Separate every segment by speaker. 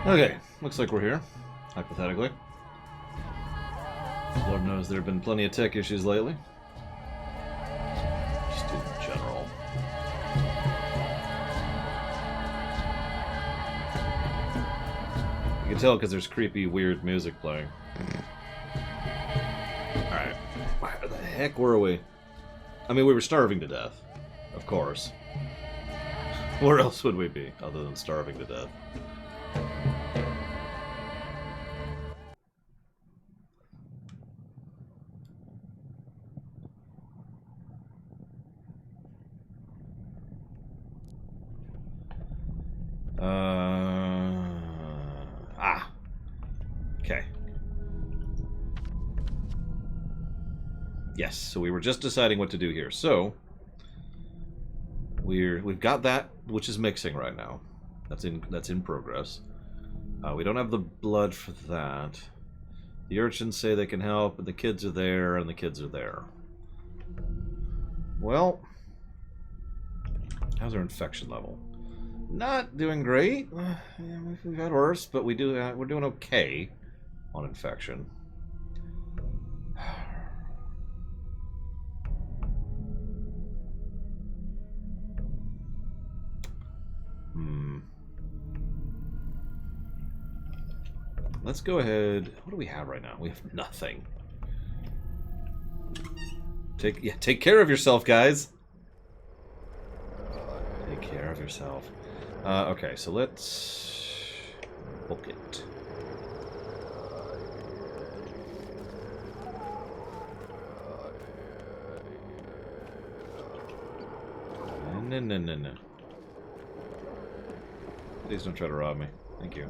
Speaker 1: Okay, looks like we're here, hypothetically. Lord knows there have been plenty of tech issues lately. Just in general. You can tell because there's creepy, weird music playing. Alright. Where the heck were we? I mean, we were starving to death. Of course. Where else would we be, other than starving to death? Okay. Yes, so we were just deciding what to do here. So we've got that, which is mixing right now. That's in progress. We don't have the blood for that. The urchins say they can help, but the kids are there, and the kids are there. Well, how's our infection level? Not doing great. We've had worse, but we're doing okay on infection. Let's go ahead. What do we have right now? We have nothing. Take care of yourself, guys. Take care of yourself. Okay, so let's book it. No. Please don't try to rob me. Thank you.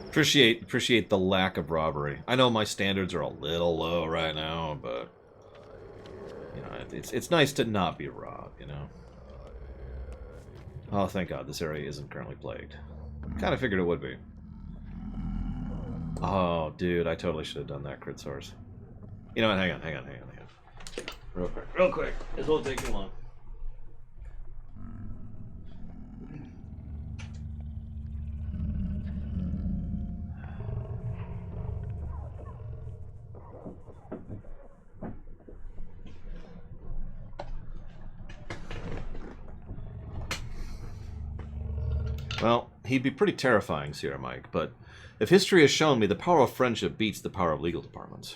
Speaker 1: Appreciate the lack of robbery. I know my standards are a little low right now, but you know, it's nice to not be robbed, you know. Oh, thank God, this area isn't currently plagued. Kind of figured it would be. Oh, dude, I totally should have done that crit source. You know what? Hang on. Real quick. This won't take too long. Well, he'd be pretty terrifying, Sierra Mike, but if history has shown me, the power of friendship beats the power of legal departments.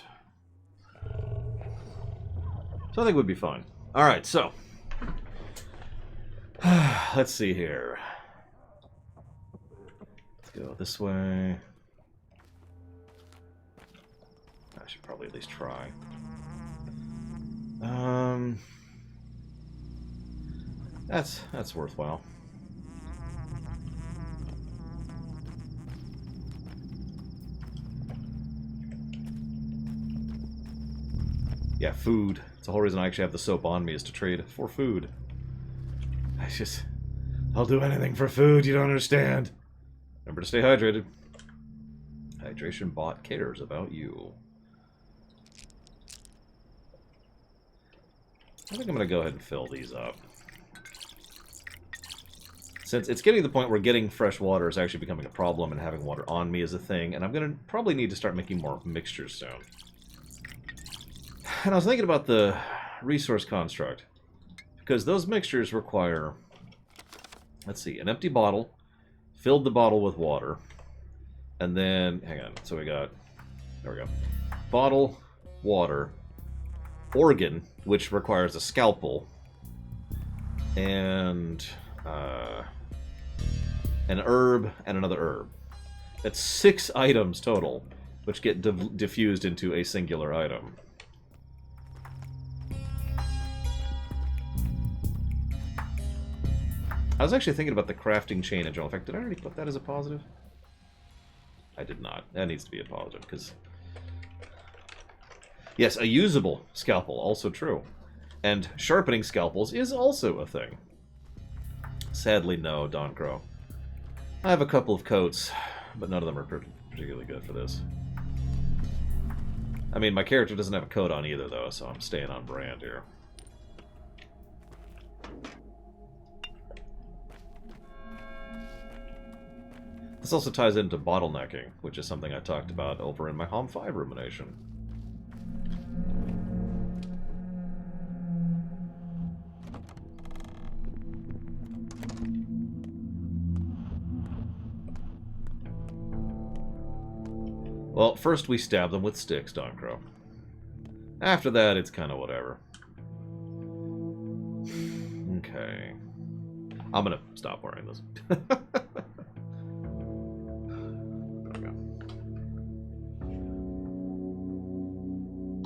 Speaker 1: So I think we'd be fine. Alright, so. Let's see here. Let's go this way. I should probably at least try. That's worthwhile. Yeah, food. It's the whole reason I actually have the soap on me is to trade for food. I'll do anything for food, you don't understand. Remember to stay hydrated. Hydration bot cares about you. I think I'm going to go ahead and fill these up. Since it's getting to the point where getting fresh water is actually becoming a problem and having water on me is a thing, and I'm going to probably need to start making more mixtures soon. And I was thinking about the resource construct, because those mixtures require, let's see, an empty bottle, filled the bottle with water, and then, hang on, so there we go, bottle, water, organ, which requires a scalpel, and an herb and another herb. That's 6 items total, which get diffused into a singular item. I was actually thinking about the crafting chain in general. In fact, did I already put that as a positive? I did not. That needs to be a positive, because... Yes, a usable scalpel, also true. And sharpening scalpels is also a thing. Sadly, no, Don Crow. I have a couple of coats, but none of them are particularly good for this. I mean, my character doesn't have a coat on either, though, so I'm staying on brand here. This also ties into bottlenecking, which is something I talked about over in my HOM 5 rumination. Well, first we stab them with sticks, Doncrow. After that, it's kind of whatever. Okay. I'm gonna stop wearing this.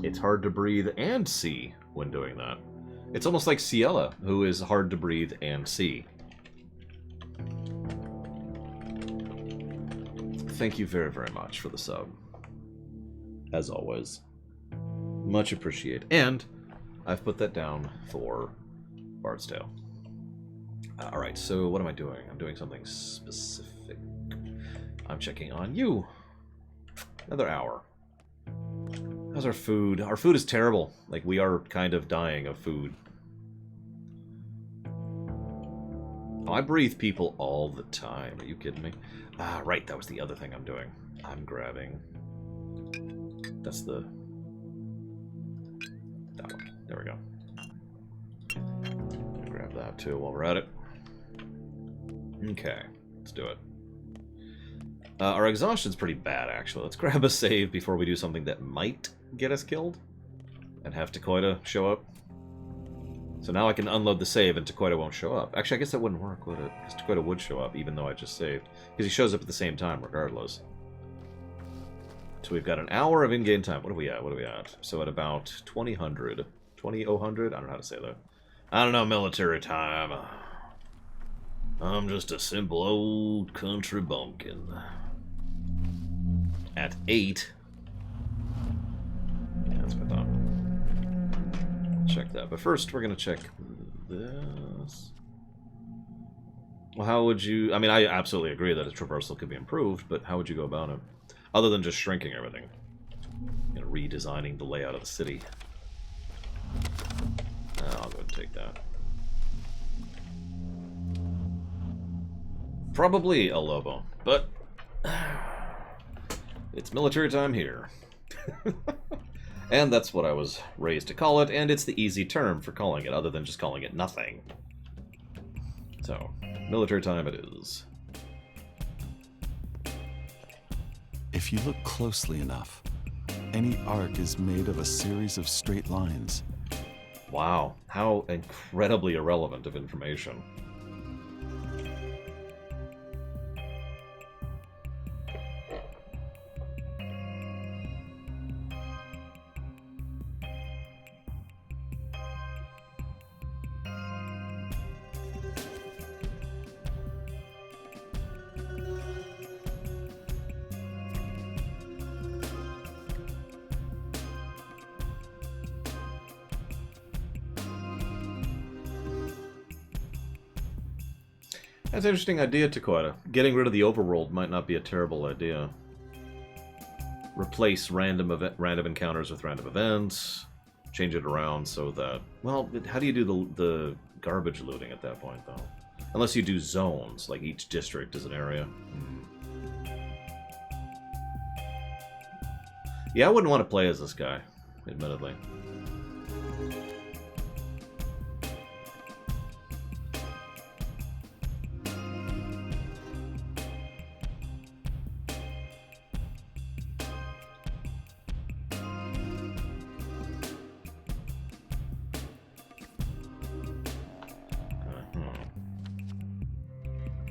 Speaker 1: It's hard to breathe and see when doing that. It's almost like Ciela, who is hard to breathe and see. Thank you very, very much for the sub. As always. Much appreciated. And I've put that down for Bard's Tale. Alright, so what am I doing? I'm doing something specific. I'm checking on you. Another hour. How's our food? Our food is terrible. Like, we are kind of dying of food. Oh, I breathe people all the time. Are you kidding me? Ah, right, that was the other thing I'm doing. I'm grabbing... That's the... That one. There we go. Grab that too while we're at it. Okay, let's do it. Our exhaustion's pretty bad, actually. Let's grab a save before we do something that might get us killed. And have Takoida show up. So now I can unload the save and Takoida won't show up. Actually, I guess that wouldn't work, would it? Because Takoida would show up even though I just saved. Because he shows up at the same time regardless. So we've got an hour of in-game time. What are we at? What are we at? So at about 2000. 2000? I don't know how to say that. I don't know military time. I'm just a simple old country bumpkin. At 8. Yeah, that's what I thought. Check that. But first, we're going to check this. Well, how would you... I mean, I absolutely agree that a traversal could be improved, but how would you go about it? Other than just shrinking everything. You know, redesigning the layout of the city. I'll go ahead and take that. Probably a Lobo, but... It's military time here. And that's what I was raised to call it, and it's the easy term for calling it, other than just calling it nothing. So, military time it is.
Speaker 2: If you look closely enough, any arc is made of a series of straight lines.
Speaker 1: Wow, how incredibly irrelevant of information. That's an interesting idea, Takoida. Getting rid of the overworld might not be a terrible idea. Replace random encounters with random events. Change it around so that... Well, how do you do the garbage looting at that point, though? Unless you do zones, like each district is an area. Yeah, I wouldn't want to play as this guy, admittedly.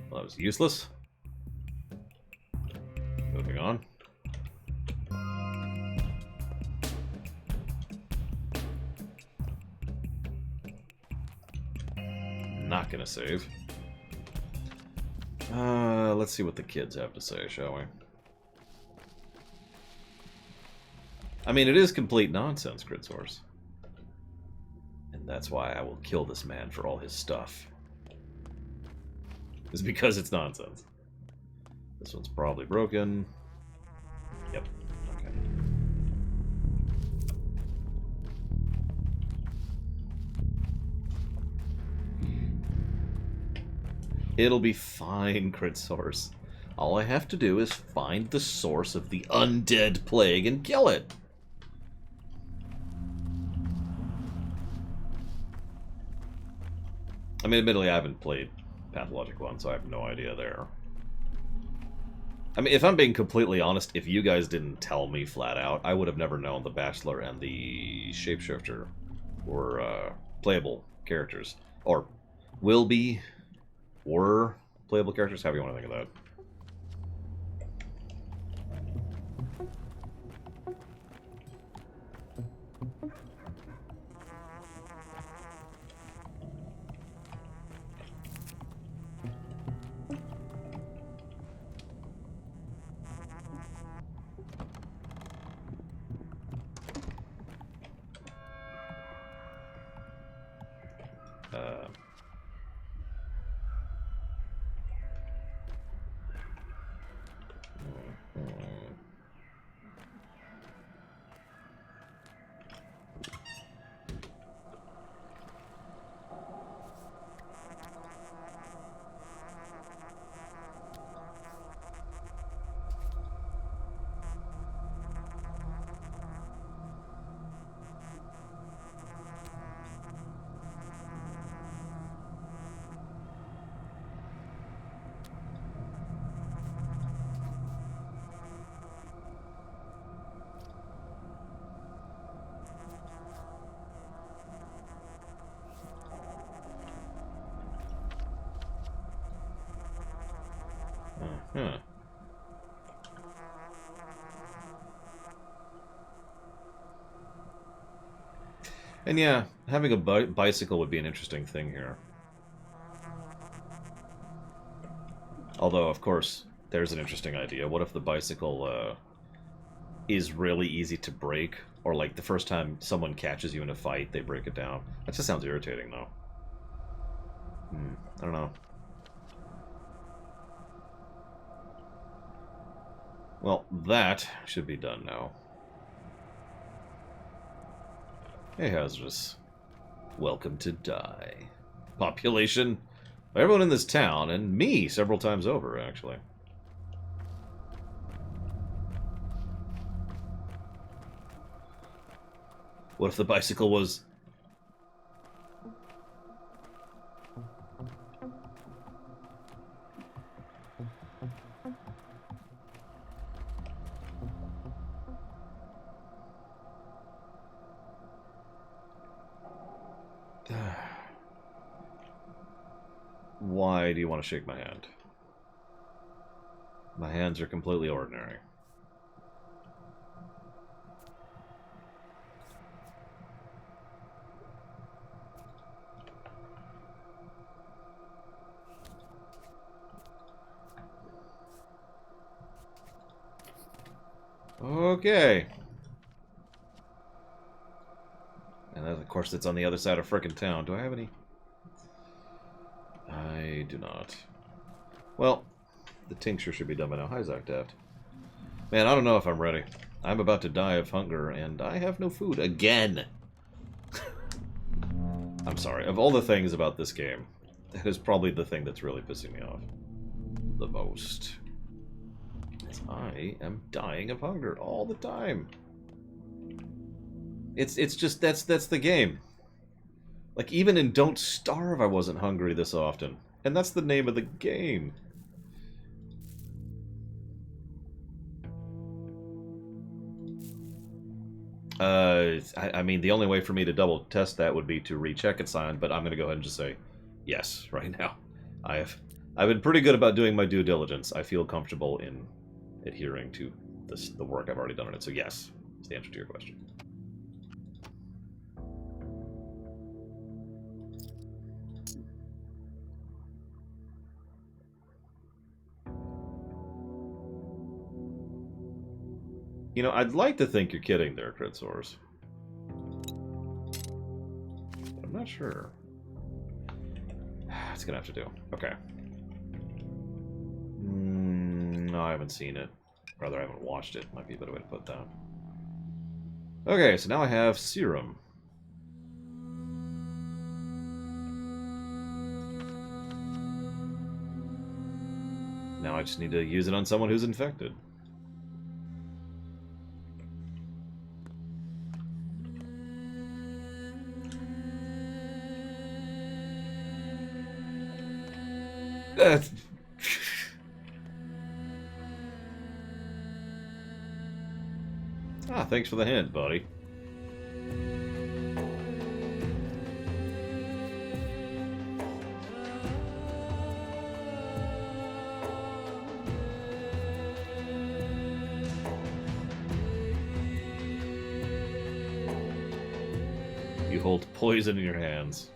Speaker 1: Well, that was useless. Moving on. Not gonna save. Let's see what the kids have to say, shall we? I mean, it is complete nonsense, Grid Source. And that's why I will kill this man for all his stuff. It's because it's nonsense. This one's probably broken. Yep. Okay. It'll be fine, Crit Source. All I have to do is find the source of the undead plague and kill it. I mean, admittedly, I haven't played Pathologic 1, so I have no idea there. I mean, if I'm being completely honest, if you guys didn't tell me flat out, I would have never known the Bachelor and the Shapeshifter were playable characters. Or will be, were playable characters, however you want to think of that. Huh. And yeah, having a bicycle would be an interesting thing here. Although, of course, there's an interesting idea. What if the bicycle is really easy to break? Or, like, the first time someone catches you in a fight, they break it down? That just sounds irritating, though. I don't know. Well, that should be done now. Hey, Hazardous. Welcome to die. Population? Everyone in this town, and me several times over, actually. What if the bicycle was... Why do you want to shake my hand? My hands are completely ordinary. Okay. And that, of course, it's on the other side of frickin' town. Do I have any? I do not. Well, the tincture should be done by now. Hi, Zach Daft. Man, I don't know if I'm ready. I'm about to die of hunger, and I have no food. Again! I'm sorry. Of all the things about this game, that is probably the thing that's really pissing me off the most. I am dying of hunger all the time. It's just that's the game. Like, even in Don't Starve I wasn't hungry this often. And that's the name of the game. I mean, the only way for me to double test that would be to recheck it signed, but I'm going to go ahead and just say yes right now. I've been pretty good about doing my due diligence. I feel comfortable in adhering to the work I've already done on it, so yes, is the answer to your question. You know, I'd like to think you're kidding there, Crit Source. But I'm not sure. It's gonna have to do. Okay. No, I haven't seen it. Rather, I haven't watched it. Might be a better way to put that. Okay, so now I have serum. Now I just need to use it on someone who's infected. Ah, thanks for the hint, buddy. You hold poison in your hands.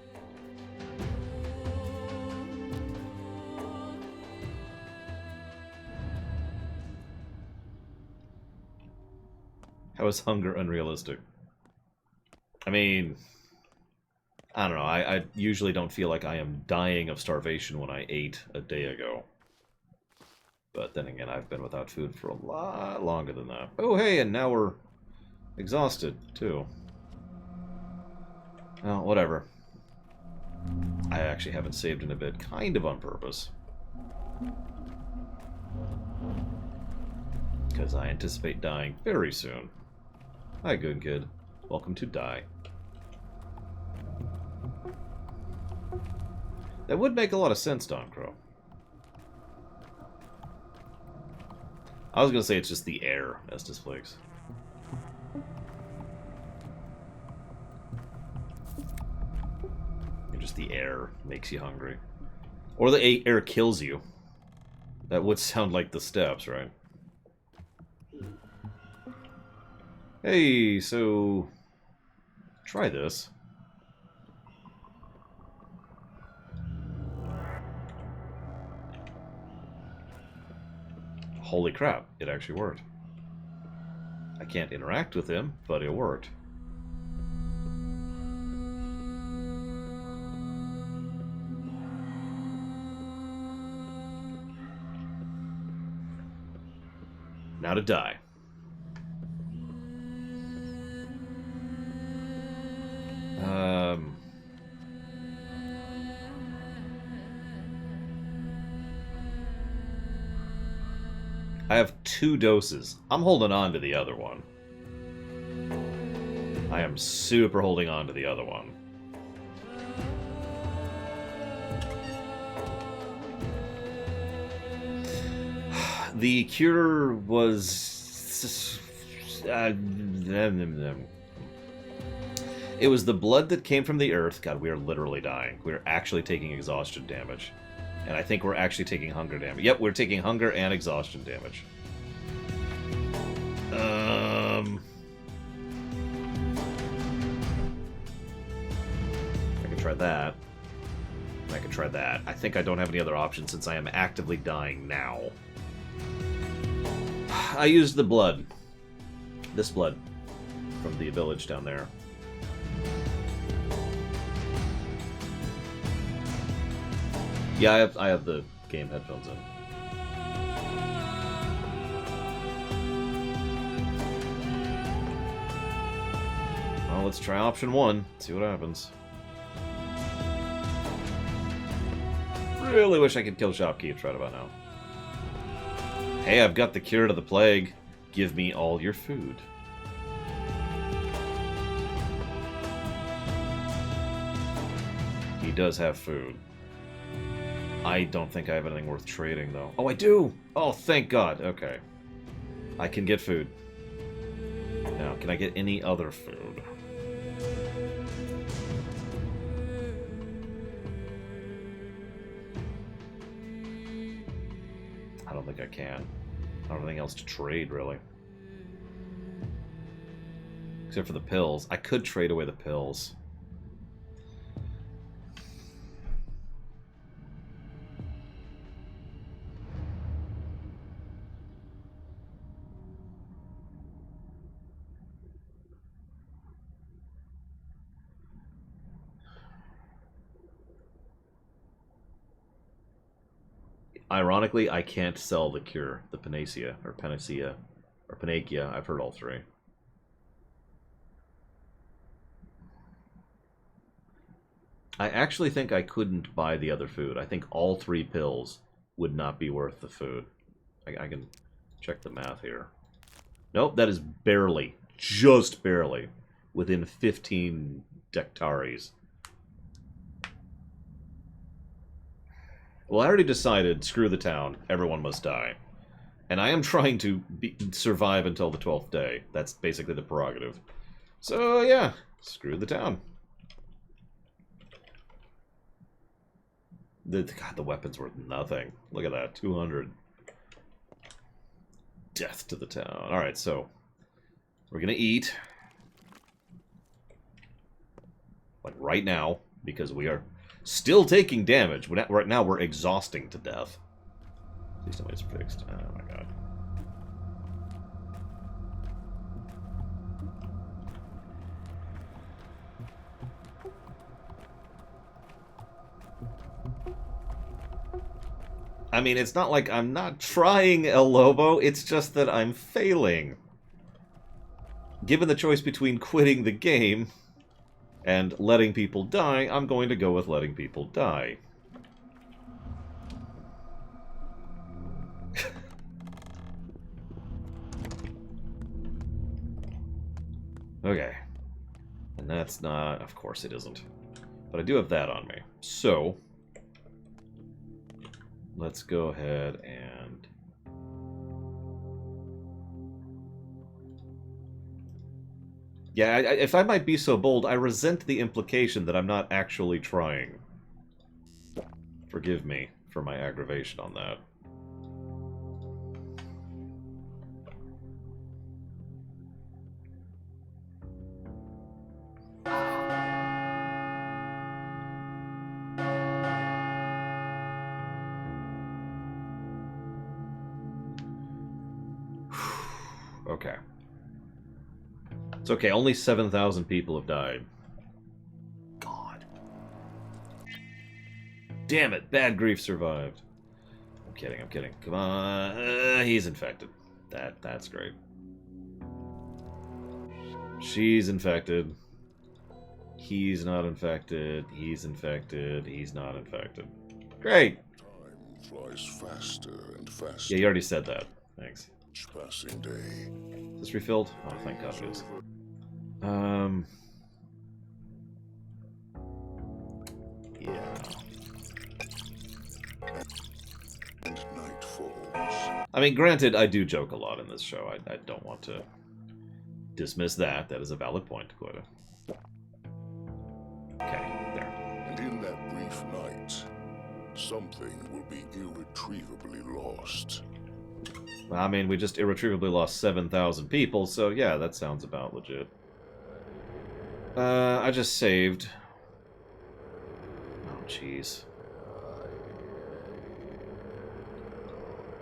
Speaker 1: How is hunger unrealistic? I mean, I don't know. I usually don't feel like I am dying of starvation when I ate a day ago. But then again, I've been without food for a lot longer than that. Oh, hey, and now we're exhausted, too. Well, whatever. I actually haven't saved in a bit, kind of on purpose. Because I anticipate dying very soon. Hi, good kid. Welcome to Die. That would make a lot of sense, Don Crow. I was gonna say it's just the air, Estes Flakes. Just the air makes you hungry. Or the air kills you. That would sound like the steps, right? Hey, so... try this. Holy crap, it actually worked. I can't interact with him, but it worked. Now to die. I have 2 doses. I'm holding on to the other one. I am super holding on to the other one. The cure was... it was the blood that came from the earth. God, we are literally dying. We're actually taking exhaustion damage. And I think we're actually taking hunger damage. Yep, we're taking hunger and exhaustion damage. I can try that. I can try that. I think I don't have any other options since I am actively dying now. I used the blood. This blood. From the village down there. Yeah, I have the game headphones in. Well, let's try option 1. See what happens. Really wish I could kill Shopkeep right about now. Hey, I've got the cure to the plague. Give me all your food. He does have food. I don't think I have anything worth trading, though. Oh, I do! Oh, thank God. Okay. I can get food. Now, can I get any other food? I don't think I can. I don't have anything else to trade, really. Except for the pills. I could trade away the pills. Ironically, I can't sell the cure, the panacea, or panacea, or panacea. I've heard all 3. I actually think I couldn't buy the other food. I think all 3 pills would not be worth the food. I can check the math here. Nope, that is barely, just barely, within 15 hectares. Well, I already decided, screw the town, everyone must die. And I am trying to survive until the 12th day. That's basically the prerogative. So, yeah, screw the town. God, the weapon's worth nothing. Look at that, 200. Death to the town. Alright, so we're gonna eat. Like right now, because we are still taking damage. Right now we're exhausting to death. Please tell me it's fixed. Oh my god. I mean, it's not like I'm not trying, El Lobo, it's just that I'm failing. Given the choice between quitting the game and letting people die, I'm going to go with letting people die. Okay. And that's not... Of course it isn't. But I do have that on me. So... let's go ahead and... yeah, if I might be so bold, I resent the implication that I'm not actually trying. Forgive me for my aggravation on that. Okay. It's okay, only 7,000 people have died. God. Damn it, Bad Grief survived. I'm kidding, I'm kidding. Come on. He's infected. That's great. She's infected. He's not infected. He's infected. He's not infected. Great.
Speaker 3: Time flies faster and faster.
Speaker 1: Yeah, you already said that. Thanks.
Speaker 3: Each passing day.
Speaker 1: Is this refilled? Oh, thank God it is. Yeah.
Speaker 3: And night falls.
Speaker 1: I mean, granted, I do joke a lot in this show. I don't want to dismiss that. That is a valid point, Quota. Okay, there.
Speaker 3: And in that brief night, something will be irretrievably lost.
Speaker 1: I mean, we just irretrievably lost 7,000 people, so yeah, that sounds about legit. I just saved. Oh, jeez.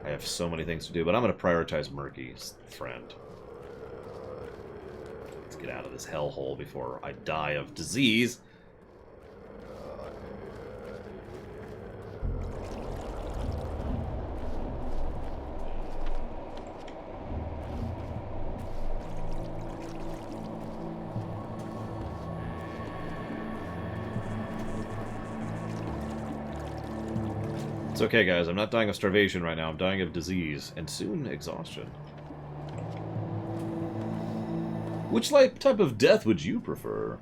Speaker 1: I have so many things to do, but I'm going to prioritize Murky's friend. Let's get out of this hellhole before I die of disease. It's okay, guys. I'm not dying of starvation right now. I'm dying of disease, and soon exhaustion. Which type of death would you prefer?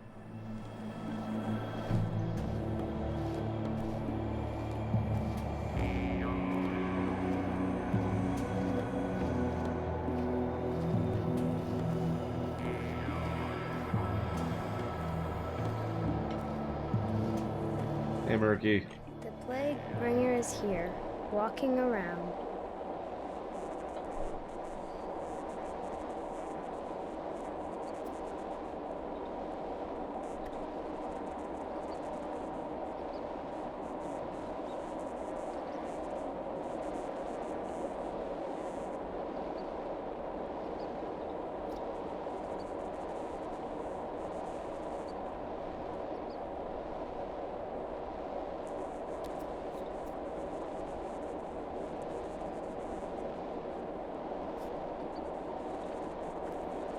Speaker 1: Hey, Murky.
Speaker 4: The plague bringer is here, walking around.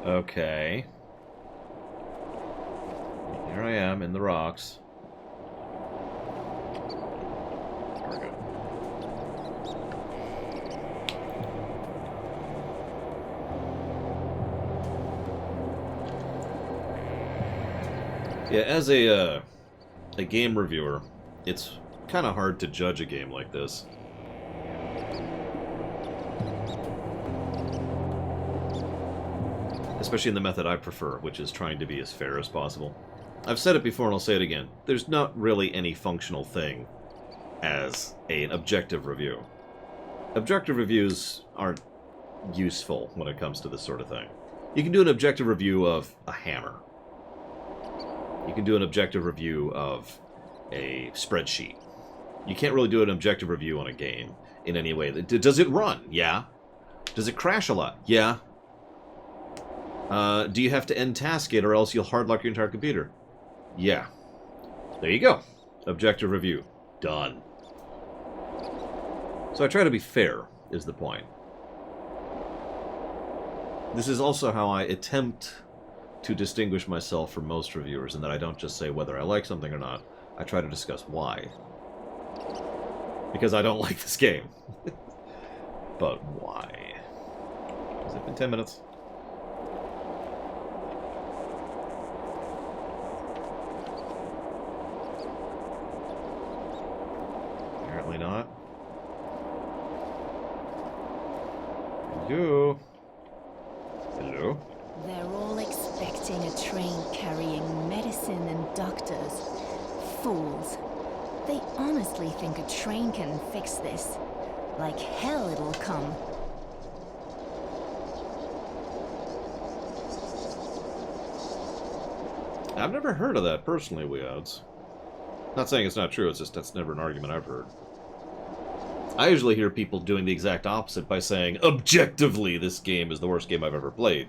Speaker 1: Okay. Here I am in the rocks. There we go. Yeah, as a game reviewer, it's kind of hard to judge a game like this. Especially in the method I prefer, which is trying to be as fair as possible. I've said it before and I'll say it again. There's not really any functional thing as an objective review. Objective reviews aren't useful when it comes to this sort of thing. You can do an objective review of a hammer. You can do an objective review of a spreadsheet. You can't really do an objective review on a game in any way. Does it run? Yeah. Does it crash a lot? Yeah. Do you have to end task it or else you'll hardlock your entire computer? Yeah. There you go. Objective review. Done. So I try to be fair, is the point. This is also how I attempt to distinguish myself from most reviewers, in that I don't just say whether I like something or not. I try to discuss why. Because I don't like this game. But why? Has it been 10 minutes? Apparently not. Hello? Hello?
Speaker 5: They're all expecting a train carrying medicine and doctors. Fools. They honestly think a train can fix this. Like hell it'll come.
Speaker 1: I've never heard of that personally, Weods. Not saying it's not true, it's just that's never an argument I've heard. I usually hear people doing the exact opposite by saying, objectively, this game is the worst game I've ever played.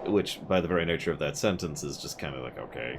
Speaker 1: Which, by the very nature of that sentence, is just kind of like, okay.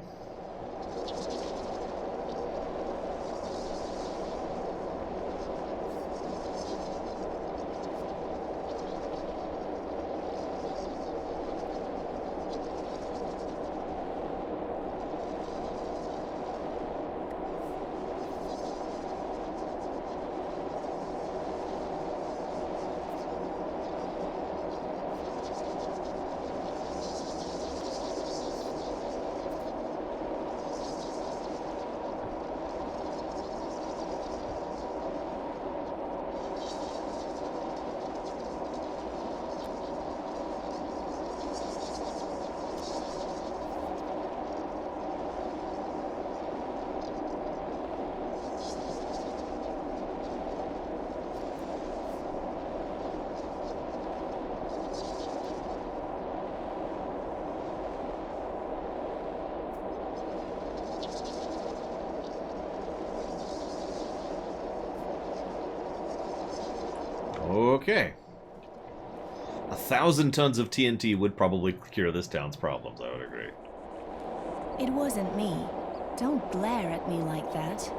Speaker 1: Okay. 1,000 tons of TNT would probably cure this town's problems, I would agree.
Speaker 5: It wasn't me. Don't glare at me like that.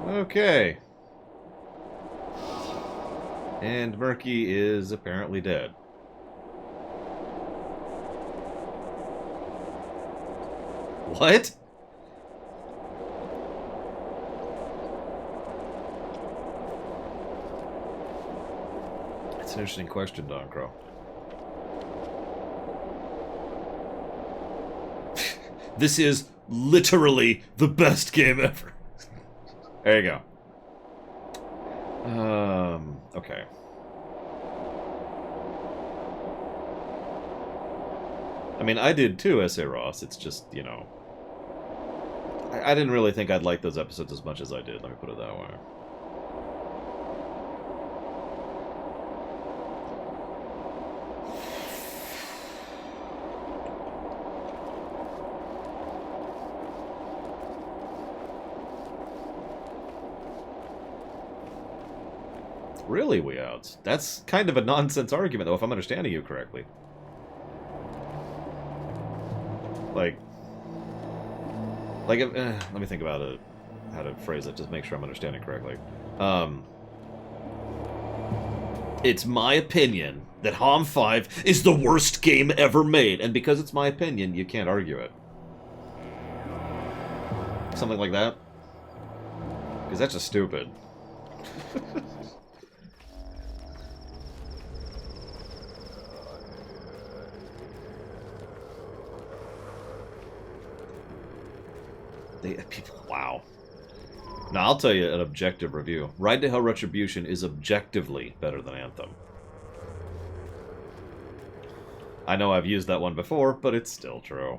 Speaker 1: Okay. And Murky is apparently dead. What? That's an interesting question, Don Crow. This is literally the best game ever. There you go. Okay. I mean, I did too, S.A. Ross. It's just, you know... I didn't really think I'd like those episodes as much as I did, let me put it that way. Really, Weouts? That's kind of a nonsense argument, though, if I'm understanding you correctly. Like, let me think about it, how to phrase it, just make sure I'm understanding correctly. It's my opinion that HOM 5 is the worst game ever made, and because it's my opinion, you can't argue it. Something like that. Because that's just stupid. Wow. Now, I'll tell you an objective review. Ride to Hell Retribution is objectively better than Anthem. I know I've used that one before, but it's still true.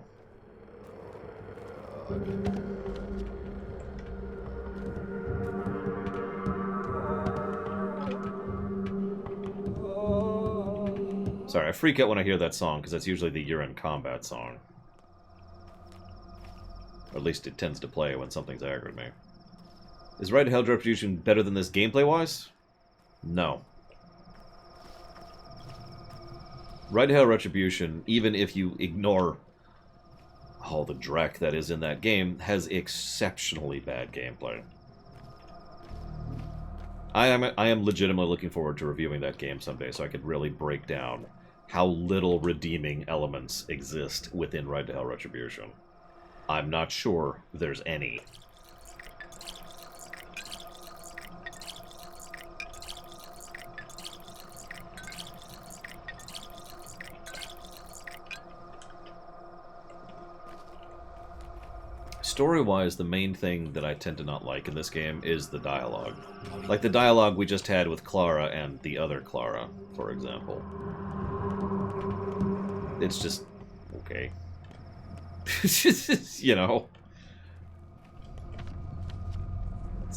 Speaker 1: Sorry, I freak out when I hear that song, because that's usually the You're in Combat song. Or at least it tends to play when something's aggroed me. Is Ride to Hell Retribution better than this gameplay-wise? No. Ride to Hell Retribution, even if you ignore all the dreck that is in that game, has exceptionally bad gameplay. I am legitimately looking forward to reviewing that game someday, so I could really break down how little redeeming elements exist within Ride to Hell Retribution. I'm not sure there's any. Story-wise, the main thing that I tend to not like in this game is the dialogue. Like the dialogue we just had with Clara and the other Clara, for example. It's just... okay. You know.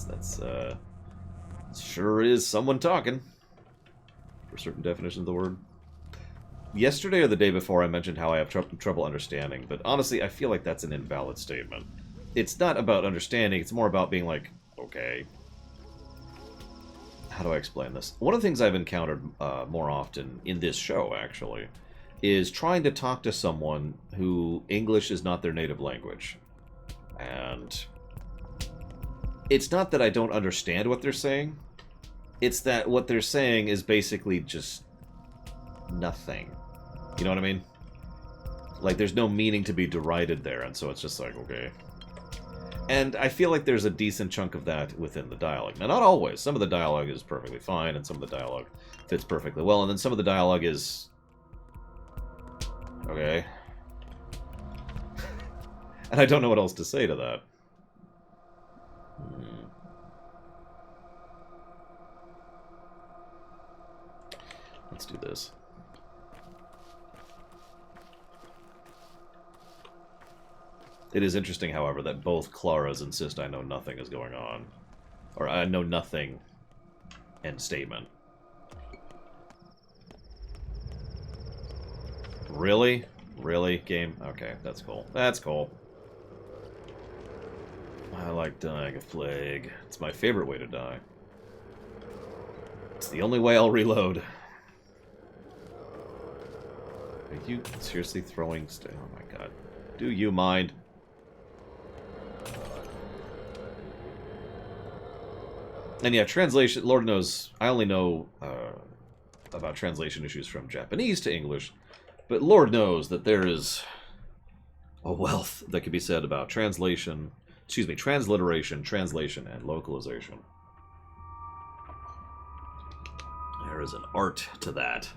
Speaker 1: That's sure is someone talking. For certain definitions of the word. Yesterday or the day before I mentioned how I have trouble understanding, but honestly I feel like that's an invalid statement. It's not about understanding, it's more about being like, okay. How do I explain this? One of the things I've encountered more often in this show, actually, is trying to talk to someone who English is not their native language. And it's not that I don't understand what they're saying, it's that what they're saying is basically just nothing. You know what I mean? Like, there's no meaning to be derided there, and so it's just like, okay. And I feel like there's a decent chunk of that within the dialogue. Now, not always. Some of the dialogue is perfectly fine, and some of the dialogue fits perfectly well, and then some of the dialogue is... okay. And I don't know what else to say to that. Let's do this. It is interesting, however, that both Claras insist I know nothing is going on. Or I know nothing. End statement. Really? Really, game? Okay, that's cool. That's cool. I like dying of plague. It's my favorite way to die. It's the only way I'll reload. Are you seriously throwing... oh my god. Do you mind? And yeah, translation... Lord knows, I only know about translation issues from Japanese to English, but Lord knows that there is a wealth that can be said about translation... excuse me, transliteration, translation, and localization. There is an art to that.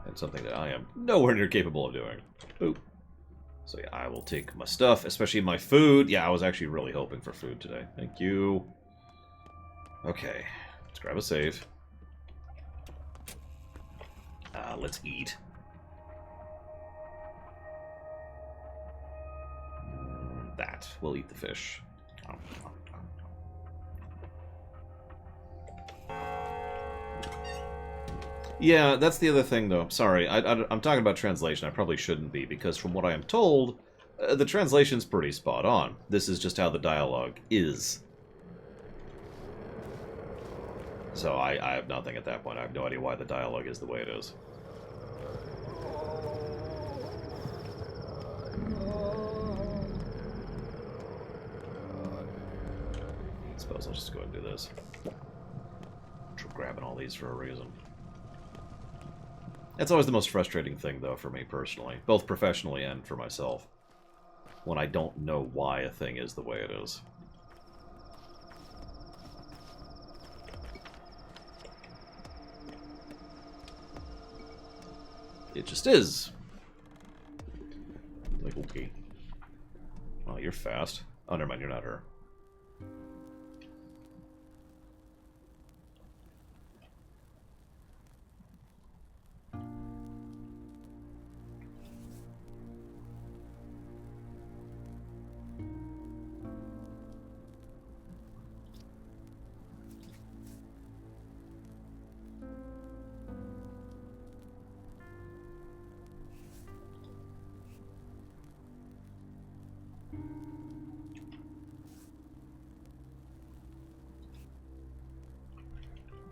Speaker 1: And something that I am nowhere near capable of doing. Oop. So yeah, I will take my stuff, especially my food. Yeah, I was actually really hoping for food today. Thank you. Okay, let's grab a save. Let's eat. That. We'll eat the fish. Yeah, that's the other thing, though. Sorry, I'm talking about translation. I probably shouldn't be, because from what I am told, the translation's pretty spot on. This is just how the dialogue is. So I have nothing at that point. I have no idea why the dialogue is the way it is. suppose I'll just go ahead and do this. Grabbing all these for a reason. That's always the most frustrating thing, though, for me personally, both professionally and for myself, when I don't know why a thing is the way it is. It just is. Like, okay. Oh, you're fast. Oh, never mind, you're not her.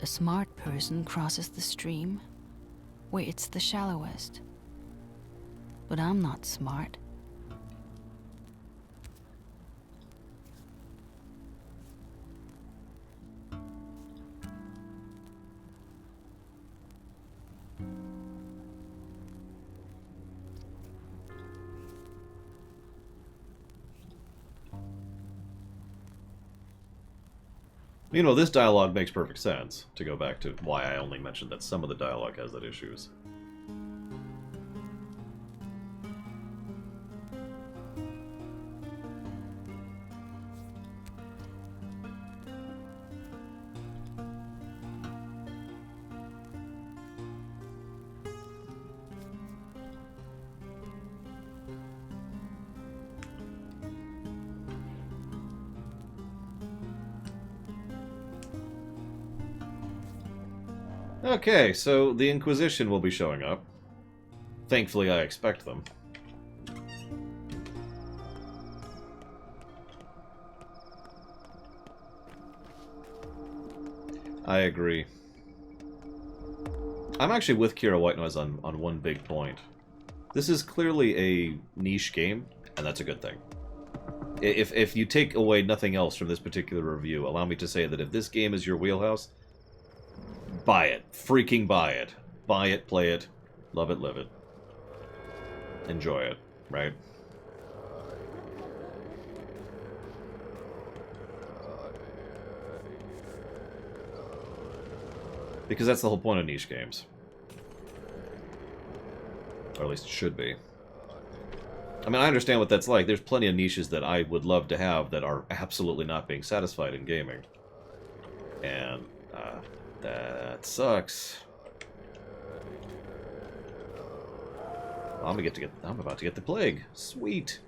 Speaker 6: A smart person crosses the stream where it's the shallowest. But I'm not smart.
Speaker 1: You know, this dialogue makes perfect sense, to go back to why I only mentioned that some of the dialogue has that issues. Okay, so the Inquisition will be showing up. Thankfully, I expect them. I agree. I'm actually with Kira White Noise on one big point. This is clearly a niche game, and that's a good thing. If you take away nothing else from this particular review, allow me to say that if this game is your wheelhouse, buy it. Freaking buy it. Buy it, play it, love it, live it. Enjoy it, right? Because that's the whole point of niche games. Or at least it should be. I mean, I understand what that's like. There's plenty of niches that I would love to have that are absolutely not being satisfied in gaming. And, that sucks. I'm about to get the plague. Sweet.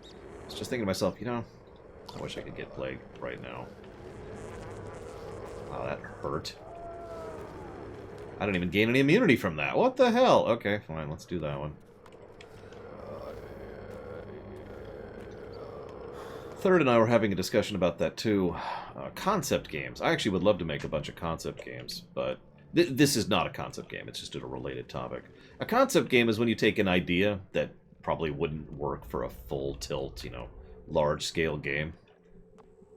Speaker 1: I was just thinking to myself, you know, I wish I could get plague right now. Wow, that hurt. I didn't even gain any immunity from that. What the hell? Okay, fine, let's do that one. Third and I were having a discussion about that too. Concept games. I actually would love to make a bunch of concept games, but this is not a concept game. It's just a related topic. A concept game is when you take an idea that probably wouldn't work for a full tilt, you know, large-scale game.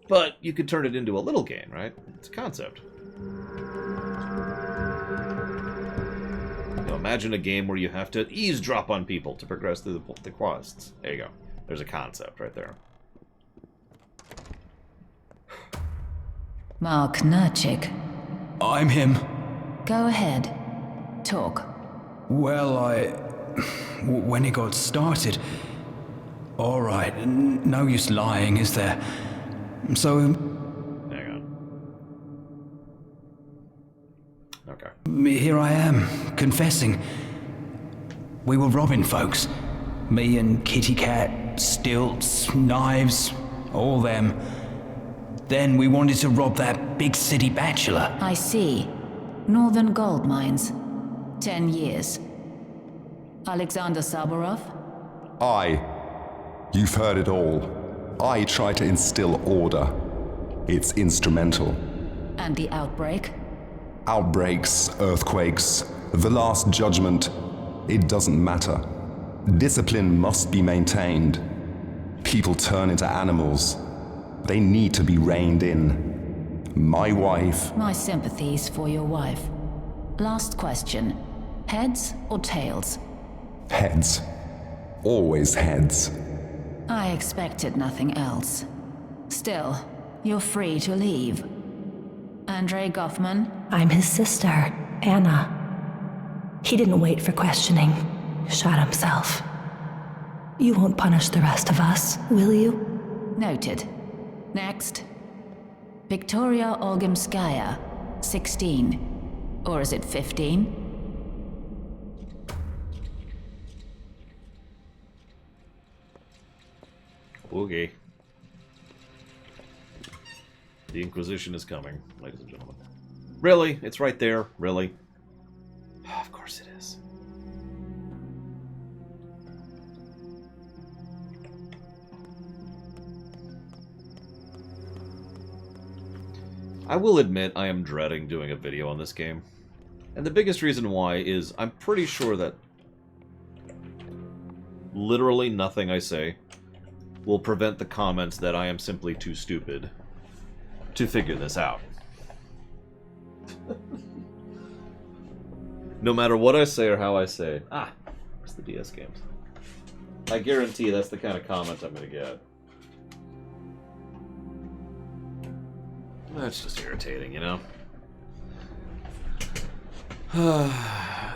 Speaker 1: But you could turn it into a little game, right? It's a concept. You know, imagine a game where you have to eavesdrop on people to progress through the quests. There you go. There's a concept right there.
Speaker 6: Mark Nurchik.
Speaker 7: I'm him.
Speaker 6: Go ahead. Talk.
Speaker 7: Well, when it got started... Alright, no use lying, is there? So...
Speaker 1: Hang on. Okay.
Speaker 7: Here I am, confessing. We were robbing folks. Me and Kitty Cat, stilts, knives, all them. Then we wanted to rob that big city bachelor.
Speaker 6: I see. Northern Gold Mines. 10 years. Alexander Saburov?
Speaker 8: You've heard it all. I try to instill order. It's instrumental.
Speaker 6: And the outbreak?
Speaker 8: Outbreaks, earthquakes, the Last Judgment. It doesn't matter. Discipline must be maintained. People turn into animals. They need to be reined in. My wife.
Speaker 5: My sympathies for your wife. Last question. Heads or tails?
Speaker 8: Heads. Always heads.
Speaker 5: I expected nothing else. Still, you're free to leave. Andre Goffman?
Speaker 9: I'm his sister, Anna. He didn't wait for questioning. Shot himself. You won't punish the rest of us, will you?
Speaker 5: Noted. Next. Victoria Olgimskaya, 16. Or is it 15?
Speaker 1: Okay. The Inquisition is coming, ladies and gentlemen. Really? It's right there? Really? Of course it is. I will admit I am dreading doing a video on this game. And the biggest reason why is I'm pretty sure that literally nothing I say will prevent the comments that I am simply too stupid to figure this out. No matter what I say or how I say. Ah, where's the DS games? I guarantee that's the kind of comment I'm going to get. That's just irritating, you know?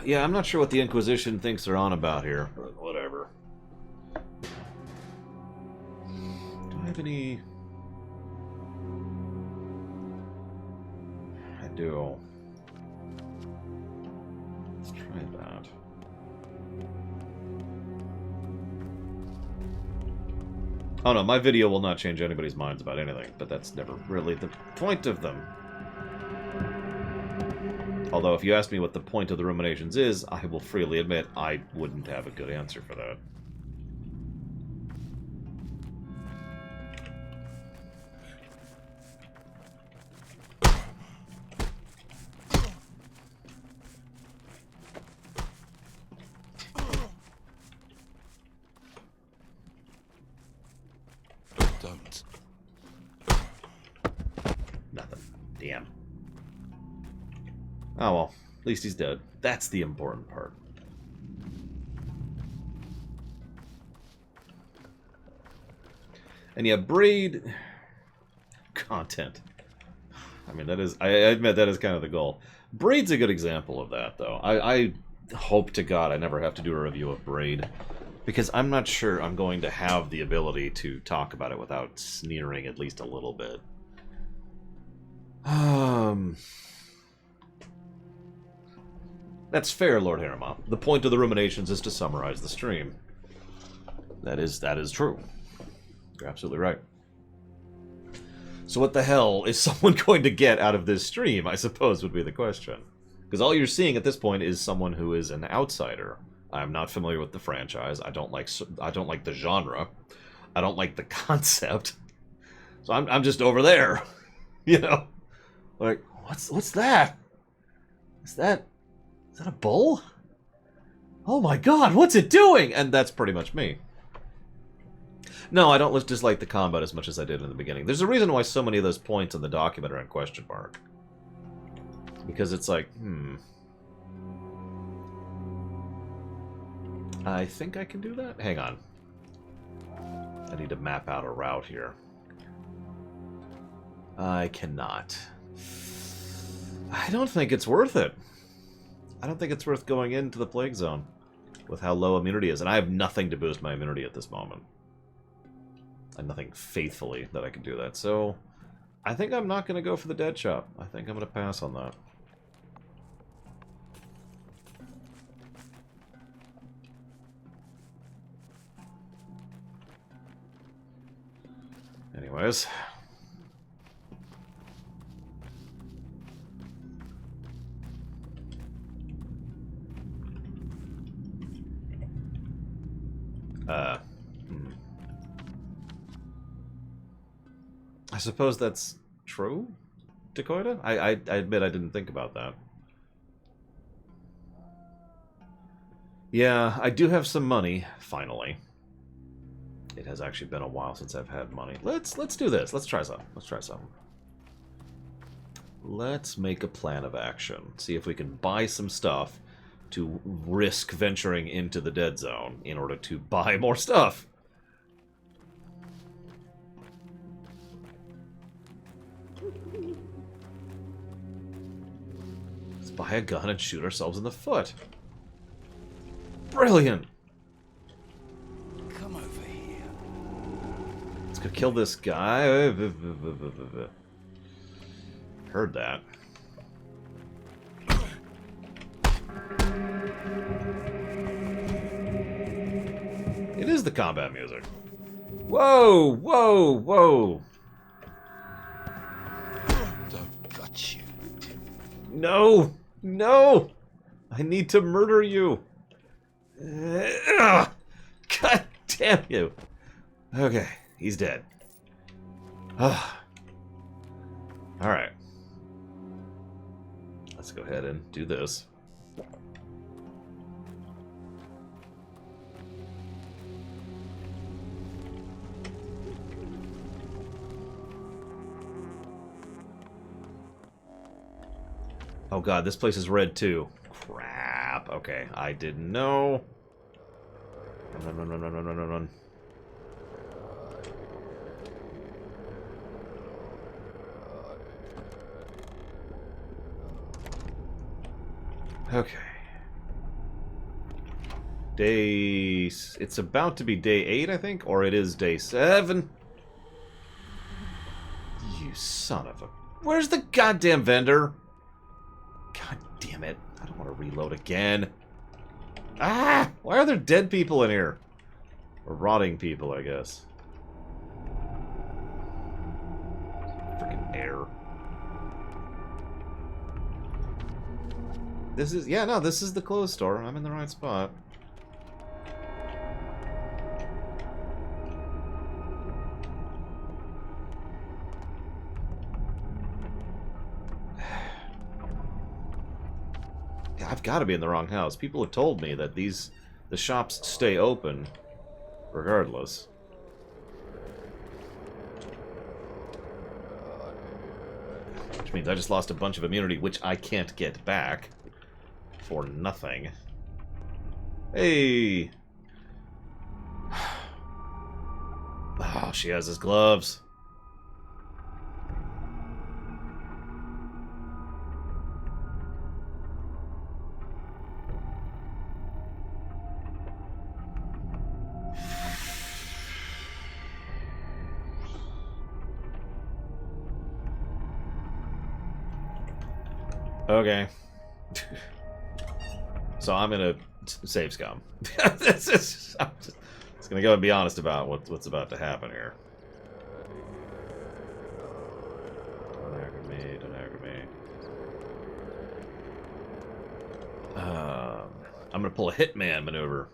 Speaker 1: Yeah, I'm not sure what the Inquisition thinks they're on about here, but whatever. Do I have any... I do. Let's try that. Oh no, my video will not change anybody's minds about anything, but that's never really the point of them. Although if you ask me what the point of the ruminations is, I will freely admit I wouldn't have a good answer for that.
Speaker 2: Don't.
Speaker 1: Nothing. Damn. Oh well, at least he's dead. That's the important part. And yeah, braid content. I mean, that is, I admit that is kind of the goal. Braid's a good example of that, though. I hope to God I never have to do a review of Braid, because I'm not sure I'm going to have the ability to talk about it without sneering at least a little bit. That's fair, Lord Harima. The point of the ruminations is to summarize the stream. That is true. You're absolutely right. So what the hell is someone going to get out of this stream, I suppose, would be the question. Because all you're seeing at this point is someone who is an outsider. I'm not familiar with the franchise. I don't like the genre. I don't like the concept. So I'm just over there. You know? Like, what's that? Is that a bull? Oh my god, what's it doing? And that's pretty much me. No, I don't dislike the combat as much as I did in the beginning. There's a reason why so many of those points in the document are in question mark. Because it's like, I think I can do that? Hang on. I need to map out a route here. I cannot. I don't think it's worth it. I don't think it's worth going into the Plague Zone with how low immunity is. And I have nothing to boost my immunity at this moment. I have nothing faithfully that I can do that. So I think I'm not going to go for the dead shot. I think I'm going to pass on that. Anyways. I suppose that's true, Dakota? I admit I didn't think about that. Yeah, I do have some money, finally. It has actually been a while since I've had money. Let's do this. Let's try some. Let's try some. Let's make a plan of action. See if we can buy some stuff to risk venturing into the dead zone in order to buy more stuff. Let's buy a gun and shoot ourselves in the foot. Brilliant!
Speaker 7: Come over here.
Speaker 1: Let's go kill this guy. Heard that. It is the combat music. Whoa, whoa, whoa.
Speaker 7: I've got you.
Speaker 1: No, no. I need to murder you. God damn you. Okay, he's dead. Alright. Let's go ahead and do this. Oh god, this place is red too. Crap. Okay, I didn't know. Run, run, run, run, run, run, run, run. Okay. It's about to be day 8, I think, or it is day 7. You son of a... Where's the goddamn vendor? God damn it. I don't want to reload again. Ah! Why are there dead people in here? Or rotting people, I guess. Freaking air. This is... Yeah, no, this is the clothes store. I'm in the right spot. I've got to be in the wrong house. People have told me that the shops stay open regardless. Which means I just lost a bunch of immunity, which I can't get back for nothing. Hey! Oh, she has his gloves. Okay. So I'm gonna save scum. I'm just gonna go and be honest about what's about to happen here. Don't aggravate me, don't aggravate me. I'm gonna pull a hitman maneuver.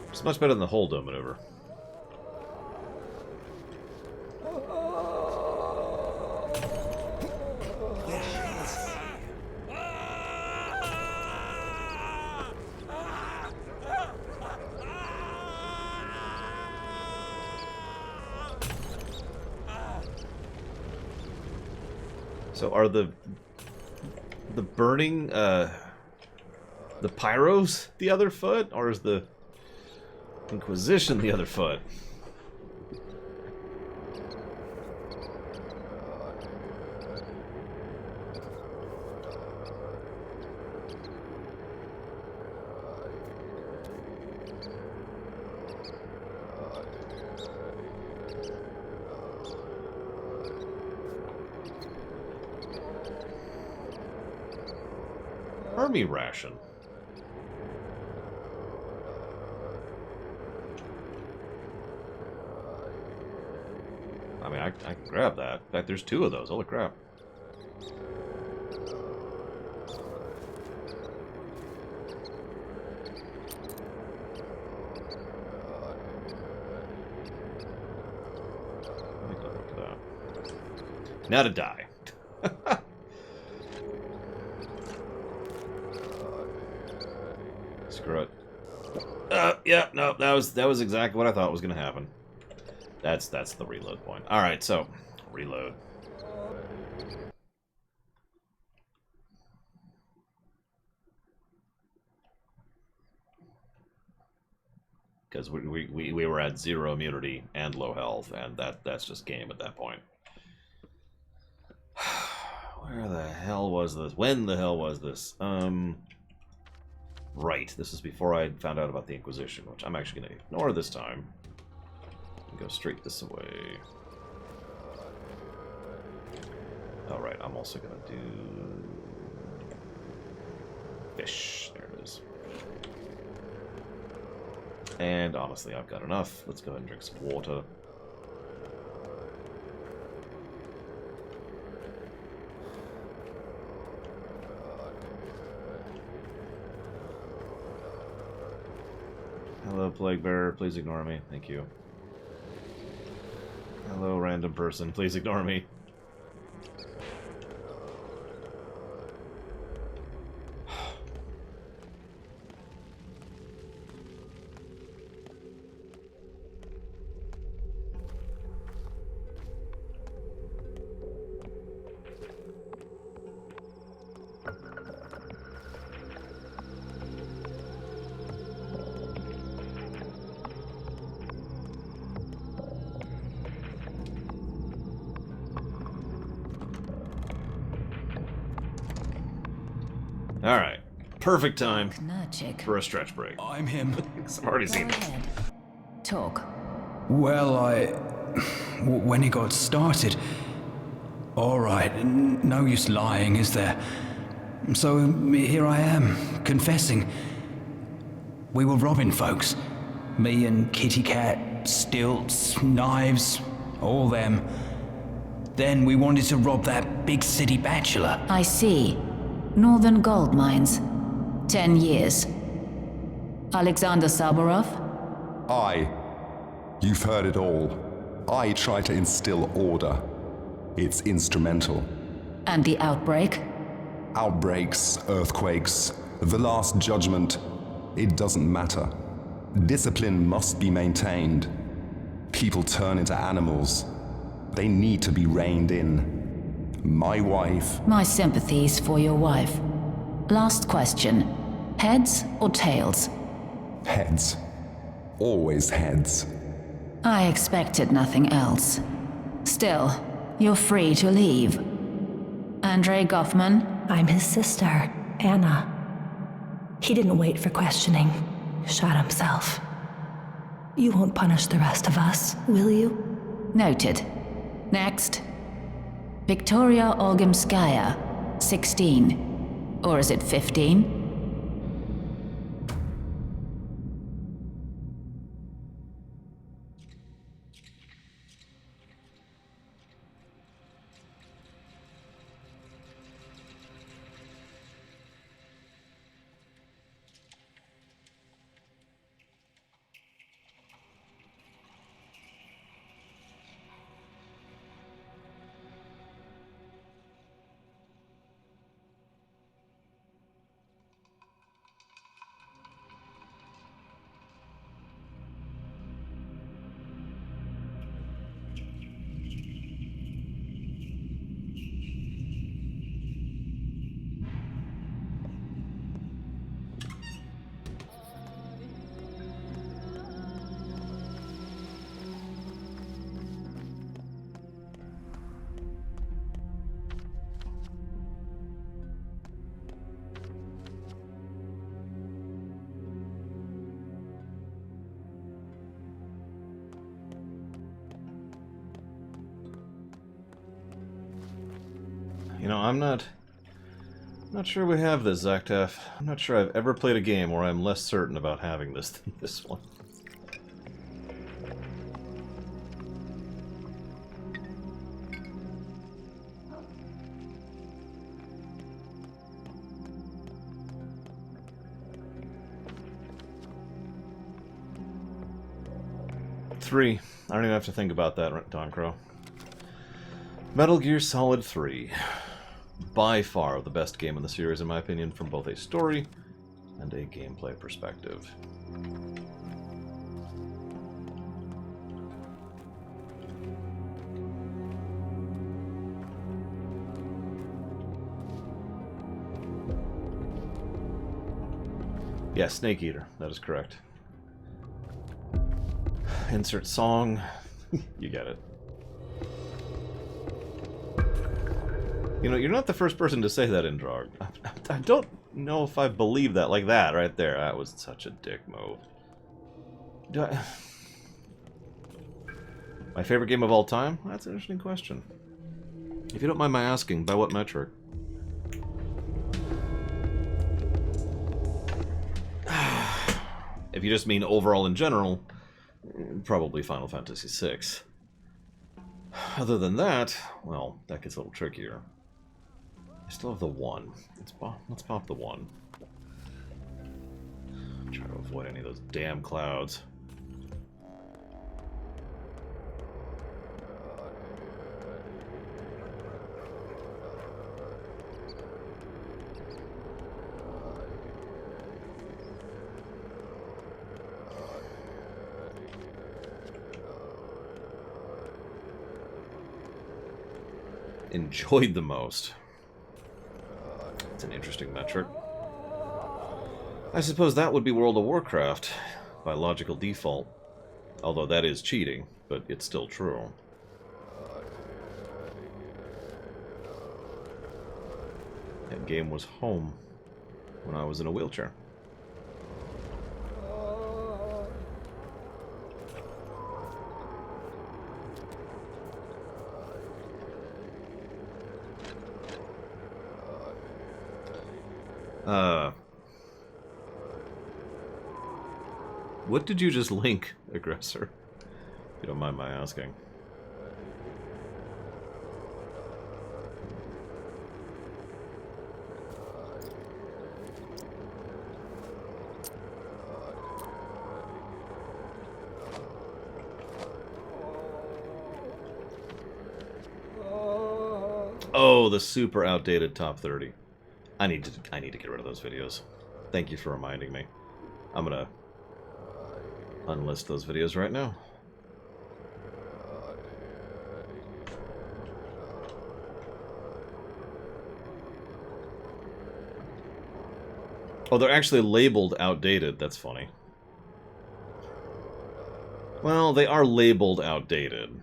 Speaker 1: It's much better than the hold-up maneuver. So are the burning the pyros the other foot, or is the Inquisition the other foot? Army ration. I mean, I can grab that. In fact, there's 2 of those. Holy crap. Now to die. Screw it. Yeah, no, that was exactly what I thought was going to happen. That's the reload point. All right, so reload. Because we were at 0 immunity and low health, and that's just game at that point. Where the hell was this? When the hell was this? Right, this is before I found out about the Inquisition, which I'm actually going to ignore this time. And go straight this way. Alright, I'm also going to do... fish. There it is. And honestly, I've got enough. Let's go ahead and drink some water. Hello, Plague Bearer. Please ignore me. Thank you. Hello, random person. Please ignore me. Alright. Perfect time for a stretch break.
Speaker 7: I'm him.
Speaker 1: I've already seen it.
Speaker 5: Talk.
Speaker 7: Well, when it got started... Alright, no use lying, is there? So here I am, confessing. We were robbing folks. Me and Kitty Cat, stilts, knives, all them. Then we wanted to rob that big city bachelor.
Speaker 5: I see. Northern gold mines. 10 years. Alexander Saburov?
Speaker 8: You've heard it all. I try to instill order. It's instrumental.
Speaker 5: And the outbreak?
Speaker 8: Outbreaks, earthquakes, the Last Judgment, it doesn't matter. Discipline must be maintained. People turn into animals. They need to be reined in. My wife...
Speaker 5: My sympathies for your wife. Last question. Heads or tails?
Speaker 8: Heads. Always heads.
Speaker 5: I expected nothing else. Still, you're free to leave. Andrei Goffman?
Speaker 9: I'm his sister, Anna. He didn't wait for questioning. Shot himself. You won't punish the rest of us, will you?
Speaker 5: Noted. Next. Victoria Olgimskaya, 16. Or is it 15?
Speaker 1: You know, I'm not sure we have this, Zactaf. I'm not sure I've ever played a game where I'm less certain about having this than this one. Three. I don't even have to think about that, Don Crow. Metal Gear Solid 3. By far the best game in the series, in my opinion, from both a story and a gameplay perspective. Yeah, Snake Eater. That is correct. Insert song. You get it. You know, you're not the first person to say that, Indrog. I don't know if I believe that like that right there. That was such a dick move. My favorite game of all time? That's an interesting question. If you don't mind my asking, by what metric? If you just mean overall in general, probably Final Fantasy VI. Other than that, well, that gets a little trickier. I still have the 1. Let's pop the 1. Try to avoid any of those damn clouds. Enjoyed the most. It's an interesting metric. I suppose that would be World of Warcraft, by logical default. Although that is cheating, but it's still true. That game was home when I was in a wheelchair. What did you just link, Aggressor? If you don't mind my asking. Oh, the super outdated top 30. I need to get rid of those videos. Thank you for reminding me. I'm gonna unlist those videos right now. Oh, they're actually labeled outdated. That's funny. Well, they are labeled outdated.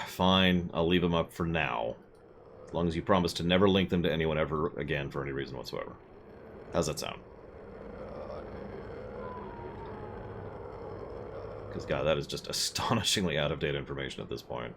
Speaker 1: Fine, I'll leave them up for now. As long as you promise to never link them to anyone ever again for any reason whatsoever. How's that sound? Because, God, that is just astonishingly out-of-date information at this point.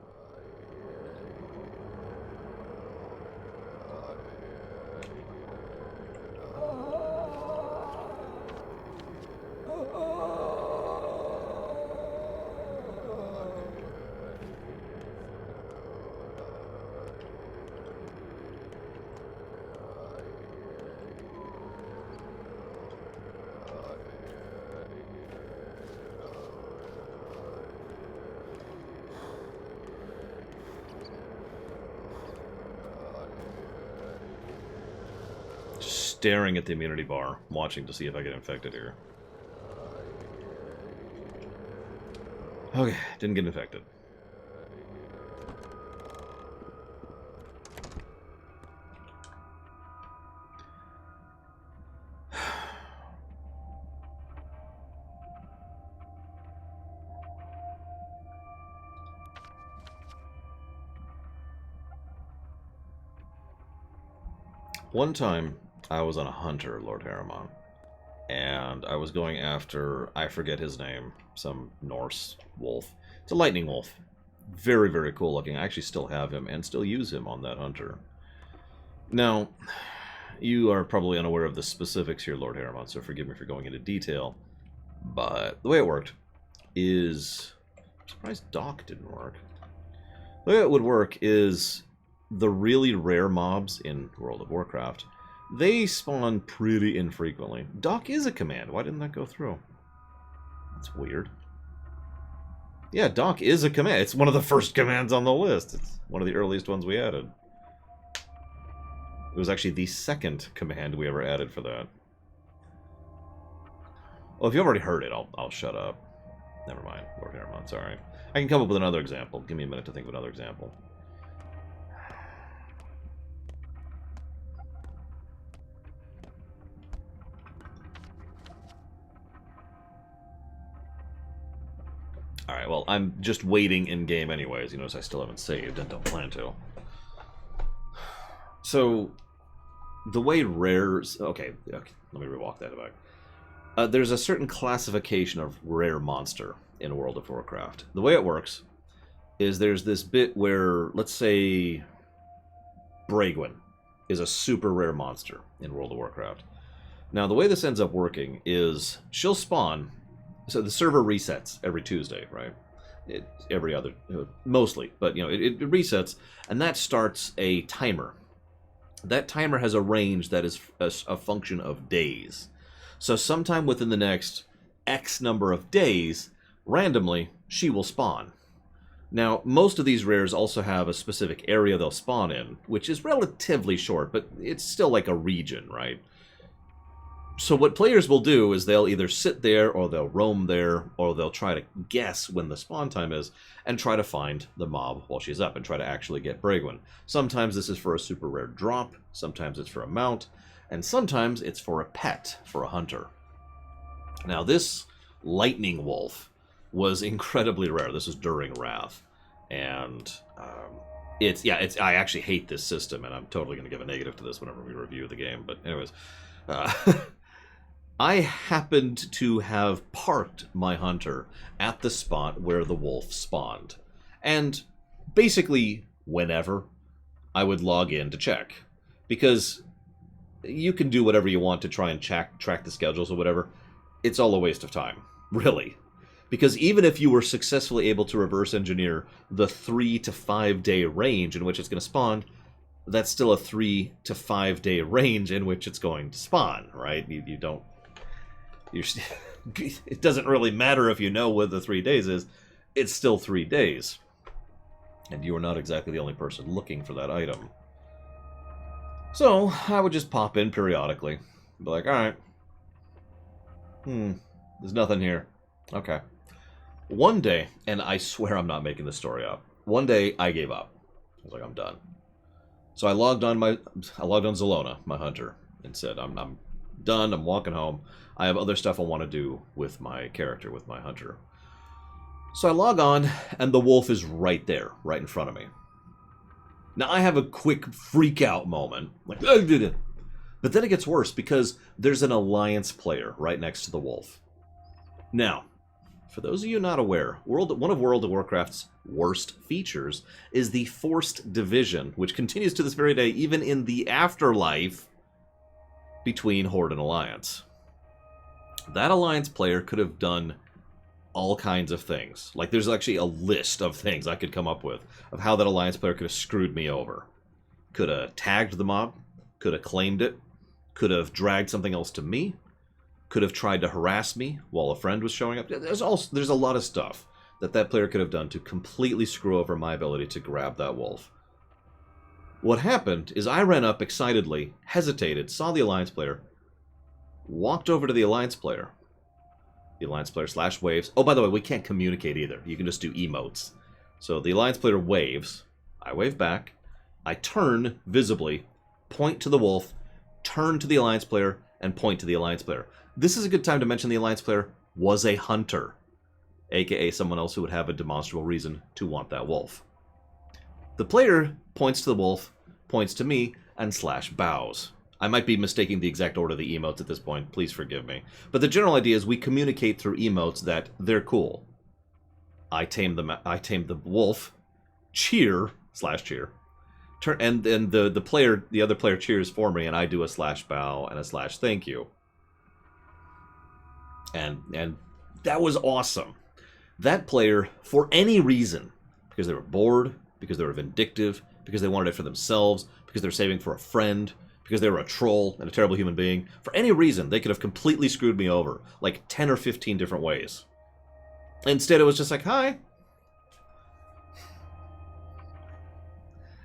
Speaker 1: Staring at the immunity bar, watching to see if I get infected here. Okay, didn't get infected. One time, I was on a hunter, Lord Harriman, and I was going after, I forget his name, some Norse wolf. It's a lightning wolf. Very, very cool looking. I actually still have him and still use him on that hunter. Now, you are probably unaware of the specifics here, Lord Harriman, so forgive me for going into detail, but the way it worked is surprised Doc didn't work. The way it would work is the really rare mobs in World of Warcraft, they spawn pretty infrequently. Doc is a command. Why didn't that go through? That's weird. Yeah, Doc is a command. It's one of the first commands on the list. It's one of the earliest ones we added. It was actually the second command we ever added for that. Well, if you've already heard it, I'll shut up. Never mind. Lord Haremon, sorry. I can come up with another example. Give me a minute to think of another example. Alright, well, I'm just waiting in-game anyways. You notice I still haven't saved and don't plan to. So, the way rares... Okay, let me rewalk that back. There's a certain classification of rare monster in World of Warcraft. The way it works is there's this bit where, let's say, Braegwyn is a super rare monster in World of Warcraft. Now, the way this ends up working is she'll spawn... So the server resets every Tuesday, right? Every other... mostly, but, you know, it resets, and that starts a timer. That timer has a range that is a function of days. So sometime within the next X number of days, randomly, she will spawn. Now, most of these rares also have a specific area they'll spawn in, which is relatively short, but it's still like a region, right? So what players will do is they'll either sit there, or they'll roam there, or they'll try to guess when the spawn time is, and try to find the mob while she's up, and try to actually get Braegwyn. Sometimes this is for a super rare drop, sometimes it's for a mount, and sometimes it's for a pet, for a hunter. Now this lightning wolf was incredibly rare. This was during Wrath, and I actually hate this system, and I'm totally going to give a negative to this whenever we review the game. But anyways, I happened to have parked my hunter at the spot where the wolf spawned, and basically whenever I would log in to check, because you can do whatever you want to try and track the schedules or whatever. It's all a waste of time, really. Because even if you were successfully able to reverse engineer the 3 to 5 day range in which it's going to spawn, that's still a 3 to 5 day range in which it's going to spawn, right? It doesn't really matter if you know what the 3 days is. It's still 3 days. And you are not exactly the only person looking for that item. So, I would just pop in periodically. Be like, alright. There's nothing here. Okay. One day, and I swear I'm not making this story up, one day I gave up. I was like, I'm done. So I logged on Zelona, my hunter, and said, I'm done, I'm walking home. I have other stuff I want to do with my character, with my hunter. So I log on, and the wolf is right there, right in front of me. Now, I have a quick freak-out moment. Like, but then it gets worse, because there's an alliance player right next to the wolf. Now, for those of you not aware, one of World of Warcraft's worst features is the forced division, which continues to this very day, even in the afterlife, between Horde and Alliance. That Alliance player could have done all kinds of things. Like, there's actually a list of things I could come up with of how that Alliance player could have screwed me over. Could have tagged the mob, could have claimed it, could have dragged something else to me, could have tried to harass me while a friend was showing up. There's a lot of stuff that player could have done to completely screw over my ability to grab that wolf. What happened is I ran up excitedly, hesitated, saw the Alliance player, walked over to the Alliance player. The Alliance player /waves. Oh, by the way, we can't communicate either. You can just do emotes. So the Alliance player waves. I wave back. I turn visibly, point to the wolf, turn to the Alliance player, and point to the Alliance player. This is a good time to mention the Alliance player was a hunter, aka someone else who would have a demonstrable reason to want that wolf. The player points to the wolf, points to me, and /bows. I might be mistaking the exact order of the emotes at this point, please forgive me. But the general idea is we communicate through emotes that they're cool. I tame the wolf, cheer, and then the other player cheers for me, and I do a /bow and a /thank you. And that was awesome. That player, for any reason, because they were bored, because they were vindictive, because they wanted it for themselves, because they were saving for a friend, because they were a troll and a terrible human being, for any reason, they could have completely screwed me over, like 10 or 15 different ways. Instead, it was just like, hi.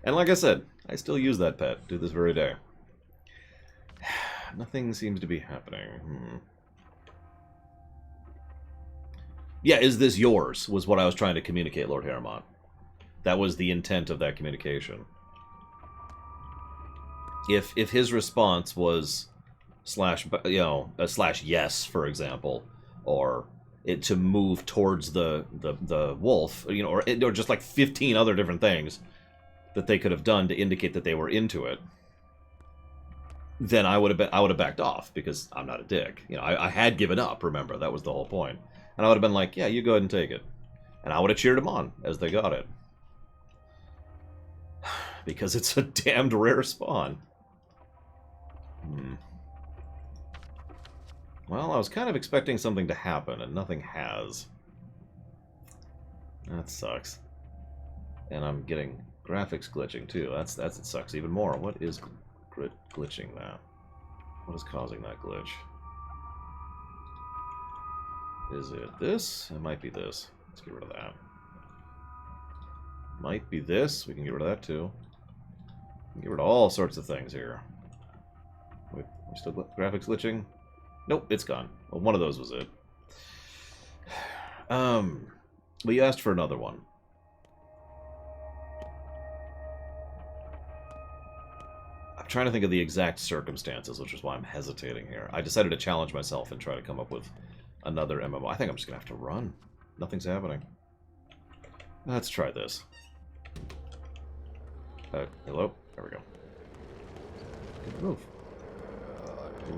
Speaker 1: And like I said, I still use that pet to this very day. Nothing seems to be happening. Yeah, is this yours? Was what I was trying to communicate, Lord Harrimont. That was the intent of that communication. If his response was slash yes, for example, or it to move towards the wolf, or just like 15 other different things that they could have done to indicate that they were into it, then I would have backed off because I'm not a dick. I had given up. Remember, that was the whole point. And I would have been like, yeah, you go ahead and take it. And I would have cheered them on as they got it. Because it's a damned rare spawn. Well, I was kind of expecting something to happen, and nothing has. That sucks. And I'm getting graphics glitching, too. It sucks even more. What is glitching that? What is causing that glitch? Is it this? It might be this. Let's get rid of that. Might be this. We can get rid of that too. We can get rid of all sorts of things here. Wait, we still graphics glitching? Nope, it's gone. Well, one of those was it. But you asked for another one. I'm trying to think of the exact circumstances, which is why I'm hesitating here. I decided to challenge myself and try to come up with another MMO. I think I'm just going to have to run. Nothing's happening. Let's try this. Hello? There we go. Good move.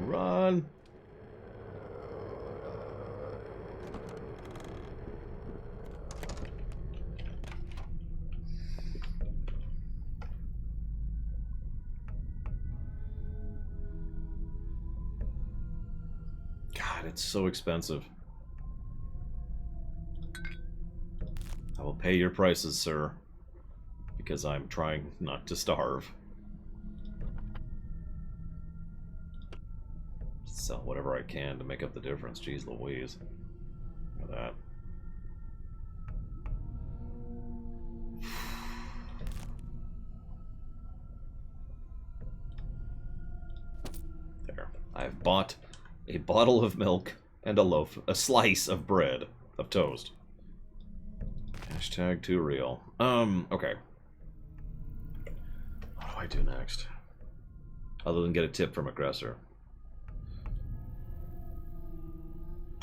Speaker 1: Run! God, it's so expensive. I will pay your prices, sir, because I'm trying not to starve. Sell whatever I can to make up the difference. Jeez Louise. Look at that. There. I've bought a bottle of milk and a slice of bread, of toast. Hashtag too real. Okay. What do I do next? Other than get a tip from Aggressor.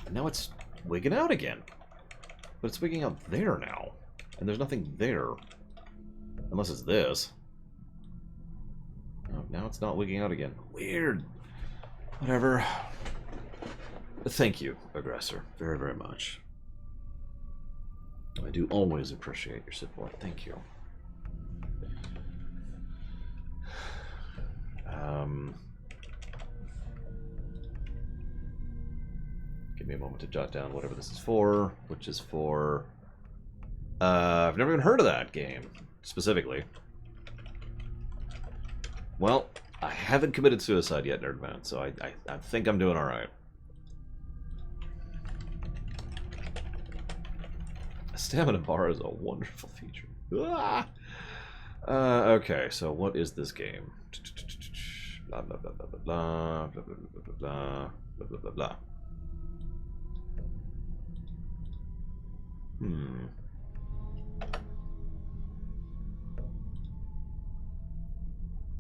Speaker 1: And now it's wigging out again. But it's wigging out there now. And there's nothing there. Unless it's this. Oh, now it's not wigging out again. Weird. Whatever. Thank you, Aggressor. Very, very much. I do always appreciate your support. Thank you. Give me a moment to jot down whatever this is for, which is for... I've never even heard of that game, specifically. Well, I haven't committed suicide yet, Nerdman, so I think I'm doing alright. A stamina bar is a wonderful feature. Ah! Okay, so what is this game? Blah, blah, blah, blah, blah, blah, blah, blah, blah, blah, blah, blah, blah, blah.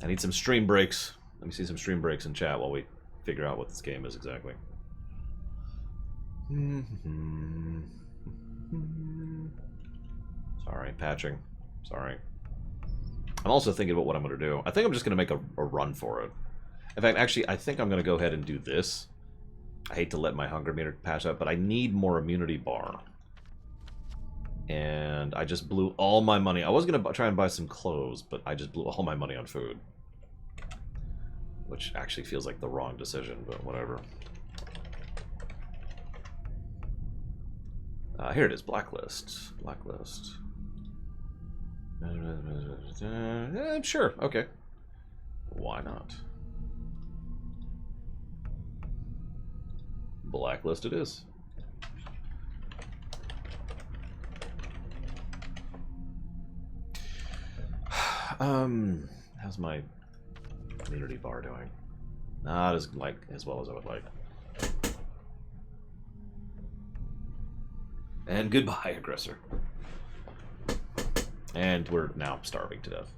Speaker 1: I need some stream breaks. Let me see some stream breaks in chat while we figure out what this game is exactly. Sorry, patching. Sorry. I'm also thinking about what I'm going to do. I think I'm just going to make a run for it. In fact, actually, I think I'm going to go ahead and do this. I hate to let my hunger meter pass out, but I need more immunity bar. And I just blew all my money. I was going to try and buy some clothes, but I just blew all my money on food. Which actually feels like the wrong decision, but whatever. Here it is, Blacklist. Blacklist. Sure, okay. Why not? Blacklist it is. How's my community bar doing? Not as well as I would like. And goodbye, aggressor. And we're now starving to death.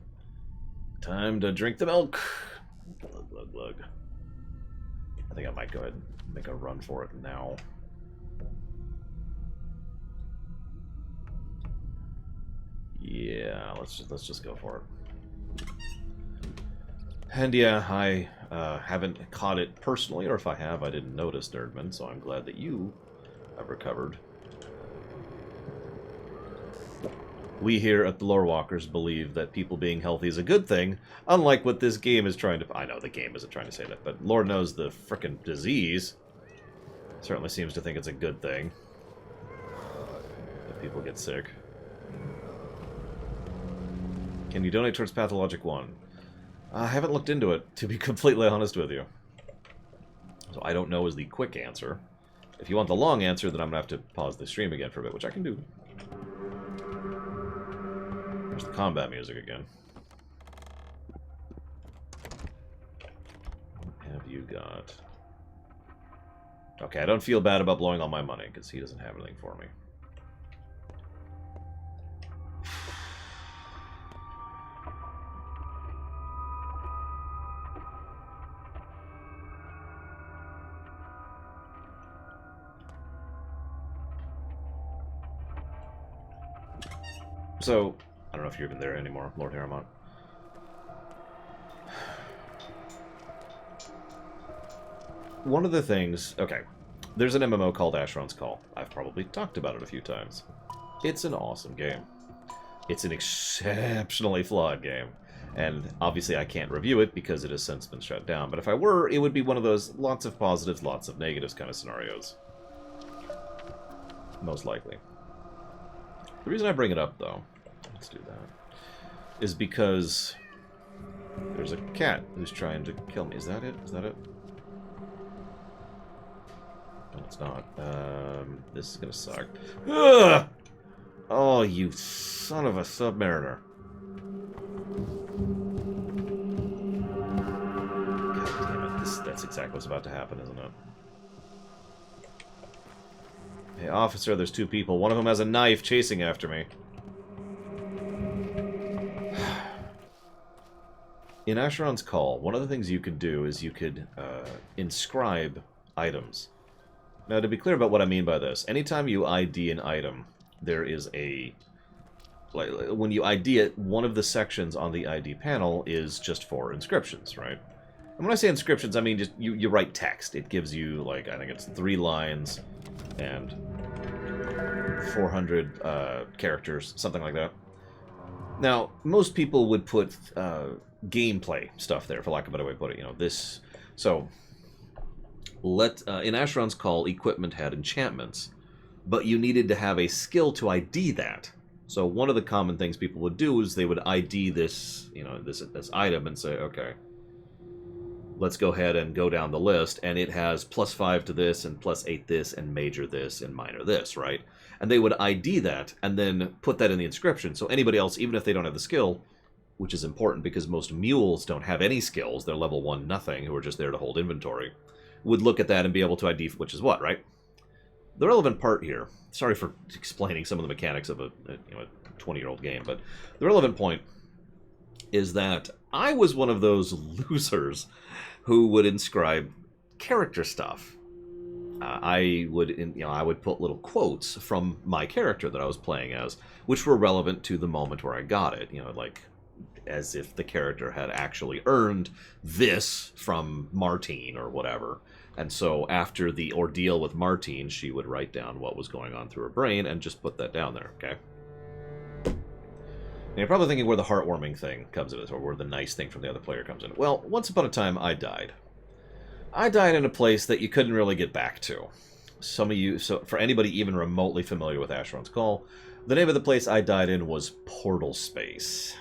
Speaker 1: Time to drink the milk. Glug, glug, glug. I think I might go ahead and make a run for it now. Yeah, let's just go for it. And yeah, I haven't caught it personally, or if I have, I didn't notice, Nerdman, so I'm glad that you have recovered. We here at the Lore Walkers believe that people being healthy is a good thing, unlike what this game is trying to... I know the game isn't trying to say that, but Lord knows the frickin' disease certainly seems to think it's a good thing that people get sick. Can you donate towards Pathologic 1? I haven't looked into it, to be completely honest with you. So I don't know is the quick answer. If you want the long answer, then I'm going to have to pause the stream again for a bit, which I can do. There's the combat music again. What have you got? Okay, I don't feel bad about blowing all my money, because he doesn't have anything for me. So, I don't know if you're even there anymore, Lord Harrimont. One of the things... Okay, there's an MMO called Asheron's Call. I've probably talked about it a few times. It's an awesome game. It's an exceptionally flawed game. And obviously I can't review it because it has since been shut down. But if I were, it would be one of those lots of positives, lots of negatives kind of scenarios. Most likely. The reason I bring it up, though... Let's do that. Is because there's a cat who's trying to kill me. Is that it? Is that it? No, it's not. This is gonna suck. Ugh! Oh, you son of a submariner. God damn it. That's exactly what's about to happen, isn't it? Hey, officer, there's two people. One of them has a knife chasing after me. In Asheron's Call, one of the things you could do is you could inscribe items. Now, to be clear about what I mean by this, anytime you ID an item, there is a... Like, when you ID it, one of the sections on the ID panel is just for inscriptions, right? And when I say inscriptions, I mean just you write text. It gives you, like, I think it's 3 lines and 400 characters, something like that. Now, most people would put gameplay stuff there, for lack of a better way to put it. You know, this... So, in Asheron's Call, equipment had enchantments, but you needed to have a skill to ID that. So one of the common things people would do is they would ID this, you know, this item and say, okay, let's go ahead and go down the list, and it has +5 to this, and +8 this, and major this, and minor this, right? And they would ID that, and then put that in the inscription, so anybody else, even if they don't have the skill, which is important because most mules don't have any skills, they're level 1 nothing, who are just there to hold inventory, would look at that and be able to ID which is what, right? The relevant part here, sorry for explaining some of the mechanics of a 20-year-old game, but the relevant point is that I was one of those losers who would inscribe character stuff. I would put little quotes from my character that I was playing as, which were relevant to the moment where I got it, like as if the character had actually earned this from Martine or whatever. And so after the ordeal with Martine, she would write down what was going on through her brain and just put that down there, okay? And you're probably thinking where the heartwarming thing comes in, or where the nice thing from the other player comes in. Well, once upon a time, I died. I died in a place that you couldn't really get back to. some of you, so for anybody even remotely familiar with Asheron's Call, the name of the place I died in was Portal Space.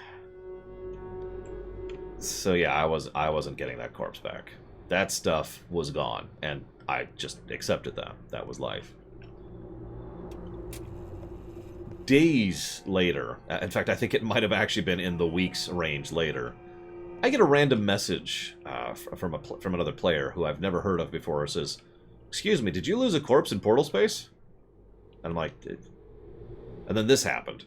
Speaker 1: So yeah, I wasn't getting that corpse back. That stuff was gone, and I just accepted that. That was life. Days later, in fact, I think it might have actually been in the weeks range later, I get a random message from another player who I've never heard of before. It says, "Excuse me, did you lose a corpse in Portal Space?" And I'm like, and then this happened.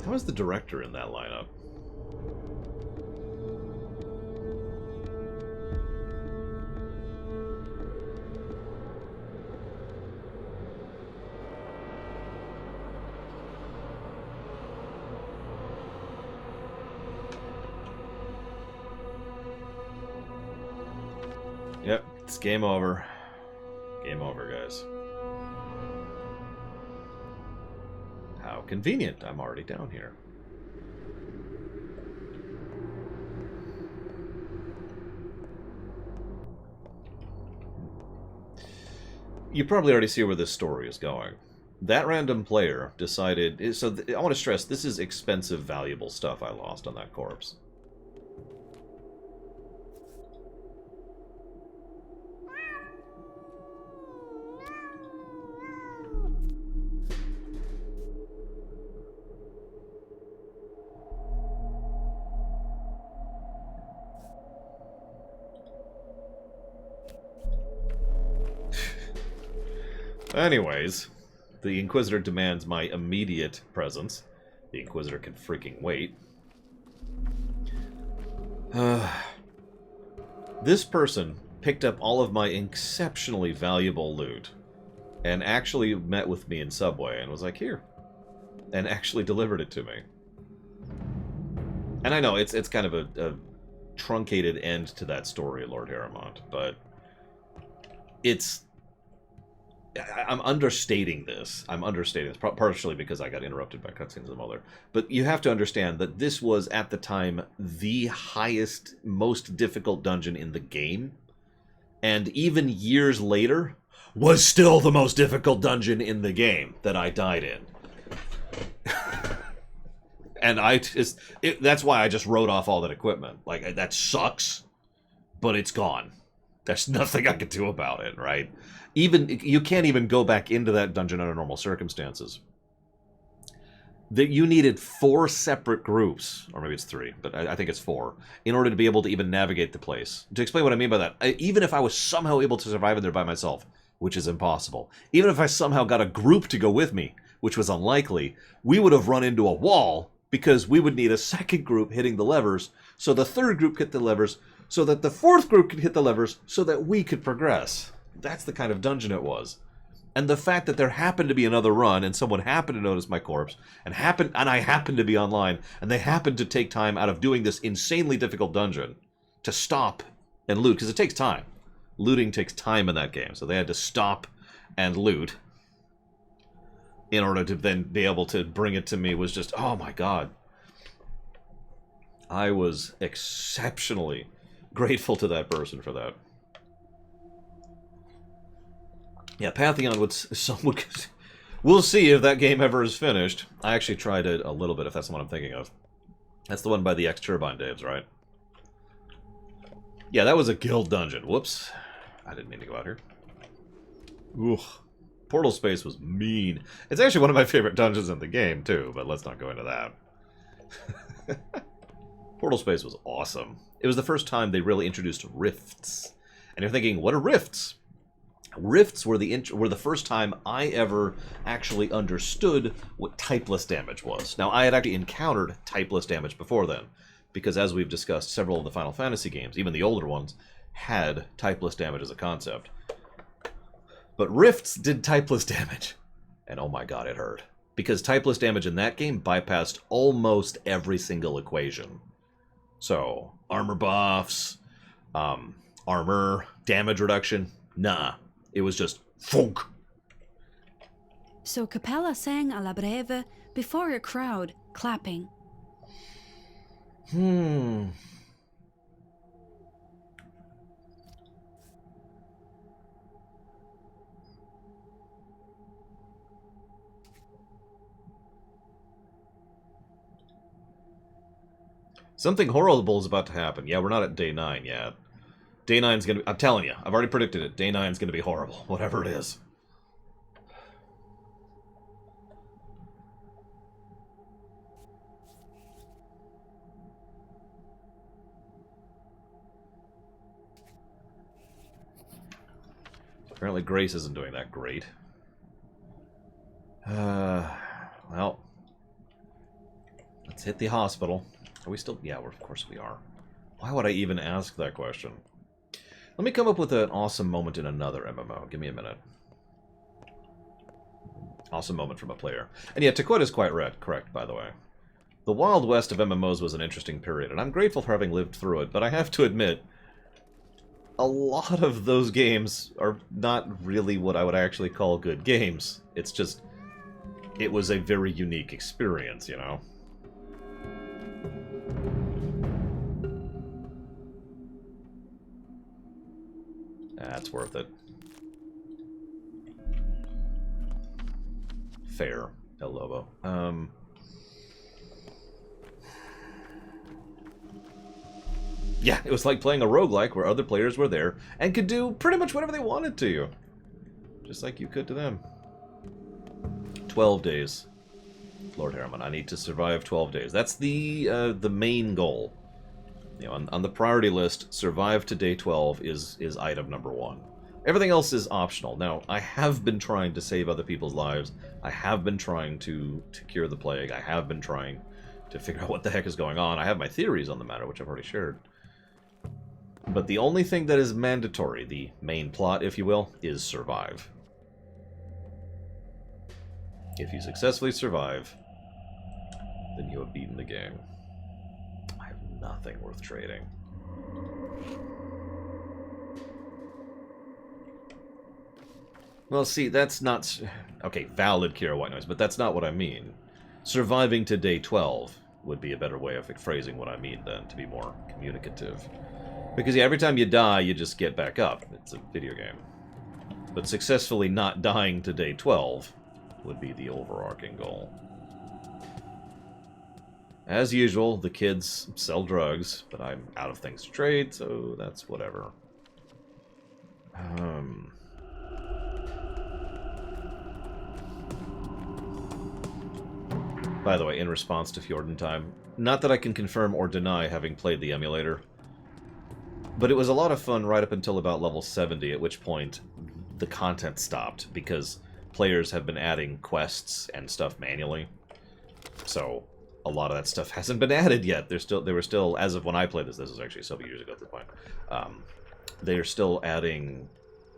Speaker 1: How is the director in that lineup? Yep, it's game over. Game over, guys. How convenient. I'm already down here. You probably already see where this story is going. That random player decided... So I want to stress, this is expensive, valuable stuff I lost on that corpse. Anyways, the Inquisitor demands my immediate presence. The Inquisitor can freaking wait. This person picked up all of my exceptionally valuable loot and actually met with me in Subway and was like, here, and actually delivered it to me. And I know it's kind of a truncated end to that story, Lord Harrimont, but it's... I'm understating this. I'm understating this, partially because I got interrupted by cutscenes and other. But you have to understand that this was, at the time, the highest, most difficult dungeon in the game. And even years later, was still the most difficult dungeon in the game that I died in. And that's why I just wrote off all that equipment. Like, that sucks, but it's gone. There's nothing I could do about it, right? Even you can't even go back into that dungeon under normal circumstances. That you needed 4 separate groups, or maybe it's 3, but I think it's 4, in order to be able to even navigate the place. To explain what I mean by that, even if I was somehow able to survive in there by myself, which is impossible, even if I somehow got a group to go with me, which was unlikely, we would have run into a wall because we would need a second group hitting the levers, so the third group hit the levers, so that the fourth group could hit the levers, so that we could progress. That's the kind of dungeon it was. And the fact that there happened to be another run, and someone happened to notice my corpse, and I happened to be online, and they happened to take time out of doing this insanely difficult dungeon to stop and loot, because it takes time. Looting takes time in that game, so they had to stop and loot in order to then be able to bring it to me. Was just, oh my god. I was exceptionally grateful to that person for that. Yeah, Pantheon would... We'll see if that game ever is finished. I actually tried it a little bit, if that's the one I'm thinking of. That's the one by the X-Turbine Daves, right? Yeah, that was a guild dungeon. Whoops. I didn't mean to go out here. Ooh. Portal Space was mean. It's actually one of my favorite dungeons in the game, too, but let's not go into that. Portal Space was awesome. It was the first time they really introduced rifts. And you're thinking, what are rifts? Rifts were the first time I ever actually understood what typeless damage was. Now, I had actually encountered typeless damage before then, because as we've discussed, several of the Final Fantasy games, even the older ones, had typeless damage as a concept. But Rifts did typeless damage, and oh my god, it hurt. Because typeless damage in that game bypassed almost every single equation. So, armor buffs, armor, damage reduction, nah. It was just funk.
Speaker 10: So Capella sang alla breve before a crowd, clapping.
Speaker 1: Something horrible is about to happen. Yeah, we're not at day 9 yet. Day 9's gonna be... I'm telling you, I've already predicted it. Day 9's gonna be horrible, whatever it is. Apparently Grace isn't doing that great. Well... Let's hit the hospital. Are we still... Yeah, of course we are. Why would I even ask that question? Let me come up with an awesome moment in another MMO. Give me a minute. Awesome moment from a player. And yeah, Tequila is quite correct, by the way. The Wild West of MMOs was an interesting period, and I'm grateful for having lived through it, but I have to admit, a lot of those games are not really what I would actually call good games. It's just... It was a very unique experience, you know? That's worth it. Fair, El Lobo. Yeah, it was like playing a roguelike where other players were there and could do pretty much whatever they wanted to you. Just like you could to them. 12 days. Lord Harriman, I need to survive 12 days. That's the main goal. You know, on the priority list, survive to day 12 is item number 1. Everything else is optional. Now, I have been trying to save other people's lives. I have been trying to cure the plague. I have been trying to figure out what the heck is going on. I have my theories on the matter, which I've already shared. But the only thing that is mandatory, the main plot, if you will, is survive. If you successfully survive, then you have beaten the game. I have nothing worth trading. Well, see, that's not... Okay, valid Kira White Noise, but that's not what I mean. Surviving to day 12 would be a better way of phrasing what I mean, then, to be more communicative. Because, yeah, every time you die, you just get back up. It's a video game. But successfully not dying to day 12 would be the overarching goal. As usual, the kids sell drugs, but I'm out of things to trade, so that's whatever. By the way, in response to Fjorden Time, not that I can confirm or deny having played the emulator, but it was a lot of fun right up until about level 70, at which point the content stopped, because players have been adding quests and stuff manually. So, a lot of that stuff hasn't been added yet. They were still, as of when I played this was actually several years ago at this point, they are still adding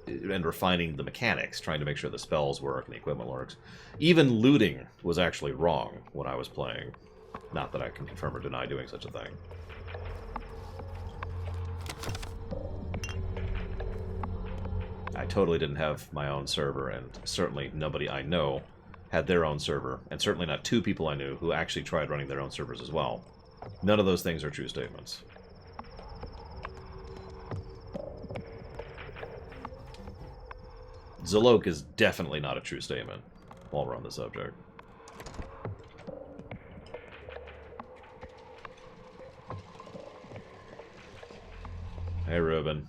Speaker 1: and refining the mechanics, trying to make sure the spells work and the equipment works. Even looting was actually wrong when I was playing. Not that I can confirm or deny doing such a thing. I totally didn't have my own server, and certainly nobody I know had their own server, and certainly not 2 people I knew who actually tried running their own servers as well. None of those things are true statements. Zalok is definitely not a true statement, while we're on the subject. Hey, Ruben.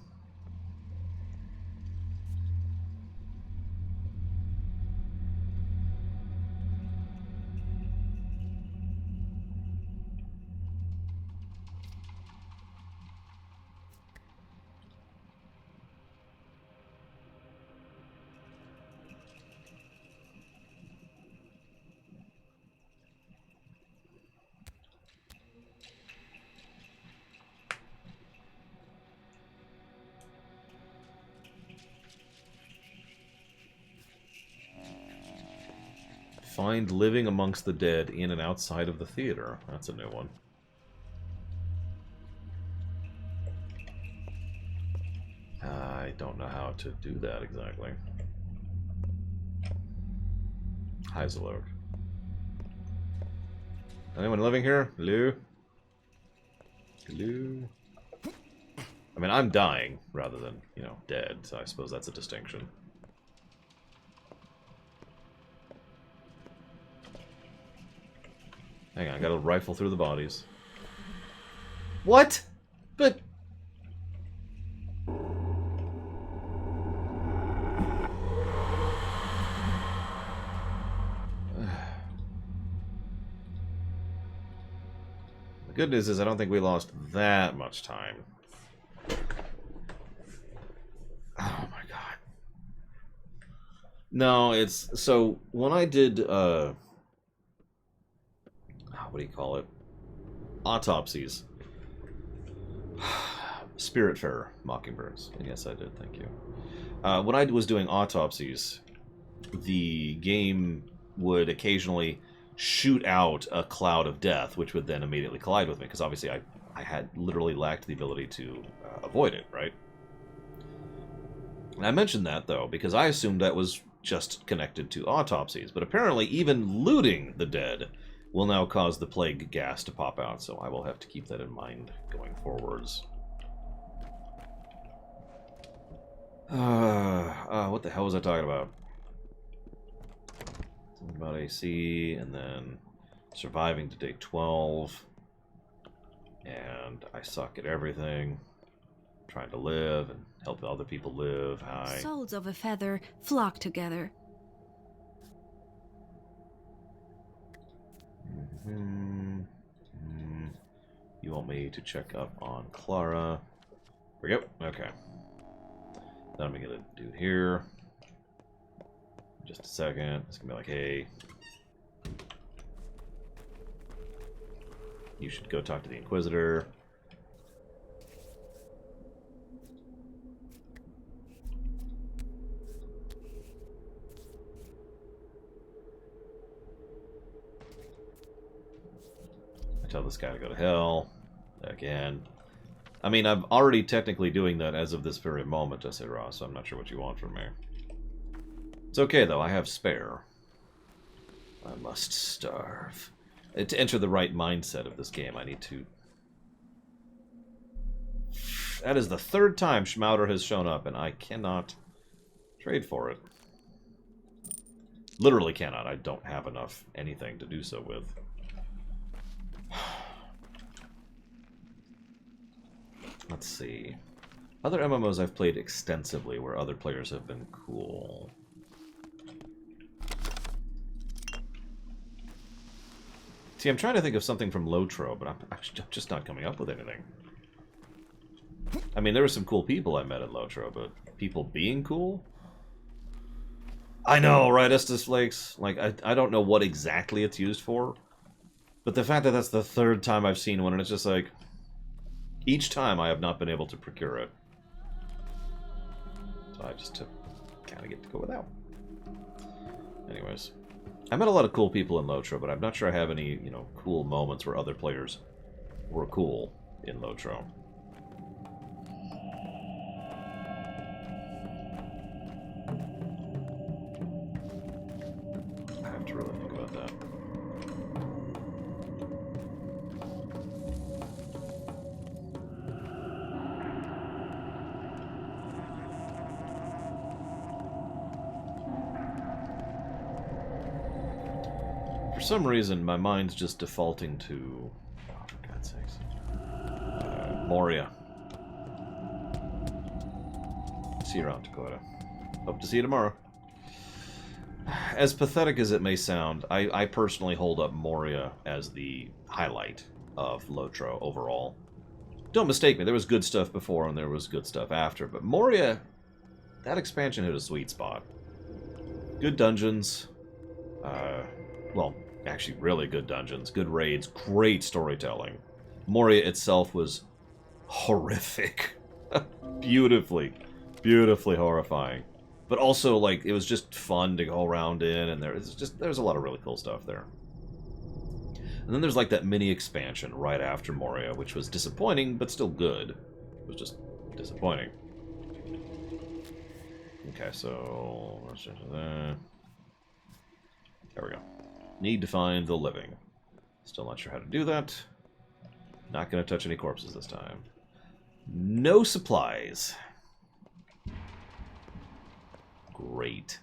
Speaker 1: Find living amongst the dead in and outside of the theater. That's a new one. I don't know how to do that exactly. Heiselberg. Anyone living here? Hello? Hello? I mean, I'm dying rather than, you know, dead, so I suppose that's a distinction. Hang on, I gotta rifle through the bodies. What? But... The good news is I don't think we lost that much time. Oh my god. No, it's... So, when I did, what do you call it? Autopsies. Spiritfarer Mockingbirds. Yes, I did, thank you. When I was doing autopsies, the game would occasionally shoot out a cloud of death, which would then immediately collide with me, because obviously I had literally lacked the ability to avoid it, right? And I mentioned that, though, because I assumed that was just connected to autopsies, but apparently even looting the dead will now cause the plague gas to pop out, so I will have to keep that in mind going forwards. What the hell was I talking about? Something about AC, and then surviving to day 12. And I suck at everything. Trying to live and help other people live. Hi.
Speaker 10: Souls of a feather flock together.
Speaker 1: You want me to check up on Clara. Here we go. Okay. Then I'm gonna get a dude here. Just a second. It's gonna be like, hey, you should go talk to the Inquisitor. I tell this guy to go to hell. Again. I mean, I'm already technically doing that as of this very moment, I say, Ross, so I'm not sure what you want from me. It's okay, though. I have spare. I must starve. To enter the right mindset of this game, I need to... That is the third time Schmouder has shown up, and I cannot trade for it. Literally cannot. I don't have enough anything to do so with. Let's see. Other MMOs I've played extensively where other players have been cool. See, I'm trying to think of something from Lotro, but I'm just not coming up with anything. I mean, there were some cool people I met at Lotro, but people being cool? I know, right, Estes Flakes? Like, I don't know what exactly it's used for, but the fact that that's the third time I've seen one, and it's just like... Each time I have not been able to procure it. So I just kind of get to go without. Anyways. I met a lot of cool people in Lotro, but I'm not sure I have any, you know, cool moments where other players were cool in Lotro. I have to really think about that. For some reason, my mind's just defaulting to... Oh, for God's sakes. Moria. See you around, Dakota. Hope to see you tomorrow. As pathetic as it may sound, I personally hold up Moria as the highlight of Lotro overall. Don't mistake me, there was good stuff before and there was good stuff after, but Moria, that expansion hit a sweet spot. Good dungeons. Well, actually really good dungeons, good raids, great storytelling. Moria itself was horrific. Beautifully horrifying. But also, like, it was just fun to go around in, and there's a lot of really cool stuff there. And then there's like that mini expansion right after Moria, which was disappointing, but still good. It was just disappointing. Okay, so there we go. Need to find the living. Still not sure how to do that. Not going to touch any corpses this time. No supplies. Great.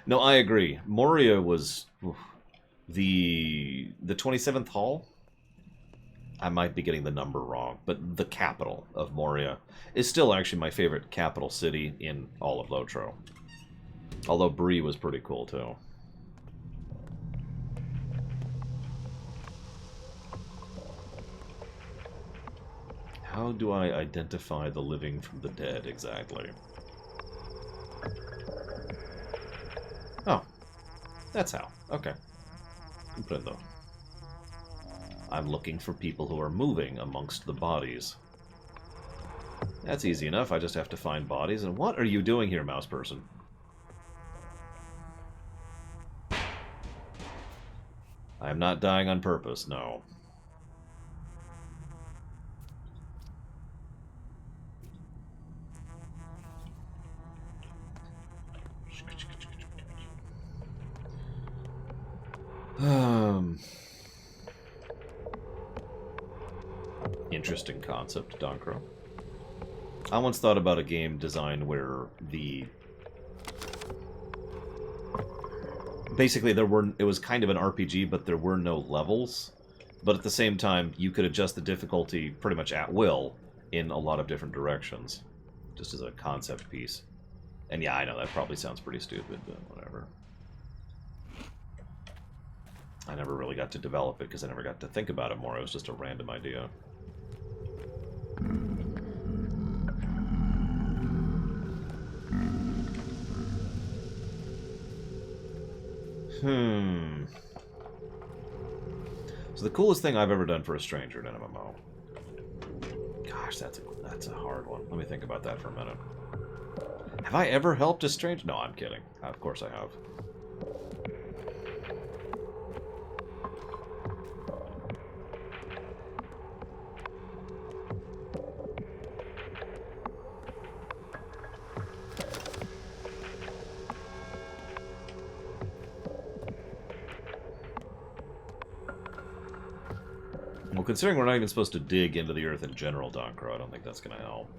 Speaker 1: No, I agree. Moria was the 27th hall. I might be getting the number wrong, but the capital of Moria is still actually my favorite capital city in all of Lotro. Although Bree was pretty cool too. How do I identify the living from the dead exactly? Oh, that's how. Okay. Comprendo. I'm looking for people who are moving amongst the bodies. That's easy enough. I just have to find bodies. And what are you doing here, mouse person? I am not dying on purpose, no. Interesting concept, Doncro. I once thought about a game design where basically it was kind of an RPG, but there were no levels. But at the same time, you could adjust the difficulty pretty much at will in a lot of different directions, just as a concept piece. And yeah, I know that probably sounds pretty stupid, but whatever. I never really got to develop it because I never got to think about it more. It was just a random idea. So the coolest thing I've ever done for a stranger in an MMO. Gosh, that's a hard one. Let me think about that for a minute. Have I ever helped a stranger? No, I'm kidding. Of course I have. Well, considering we're not even supposed to dig into the earth in general, Doncro, I don't think that's going to help.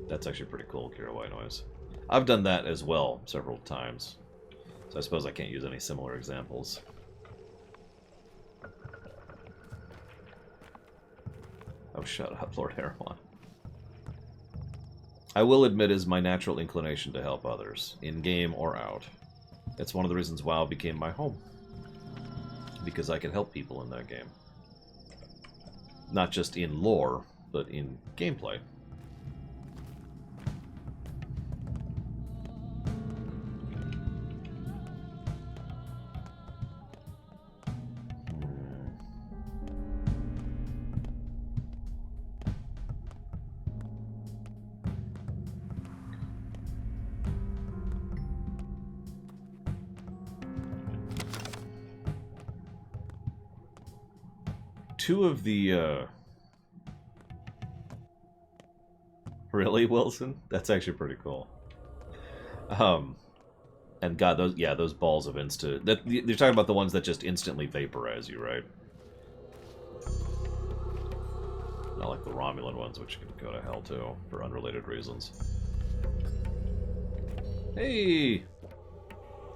Speaker 1: That's actually pretty cool, Kira White Noise. I've done that as well several times, so I suppose I can't use any similar examples. Oh, shut up, Lord Erewhon. I will admit it is my natural inclination to help others, in-game or out. It's one of the reasons WoW became my home. Because I can help people in that game. Not just in lore, but in gameplay. Two of the, Really, Wilson? That's actually pretty cool. And God, those balls of you're talking about the ones that just instantly vaporize you, right? Not like the Romulan ones, which can go to hell, too, for unrelated reasons. Hey!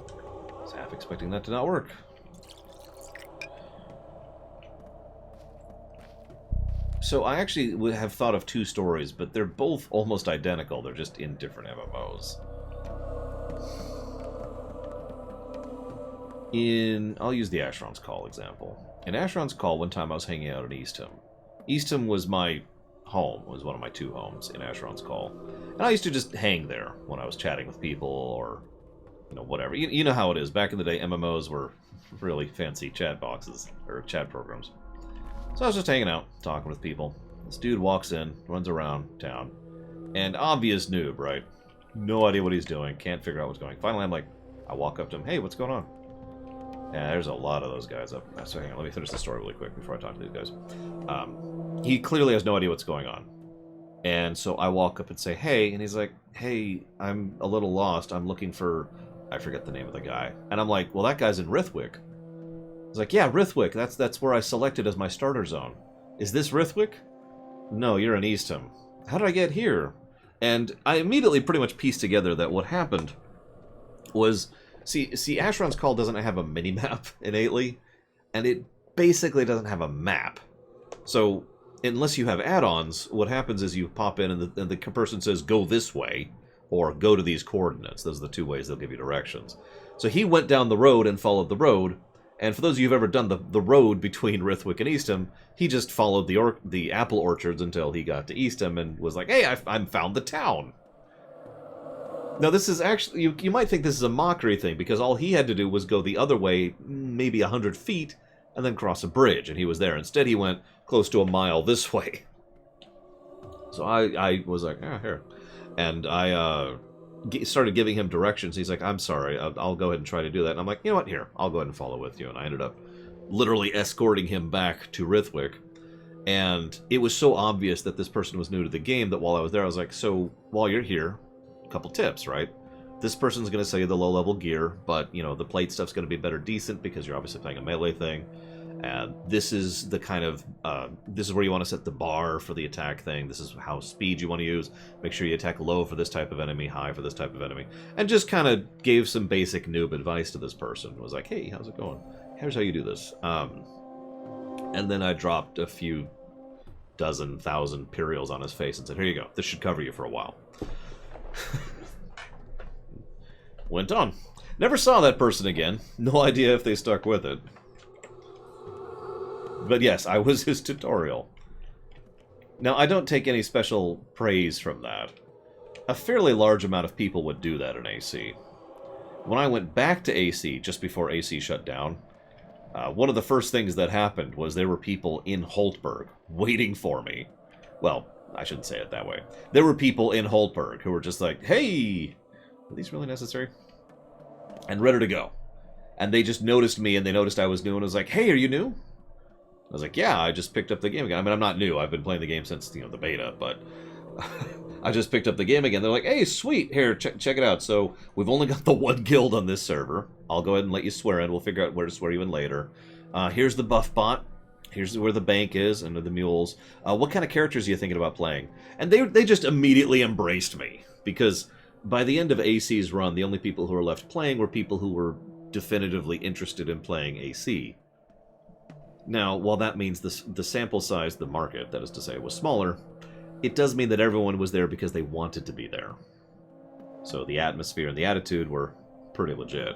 Speaker 1: I was half expecting that to not work. So I actually would have thought of two stories, but they're both almost identical. They're just in different MMOs. I'll use the Asheron's Call example. In Asheron's Call, one time I was hanging out in Eastham. Eastham was my home. It was one of my 2 homes in Asheron's Call. And I used to just hang there when I was chatting with people or, you know, whatever. You know how it is. Back in the day, MMOs were really fancy chat boxes, or chat programs. So I was just hanging out, talking with people. This dude walks in, runs around town, and obvious noob, right? No idea what he's doing, can't figure out what's going on. Finally, I walk up to him, hey, what's going on? Yeah, there's a lot of those guys up. So hang on, let me finish the story really quick before I talk to these guys. He clearly has no idea what's going on. And so I walk up and say, hey, and he's like, hey, I'm a little lost. I'm looking for, I forget the name of the guy. And I'm like, well, that guy's in Rithwick. He's like, yeah, Rithwick, that's where I selected as my starter zone. Is this Rithwick? No, you're in Eastham. How did I get here? And I immediately pretty much pieced together that what happened was, see, Asheron's Call doesn't have a mini-map innately, and it basically doesn't have a map. So, unless you have add-ons, what happens is you pop in and the person says, go this way, or go to these coordinates. Those are the 2 ways they'll give you directions. So he went down the road and followed the road, and for those of you who've ever done the road between Rithwick and Eastham, he just followed the apple orchards until he got to Eastham and was like, hey, I found the town. Now this is actually, you might think this is a mockery thing, because all he had to do was go the other way, maybe 100 feet, and then cross a bridge, and he was there. Instead he went close to a mile this way. So I was like, ah, here. And I started giving him directions. He's like, I'm sorry, I'll go ahead and try to do that. And I'm like, you know what, here, I'll go ahead and follow with you. And I ended up literally escorting him back to Rithwick. And it was so obvious that this person was new to the game that while I was there, I was like, so while you're here, a couple tips, right? This person's going to sell you the low-level gear, but, you know, the plate stuff's going to be better decent because you're obviously playing a melee thing. And this is the kind of, this is where you want to set the bar for the attack thing. This is how speed you want to use. Make sure you attack low for this type of enemy, high for this type of enemy. And just kind of gave some basic noob advice to this person. Was like, hey, how's it going? Here's how you do this. And then I dropped a few dozen, thousand Imperials on his face and said, here you go. This should cover you for a while. Went on. Never saw that person again. No idea if they stuck with it. But yes, I was his tutorial. Now, I don't take any special praise from that. A fairly large amount of people would do that in AC. When I went back to AC, just before AC shut down, one of the first things that happened was there were people in Holtberg waiting for me. Well, I shouldn't say it that way. There were people in Holtberg who were just like, hey, are these really necessary? And ready to go. And they just noticed me, and they noticed I was new, and was like, hey, are you new? I was like, yeah, I just picked up the game again. I mean, I'm not new. I've been playing the game since, the beta, but I just picked up the game again. They're like, hey, sweet, here, check it out. So we've only got the 1 guild on this server. I'll go ahead and let you swear in. We'll figure out where to swear you in later. Here's the buff bot. Here's where the bank is, and the mules. What kind of characters are you thinking about playing? And they just immediately embraced me, because by the end of AC's run, the only people who were left playing were people who were definitively interested in playing AC. Now, while that means the sample size, the market, that is to say, was smaller, it does mean that everyone was there because they wanted to be there. So the atmosphere and the attitude were pretty legit.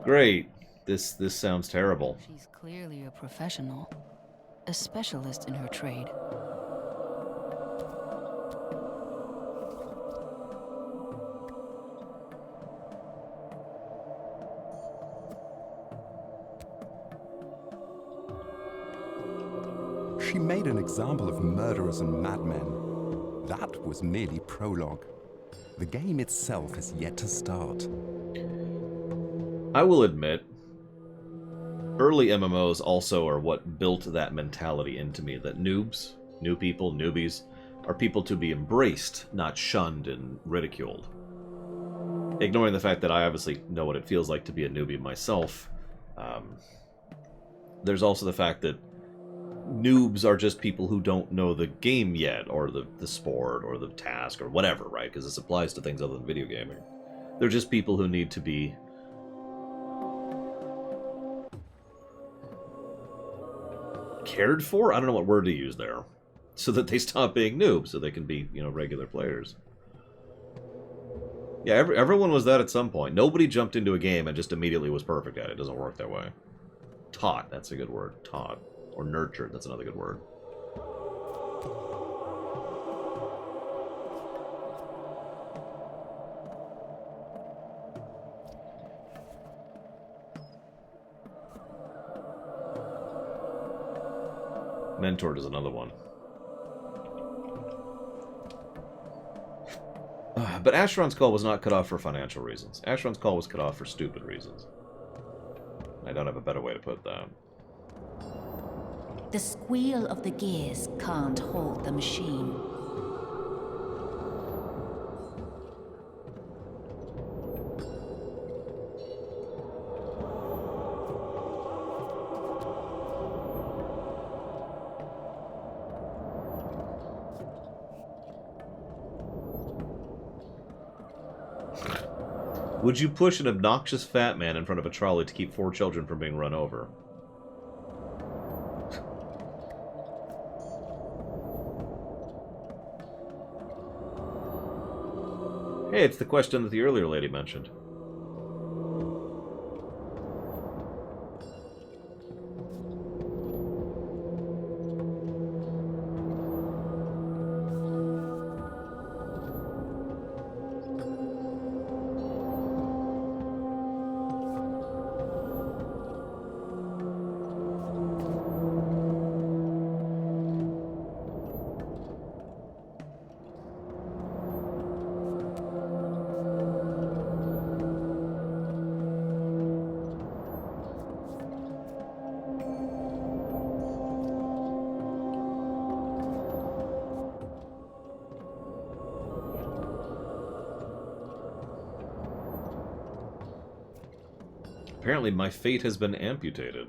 Speaker 1: Great. This sounds terrible.
Speaker 6: She's clearly a professional, a specialist in her trade.
Speaker 8: She made an example of murderers and madmen. That was merely prologue. The game itself has yet to start.
Speaker 1: I will admit, early MMOs also are what built that mentality into me, that noobs, new people, newbies, are people to be embraced, not shunned and ridiculed. Ignoring the fact that I obviously know what it feels like to be a newbie myself, there's also the fact that noobs are just people who don't know the game yet, or the sport, or the task, or whatever, right? Because this applies to things other than video gaming. They're just people who need to be cared for? I don't know what word to use there. So that they stop being noobs, so they can be, you know, regular players. Yeah, everyone was that at some point. Nobody jumped into a game and just immediately was perfect at it. It doesn't work that way. Taught, that's a good word. Taught. Or nurtured, that's another good word. Mentored is another one. But Asheron's call was not cut off for financial reasons. Asheron's call was cut off for stupid reasons. I don't have a better way to put that.
Speaker 5: The squeal of the gears can't halt the machine.
Speaker 1: Would you push an obnoxious fat man in front of a trolley to keep 4 children from being run over? Hey, it's the question that the earlier lady mentioned. Apparently, my fate has been amputated.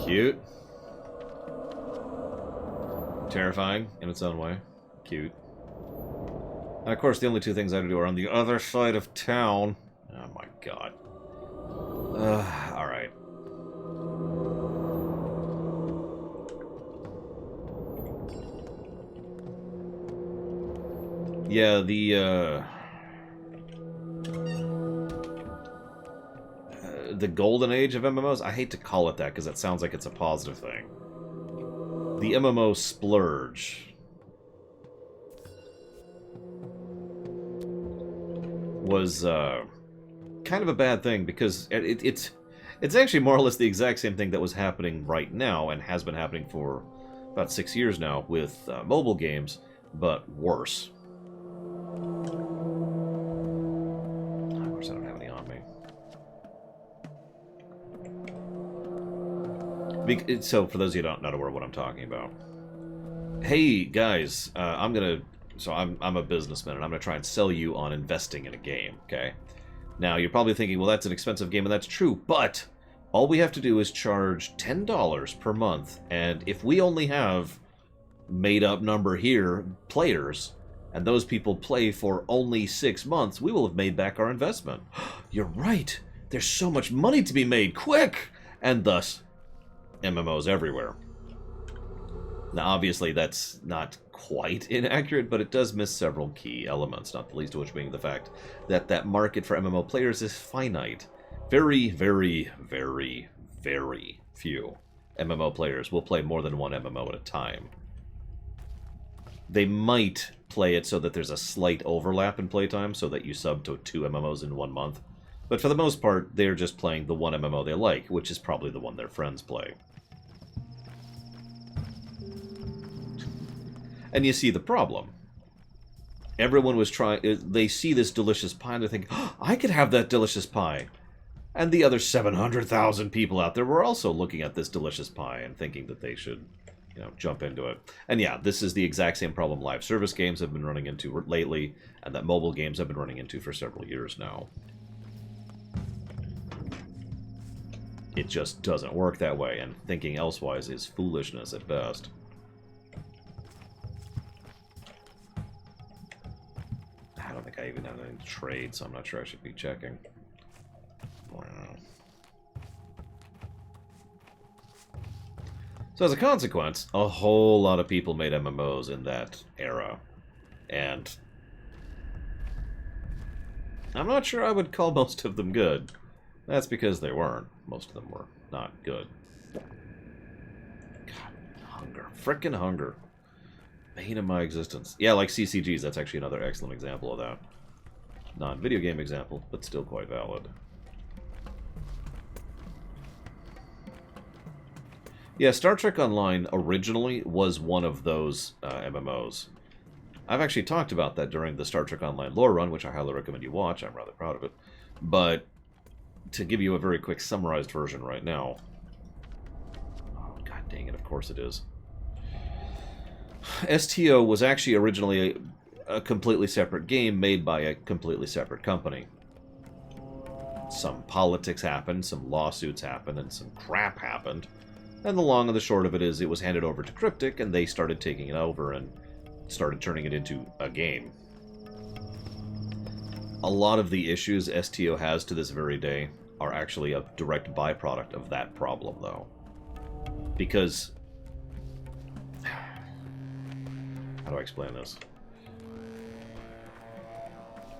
Speaker 1: Cute. Terrifying in its own way. Cute. And of course, the only 2 things I have to do are on the other side of town. Oh my god. Alright. Yeah, the golden age of MMOs? I hate to call it that because that sounds like it's a positive thing. The MMO splurge was kind of a bad thing because it's actually more or less the exact same thing that was happening right now and has been happening for about 6 years now with mobile games, but worse. Of course, I don't have any on me. So, for those of you who don't know what I'm talking about, hey guys, I'm a businessman, and I'm going to try and sell you on investing in a game, okay? Now, you're probably thinking, well, that's an expensive game, and that's true, but all we have to do is charge $10 per month, and if we only have made-up number here, players, and those people play for only 6 months, we will have made back our investment. You're right! There's so much money to be made! Quick! And thus, MMOs everywhere. Now, obviously, that's not quite inaccurate, but it does miss several key elements, not the least of which being the fact that that market for MMO players is finite. Very, very, very, very few MMO players will play more than one MMO at a time. They might play it so that there's a slight overlap in playtime, so that you sub to 2 MMOs in 1 month. But for the most part, they're just playing the one MMO they like, which is probably the one their friends play. And you see the problem. Everyone was trying... They see this delicious pie and they think, oh, I could have that delicious pie. And the other 700,000 people out there were also looking at this delicious pie and thinking that they should, you know, jump into it. And yeah, this is the exact same problem live service games have been running into lately, and that mobile games have been running into for several years now. It just doesn't work that way, and thinking elsewise is foolishness at best. I don't think I even have any trade, so I'm not sure I should be checking. So as a consequence, a whole lot of people made MMOs in that era. And I'm not sure I would call most of them good. That's because they weren't. Most of them were not good. God, hunger. Frickin' hunger. Bane of my existence. Yeah, like CCGs, that's actually another excellent example of that. Non-video game example, but still quite valid. Yeah, Star Trek Online originally was one of those MMOs. I've actually talked about that during the Star Trek Online lore run, which I highly recommend you watch. I'm rather proud of it. But to give you a very quick summarized version right now... Oh, god dang it, of course it is. STO was actually originally a completely separate game made by a completely separate company. Some politics happened, some lawsuits happened, and some crap happened. And the long and the short of it is it was handed over to Cryptic, and they started taking it over and started turning it into a game. A lot of the issues STO has to this very day are actually a direct byproduct of that problem, though. Because... how do I explain this?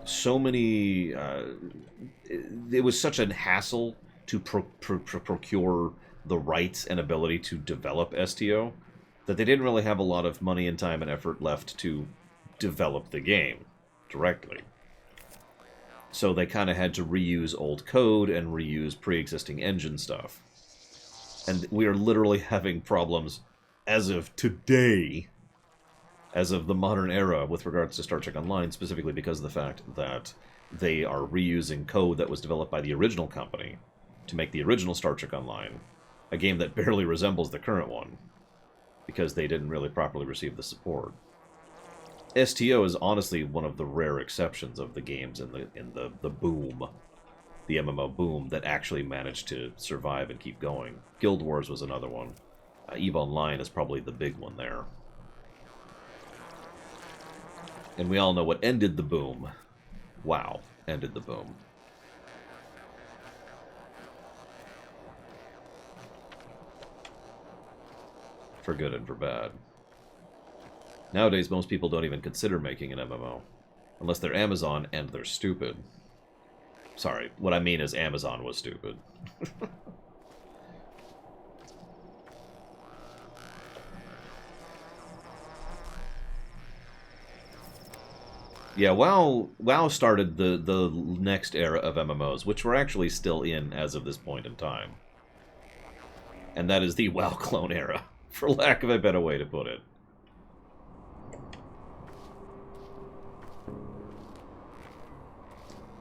Speaker 1: So many... it was such a hassle to procure the rights and ability to develop STO that they didn't really have a lot of money and time and effort left to develop the game directly. So they kind of had to reuse old code and reuse pre-existing engine stuff. And we are literally having problems as of today, as of the modern era, with regards to Star Trek Online, specifically because of the fact that they are reusing code that was developed by the original company to make the original Star Trek Online, a game that barely resembles the current one, because they didn't really properly receive the support. STO is honestly one of the rare exceptions of the games in the boom, the MMO boom, that actually managed to survive and keep going. Guild Wars was another one. EVE Online is probably the big one there. And we all know what ended the boom. WoW ended the boom. For good and for bad. Nowadays, most people don't even consider making an MMO. Unless they're Amazon and they're stupid. Sorry, what I mean is Amazon was stupid. Yeah, WoW started the next era of MMOs, which we're actually still in as of this point in time. And that is the WoW clone era, for lack of a better way to put it.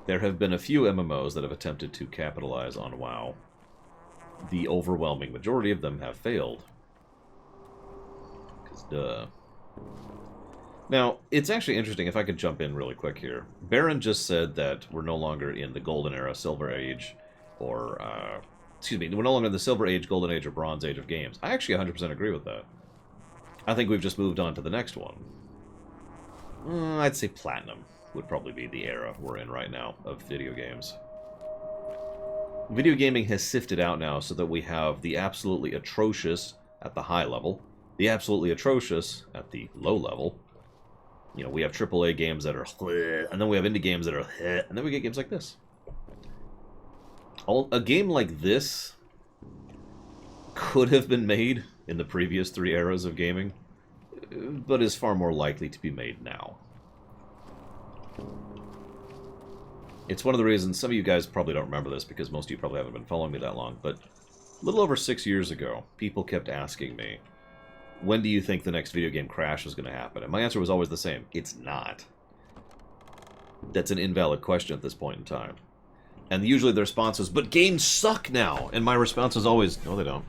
Speaker 1: There have been a few MMOs that have attempted to capitalize on WoW. The overwhelming majority of them have failed. 'Cause duh. Now, it's actually interesting, if I could jump in really quick here. Baron just said that we're no longer in the Golden Era, Silver Age, or, excuse me, we're no longer in the Silver Age, Golden Age, or Bronze Age of games. I actually 100% agree with that. I think we've just moved on to the next one. I'd say Platinum would probably be the era we're in right now of video games. Video gaming has sifted out now so that we have the absolutely atrocious at the high level, the absolutely atrocious at the low level. You know, we have AAA games that are, and then we have indie games that are, and then we get games like this. A game like this could have been made in the previous 3 eras of gaming, but is far more likely to be made now. It's one of the reasons, some of you guys probably don't remember this because most of you probably haven't been following me that long, but a little over 6 years ago, people kept asking me, when do you think the next video game crash is going to happen? And my answer was always the same. It's not. That's an invalid question at this point in time. And usually the response is, but games suck now! And my response is always, no they don't.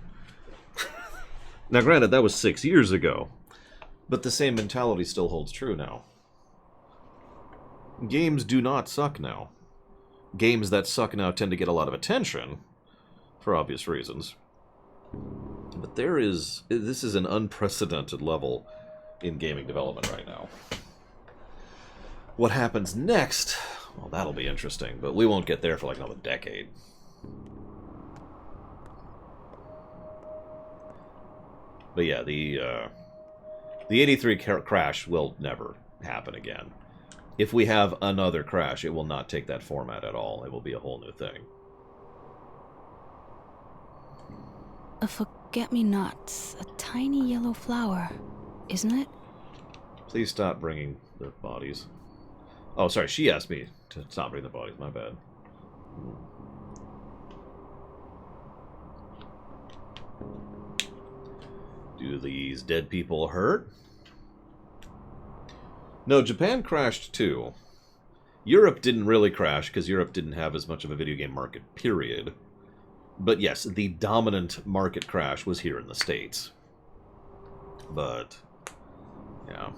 Speaker 1: Now granted, that was 6 years ago. But the same mentality still holds true now. Games do not suck now. Games that suck now tend to get a lot of attention, for obvious reasons. But this is an unprecedented level in gaming development right now. What happens next? Well, that'll be interesting, but we won't get there for like another decade. But yeah, the 83 crash will never happen again. If we have another crash, it will not take that format at all. It will be a whole new thing.
Speaker 6: A forget-me-nots, a tiny yellow flower, isn't it?
Speaker 1: Please stop bringing the bodies. Oh, sorry, she asked me to stop bringing the bodies. My bad. Do these dead people hurt? No, Japan crashed too. Europe didn't really crash because Europe didn't have as much of a video game market, period. But yes, the dominant market crash was here in the States. But, yeah.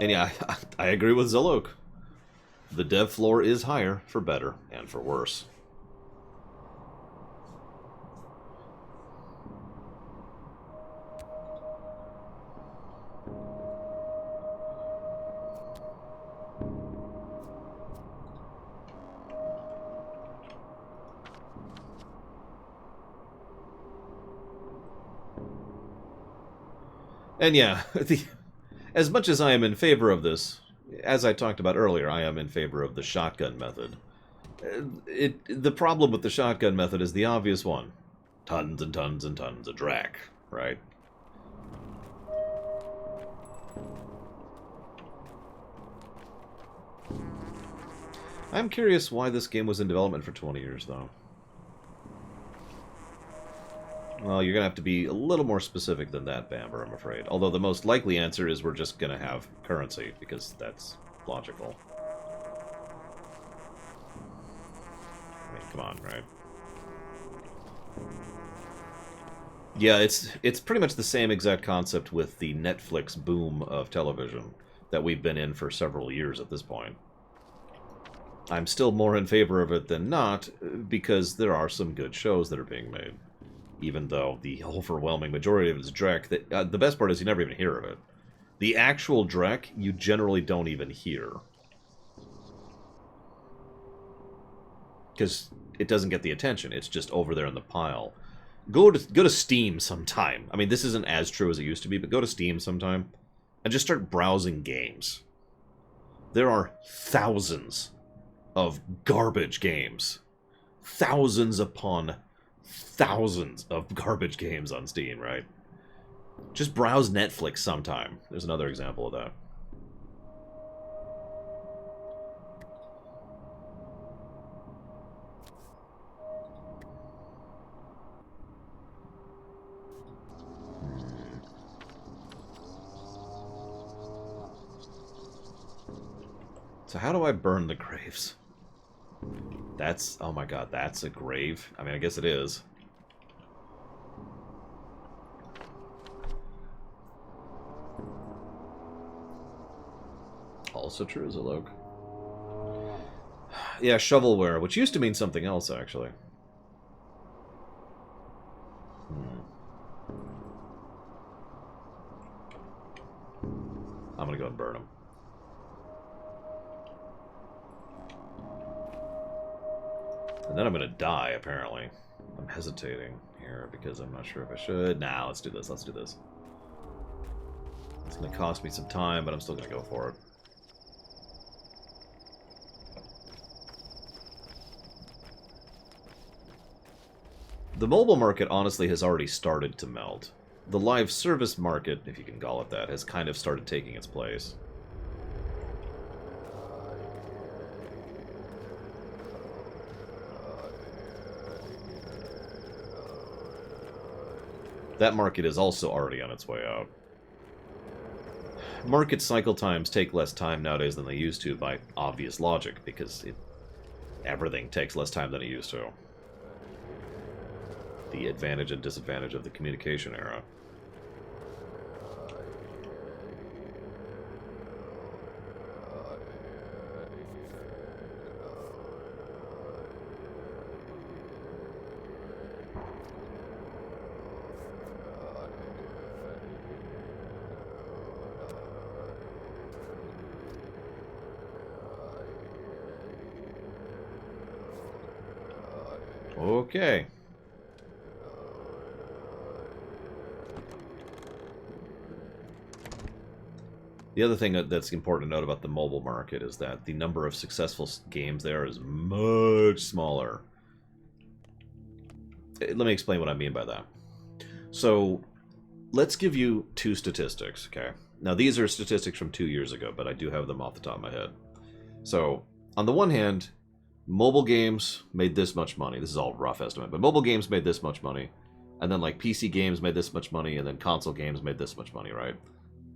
Speaker 1: And yeah, I agree with Zolok. The dev floor is higher, for better and for worse. And yeah, as much as I am in favor of this, as I talked about earlier, I am in favor of the shotgun method. The problem with the shotgun method is the obvious one. Tons and tons and tons of drac, right? I'm curious why this game was in development for 20 years, though. Well, you're going to have to be a little more specific than that, Bamber, I'm afraid. Although the most likely answer is we're just going to have currency, because that's logical. I mean, come on, right? Yeah, it's pretty much the same exact concept with the Netflix boom of television that we've been in for several years at this point. I'm still more in favor of it than not, because there are some good shows that are being made. Even though the overwhelming majority of it is Drek, the best part is you never even hear of it. The actual Drek, you generally don't even hear. Because it doesn't get the attention, it's just over there in the pile. Go to Steam sometime. I mean, this isn't as true as it used to be, but go to Steam sometime and just start browsing games. There are thousands of garbage games. Thousands upon thousands of garbage games on Steam, right? Just browse Netflix sometime. There's another example of that. So how do I burn the graves? That's... oh my god, that's a grave? I mean, I guess it is. Also true, Zolok. Yeah, shovelware, which used to mean something else, actually. I'm gonna go and burn them. And then I'm gonna die, apparently. I'm hesitating here because I'm not sure if I should. Nah, let's do this, let's do this. It's gonna cost me some time, but I'm still gonna go for it. The mobile market, honestly, has already started to melt. The live service market, if you can call it that, has kind of started taking its place. That market is also already on its way out. market cycle times take less time nowadays than they used to by obvious logic, because everything takes less time than it used to. The advantage and disadvantage of the communication era. Okay. The other thing that's important to note about the mobile market is that the number of successful games there is much smaller. Let me explain what I mean by that. So, let's give you two statistics, okay? Now, these are statistics from 2 years ago, but I do have them off the top of my head. So, on the one hand, mobile games made this much money. This is all rough estimate, but mobile games made this much money. And then, like, PC games made this much money, and then console games made this much money, right?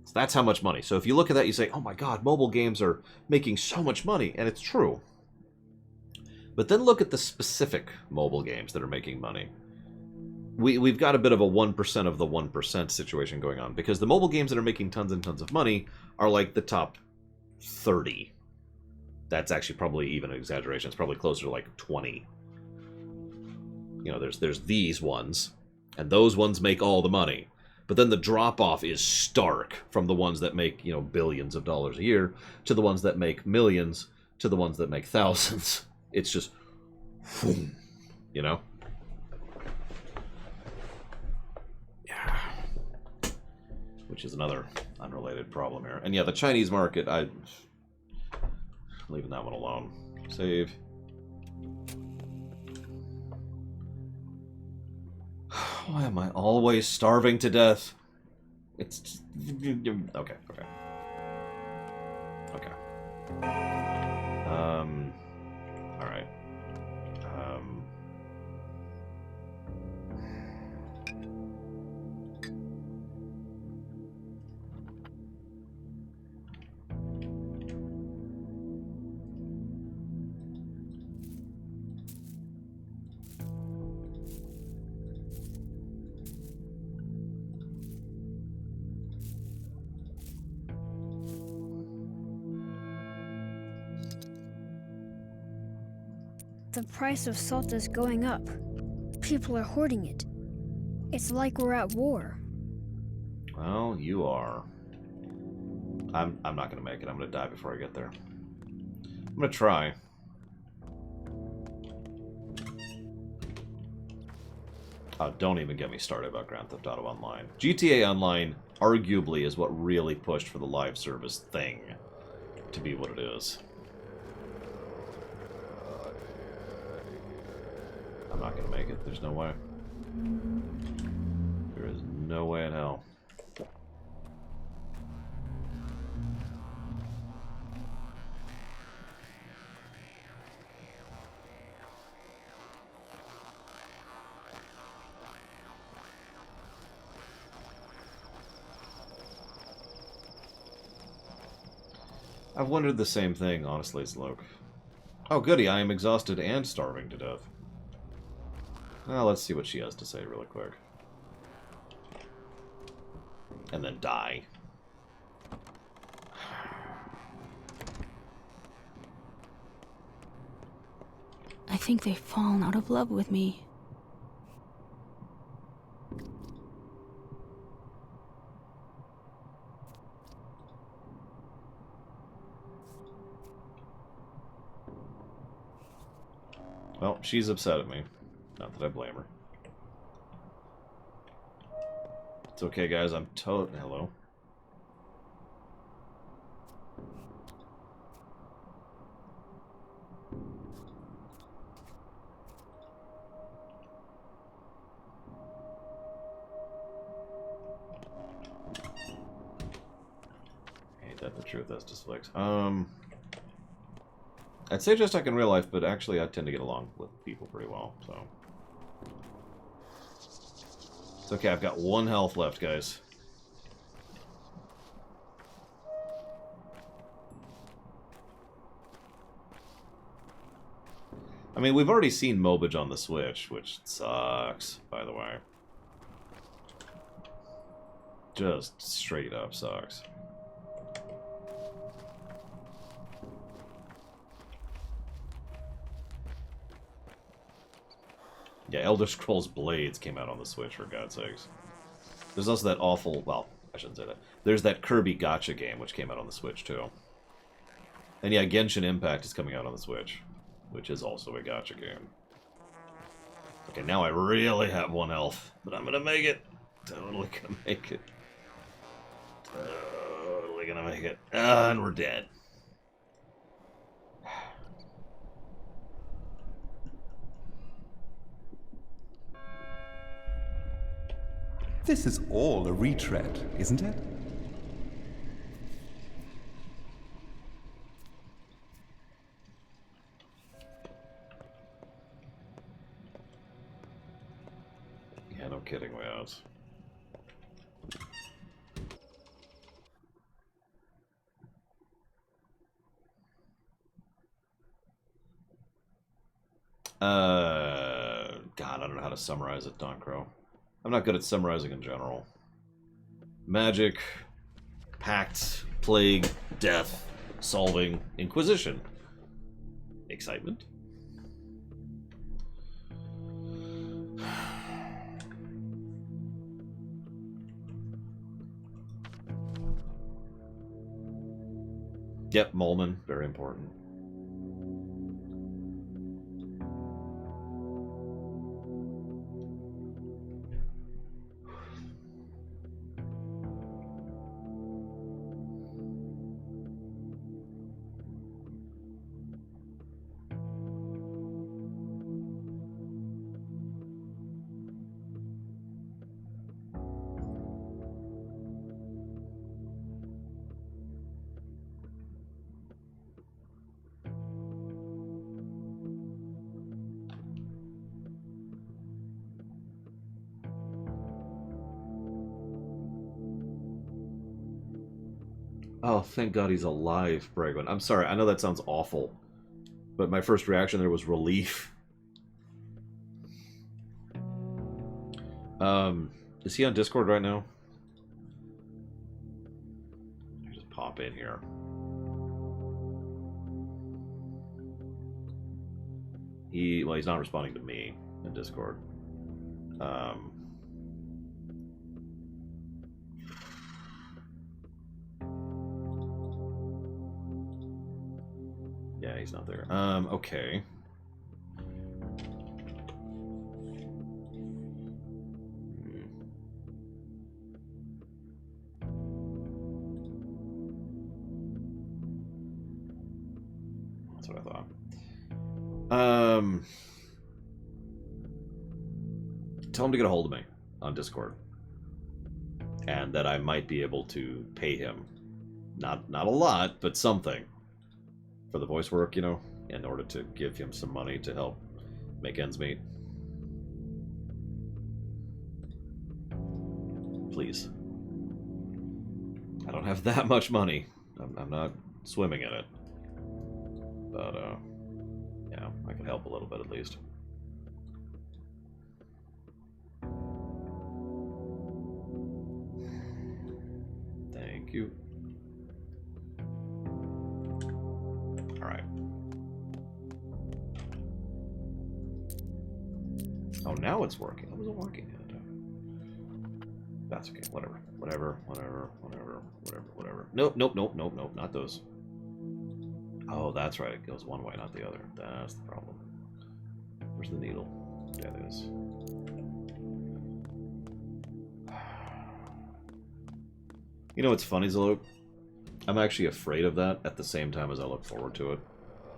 Speaker 1: So that's how much money. So if you look at that, you say, oh my god, mobile games are making so much money, and it's true. But then look at the specific mobile games that are making money. We've got a bit of a 1% of the 1% situation going on, because the mobile games that are making tons and tons of money are like the top 30. That's actually probably even an exaggeration. It's probably closer to like 20. You know, there's these ones, and those ones make all the money. But then the drop-off is stark from the ones that make, you know, billions of dollars a year to the ones that make millions to the ones that make thousands. It's just, you know? Yeah. Which is another unrelated problem here. And yeah, the Chinese market, I'm leaving that one alone. Save. Why am I always starving to death? It's just... Okay. Alright.
Speaker 4: The price of salt is going up. People are hoarding it. It's like we're at war.
Speaker 1: Well, you are. I'm not gonna make it. I'm gonna die before I get there. I'm gonna try. Oh, don't even get me started about Grand Theft Auto Online. GTA Online arguably is what really pushed for the live service thing to be what it is. I'm not gonna make it. There's no way. There is no way in hell. I've wondered the same thing, honestly, Sloke. Oh, goody, I am exhausted and starving to death. Well, let's see what she has to say really quick. And then die.
Speaker 6: I think they've fallen out of love with me.
Speaker 1: Well, she's upset at me. Not that I blame her. It's okay, guys. I'm Hello. Ain't that the truth? That's just flicks. I'd say just like in real life, but actually I tend to get along with people pretty well, so. It's okay, I've got 1 health left, guys. I mean, we've already seen Mobage on the Switch, which sucks, by the way. Just straight up sucks. Yeah, Elder Scrolls Blades came out on the Switch, for God's sakes. There's also that awful... Well, I shouldn't say that. There's that Kirby Gacha game, which came out on the Switch, too. And yeah, Genshin Impact is coming out on the Switch, which is also a gacha game. Okay, now I really have one elf, but I'm gonna make it. Totally gonna make it. Totally gonna make it. And we're dead.
Speaker 8: This is all a retread, isn't it?
Speaker 1: Yeah, no kidding, Wales. God, I don't know how to summarize it, Don Crow. I'm not good at summarizing in general. Magic, pact, plague, death, solving, inquisition. Excitement. Yep, Molman, very important. Oh, thank God he's alive, Bragwin. I'm sorry, I know that sounds awful, but my first reaction there was relief. Is he on Discord right now? Let me just pop in here. Well, he's not responding to me in Discord. Yeah, he's not there. Okay. That's what I thought. Tell him to get a hold of me on Discord. And that I might be able to pay him. Not a lot, but something. For the voice work, you know, in order to give him some money to help make ends meet. Please. I don't have that much money. I'm not swimming in it. But, yeah, I can help a little bit at least. Thank you. Alright. Oh, now it's working. It wasn't working yet. That's okay. Whatever. Whatever. Nope, not those. Oh, that's right. It goes one way, not the other. That's the problem. Where's the needle? Yeah, it is. You know what's funny, Zaluk? I'm actually afraid of that at the same time as I look forward to it.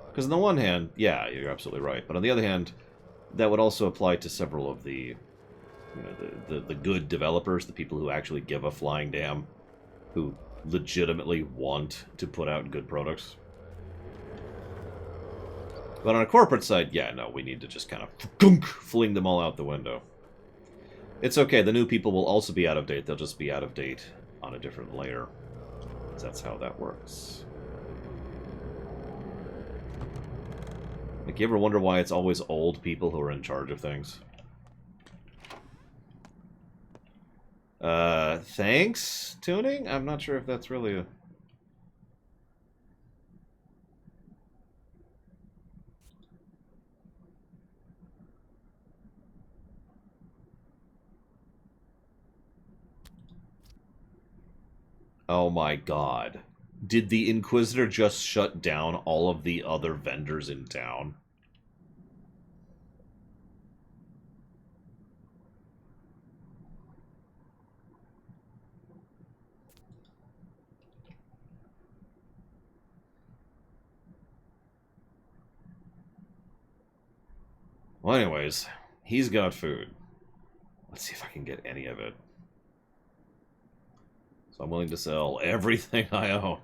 Speaker 1: Because on the one hand, yeah, you're absolutely right. But on the other hand, that would also apply to several of the, you know, the good developers, the people who actually give a flying damn, who legitimately want to put out good products. But on a corporate side, yeah, no, we need to just kind of fling them all out the window. It's okay, the new people will also be out of date. They'll just be out of date on a different layer. That's how that works. Like, you ever wonder why it's always old people who are in charge of things? Thanks, tuning? I'm not sure if that's really a... Oh my god. Did the Inquisitor just shut down all of the other vendors in town? Well, anyways, he's got food. Let's see if I can get any of it. So I'm willing to sell everything I own.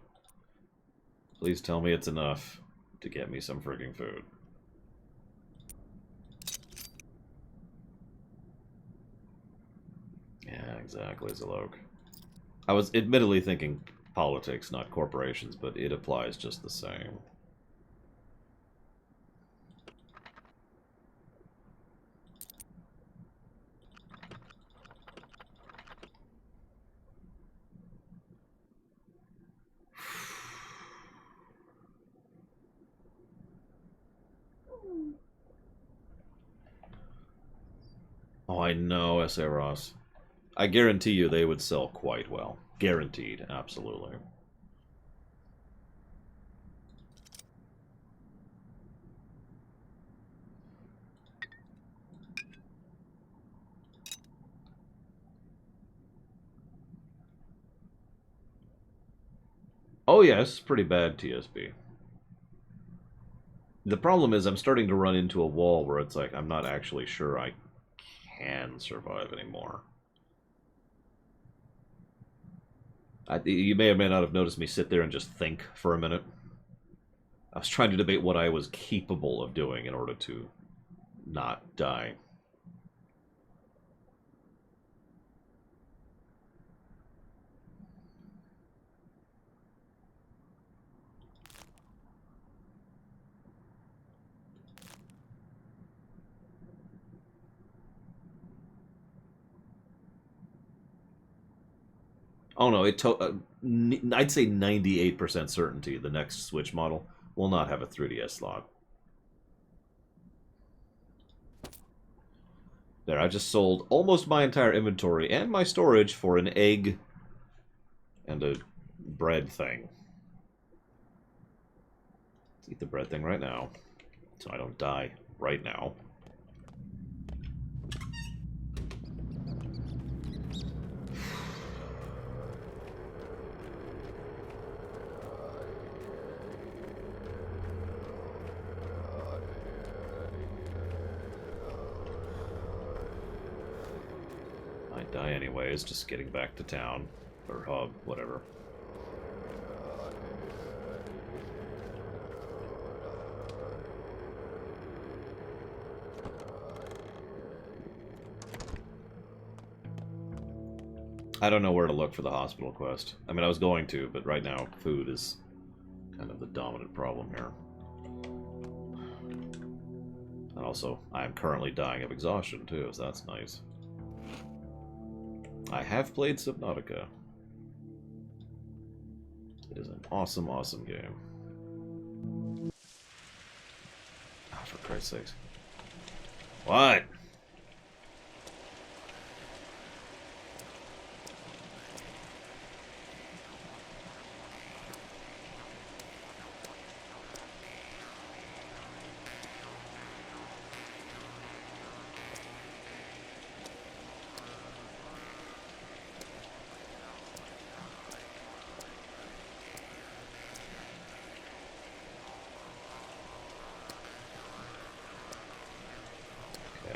Speaker 1: Please tell me it's enough to get me some frigging food. Yeah, exactly, Zalok. I was admittedly thinking politics, not corporations, but it applies just the same. Oh, I know, S.A. Ross. I guarantee you they would sell quite well. Guaranteed, absolutely. Oh yes, pretty bad TSB. The problem is I'm starting to run into a wall where it's like I'm not actually sure I can survive anymore. You may or may not have noticed me sit there and just think for a minute. I was trying to debate what I was capable of doing in order to not die. Oh no, I'd say 98% certainty the next Switch model will not have a 3DS slot. There, I just sold almost my entire inventory and my storage for an egg and a bread thing. Let's eat the bread thing right now, so I don't die right now. I'd die anyways, just getting back to town. Or hub, whatever. I don't know where to look for the hospital quest. I mean, I was going to, but right now, food is kind of the dominant problem here. And also, I am currently dying of exhaustion, too, so that's nice. I have played Subnautica. It is an awesome, awesome game. Oh, for Christ's sakes. What?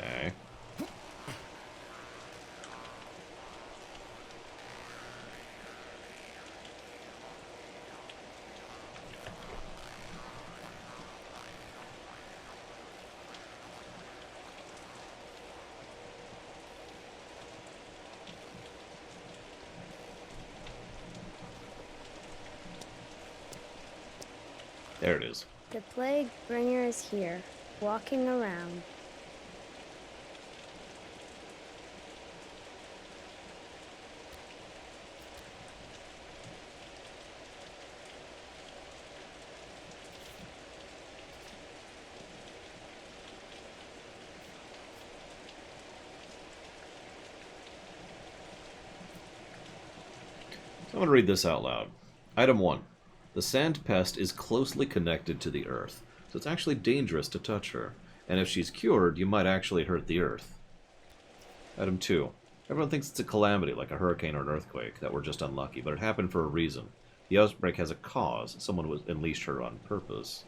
Speaker 1: Okay. There it is.
Speaker 11: The plague bringer is here.
Speaker 4: walking around.
Speaker 1: I'm going to read this out loud. Item 1. The sand pest is closely connected to the earth, so it's actually dangerous to touch her. And if she's cured, you might actually hurt the earth. Item 2. Everyone thinks it's a calamity, like a hurricane or an earthquake, that we're just unlucky, but it happened for a reason. The outbreak has a cause. Someone was unleashed her on purpose.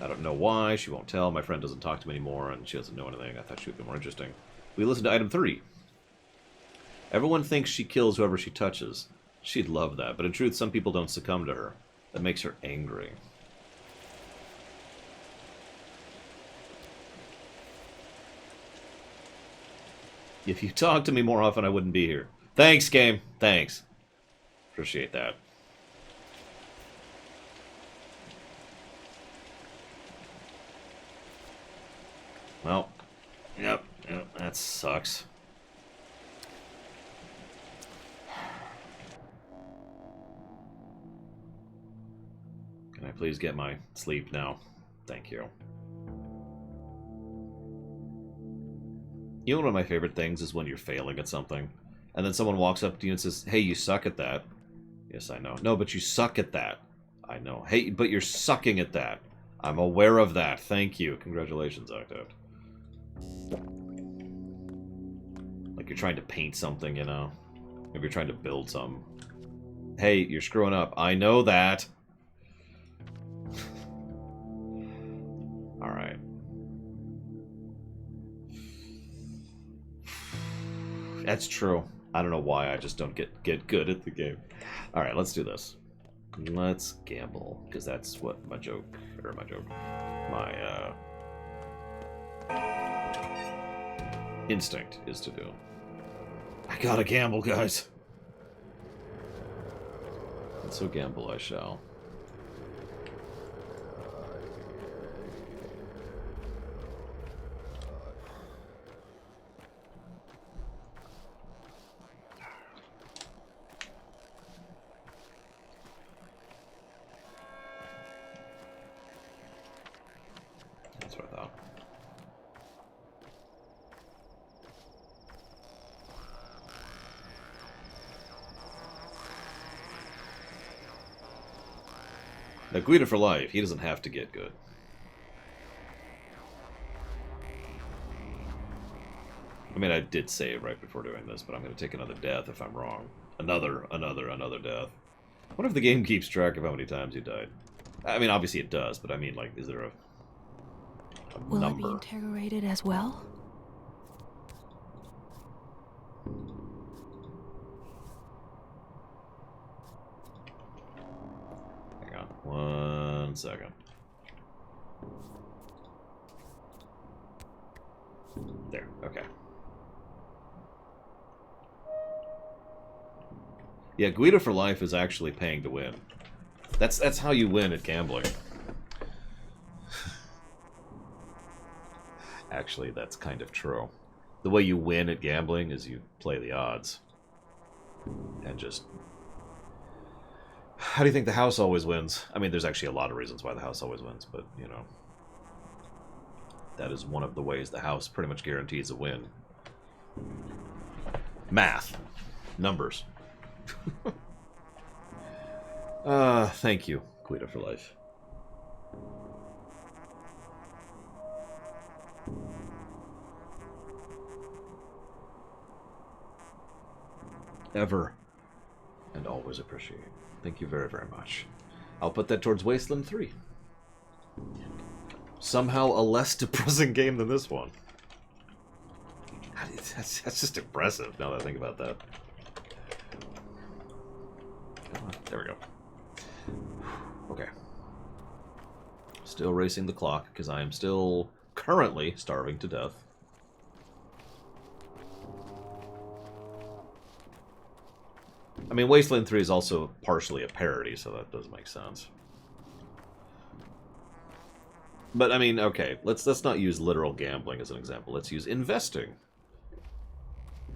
Speaker 1: I don't know why. She won't tell. My friend doesn't talk to me anymore, and she doesn't know anything. I thought she would be more interesting. We listen to item 3. Everyone thinks she kills whoever she touches. She'd love that, but in truth, some people don't succumb to her. That makes her angry. If you talked to me more often, I wouldn't be here. Thanks, game. Thanks. Appreciate that. Well, yep, that sucks. Can I please get my sleep now? Thank you. You know, one of my favorite things is when you're failing at something, and then someone walks up to you and says, "Hey, you suck at that." Yes, I know. No, but you suck at that. I know. Hey, but you're sucking at that. I'm aware of that. Thank you. Congratulations, Octo. Like you're trying to paint something, you know? Maybe you're trying to build something. Hey, you're screwing up. I know that. Alright. That's true. I don't know why I just don't get good at the game. Alright, let's do this. Let's gamble, because that's what my instinct is to do. I gotta gamble, guys. And so gamble I shall. That's what I thought. Now, Guido for life, he doesn't have to get good. I mean, I did say it right before doing this, but I'm going to take another death if I'm wrong. Another death. What if the game keeps track of how many times you died? I mean, obviously it does, but I mean, like, is there a
Speaker 6: Will
Speaker 1: number?
Speaker 6: I be interrogated as well?
Speaker 1: Hang on 1 second. There, okay. Yeah, Guido for life is actually paying to win. That's how you win at gambling. Actually, that's kind of true. The way you win at gambling is you play the odds. And just... How do you think the house always wins? I mean, there's actually a lot of reasons why the house always wins, but, you know. That is one of the ways the house pretty much guarantees a win. Math. Numbers. Thank you, Guido for life. Ever and always appreciate. Thank you very, very much. I'll put that towards Wasteland 3. Somehow a less depressing game than this one. That's just impressive, now that I think about that. There we go. Okay. Still racing the clock, because I am still currently starving to death. I mean, Wasteland 3 is also partially a parody, so that does make sense. But I mean, okay, let's not use literal gambling as an example. Let's use investing.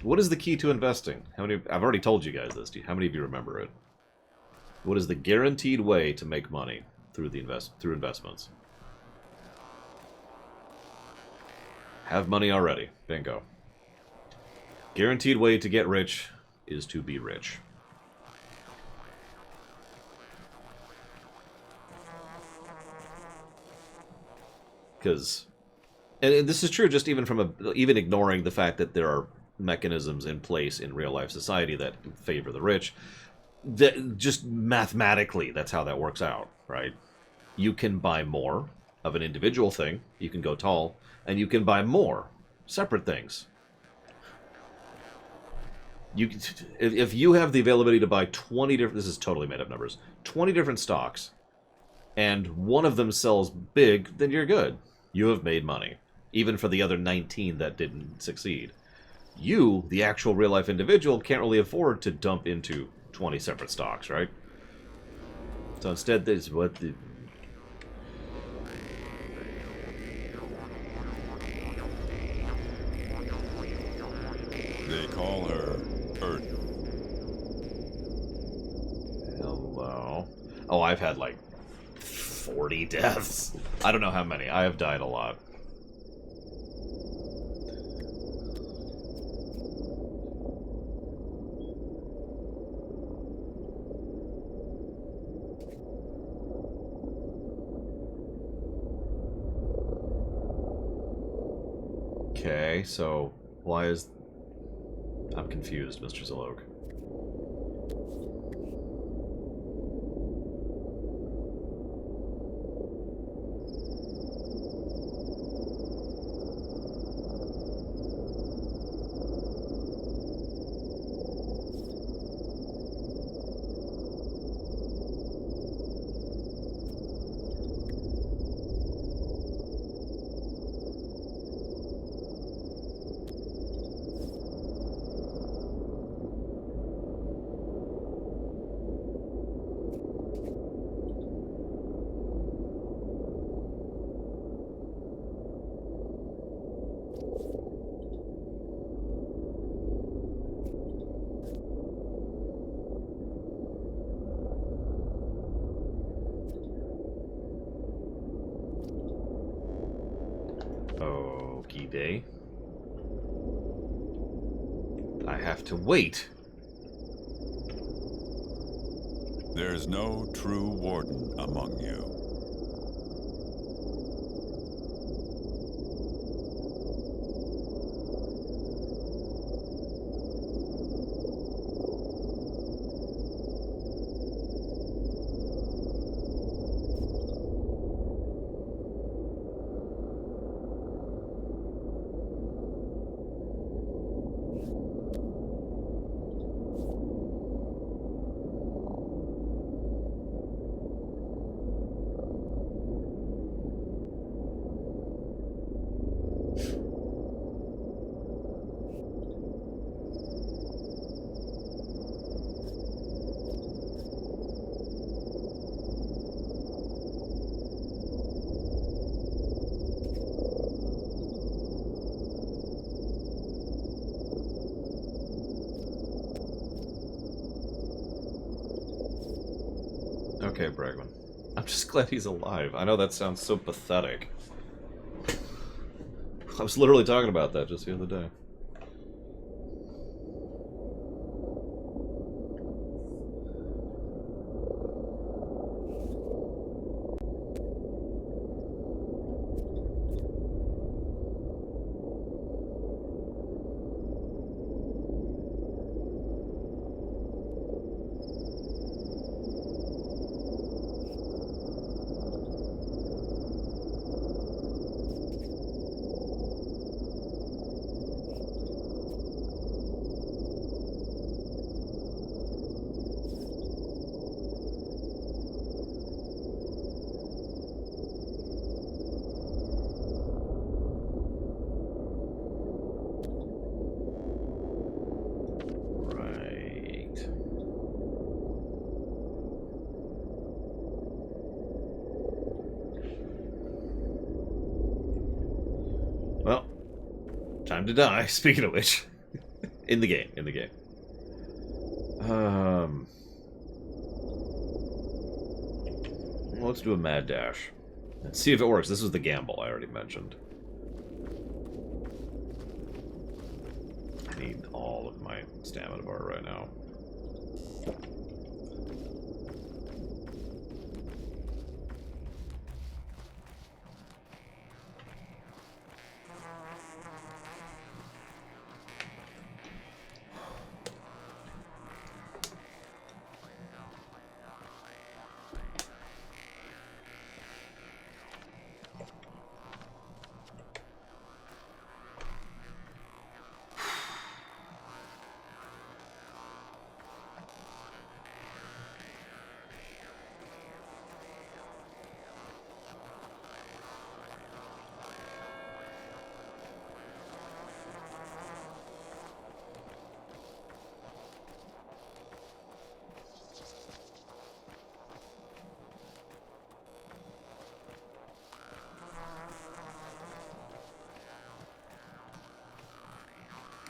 Speaker 1: What is the key to investing? How many? I've already told you guys this. How many of you remember it? What is the guaranteed way to make money through investments? Have money already. Bingo. Guaranteed way to get rich is to be rich. Because, and this is true just even from even ignoring the fact that there are mechanisms in place in real life society that favor the rich. That just mathematically, that's how that works out, right? You can buy more of an individual thing, you can go tall, and you can buy more separate things. If you have the availability to buy 20 different, this is totally made up numbers, 20 different stocks, and one of them sells big, then you're good. You have made money, even for the other 19 that didn't succeed. You, the actual real-life individual, can't really afford to dump into 20 separate stocks, right? So instead, this is what the...
Speaker 3: They call her Earth.
Speaker 1: Hello? Oh, I've had like 40 deaths. I don't know how many. I have died a lot. Okay, so why is... I'm confused, Mr. Zalog. Okie day. I have to wait.
Speaker 3: There's no true warden among you.
Speaker 1: Okay, Bregman. I'm just glad he's alive. I know that sounds so pathetic. I was literally talking about that just the other day. Time to die, speaking of which. In the game, in the game. Let's do a mad dash. Let's see if it works. This was the gamble I already mentioned. I need all of my stamina bar right now.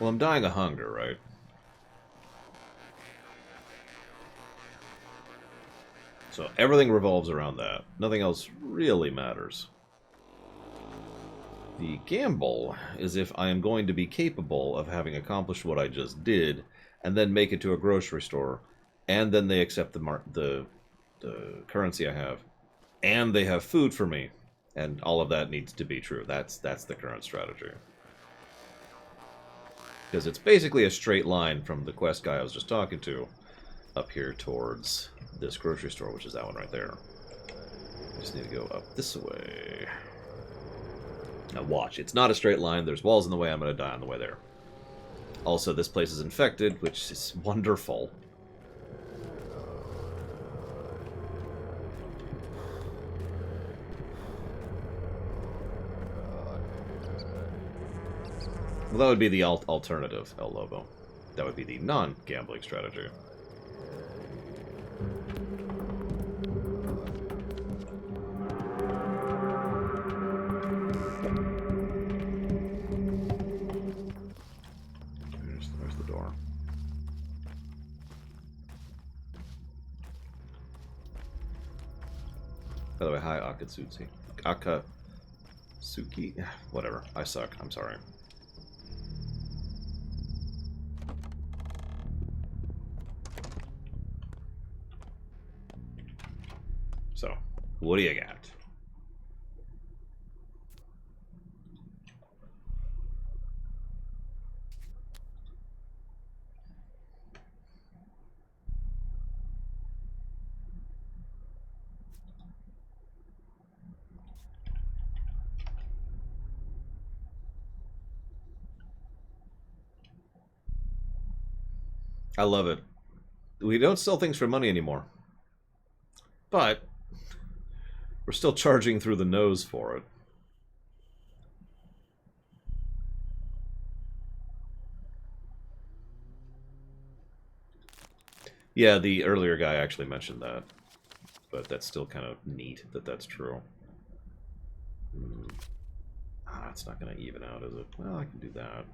Speaker 1: Well, I'm dying of hunger, right? So everything revolves around that. Nothing else really matters. The gamble is if I am going to be capable of having accomplished what I just did, and then make it to a grocery store, and then they accept the currency I have, and they have food for me, and all of that needs to be true. That's the current strategy. Because it's basically a straight line from the quest guy I was just talking to up here towards this grocery store, which is that one right there. I just need to go up this way. Now watch, it's not a straight line. There's walls in the way. I'm going to die on the way there. Also, this place is infected, which is wonderful. Well, that would be the alternative, El Lobo. That would be the non-gambling strategy. There's the door. By the way, hi, Akatsuki. Akatsuki? Whatever. I suck. I'm sorry. So, what do you got? I love it. We don't sell things for money anymore. But we're still charging through the nose for it. Yeah, the earlier guy actually mentioned that. But that's still kind of neat that that's true. It's not going to even out, is it? Well, I can do that.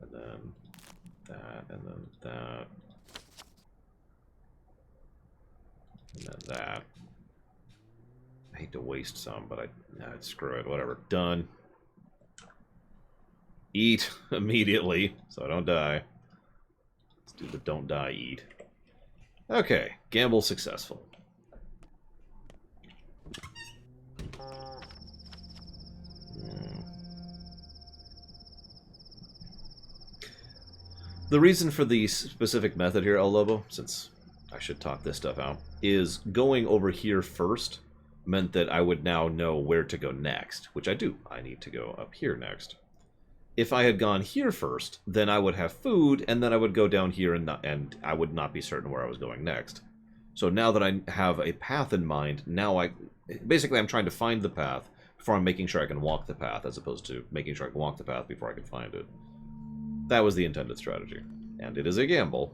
Speaker 1: And then that, and then that. And then that. I hate to waste some, but screw it, whatever. Done. Eat immediately, so I don't die. Let's do the don't die, eat. Okay, gamble successful. The reason for the specific method here, El Lobo, since I should talk this stuff out, is going over here first meant that I would now know where to go next, which I do. I need to go up here next. If I had gone here first, then I would have food, and then I would go down here, and I would not be certain where I was going next. So now that I have a path in mind, now basically I'm trying to find the path before I'm making sure I can walk the path, as opposed to making sure I can walk the path before I can find it. That was the intended strategy. And it is a gamble.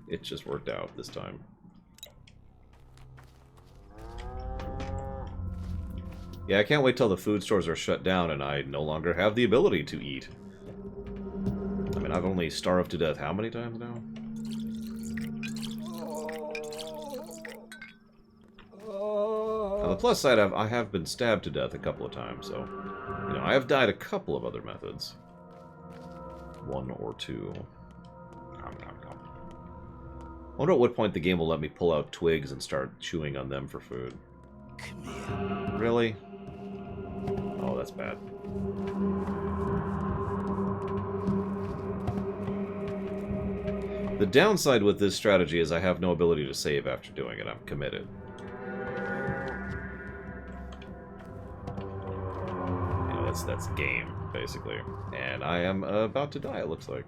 Speaker 1: It just worked out this time. Yeah, I can't wait till the food stores are shut down and I no longer have the ability to eat. I mean, I've only starved to death how many times now? On the plus side, I have been stabbed to death a couple of times, so... You know, I have died a couple of other methods. One or two. I wonder at what point the game will let me pull out twigs and start chewing on them for food.
Speaker 7: Come here.
Speaker 1: Really? Oh, that's bad. The downside with this strategy is I have no ability to save after doing it. I'm committed. You know, that's game, basically. And I am about to die, it looks like.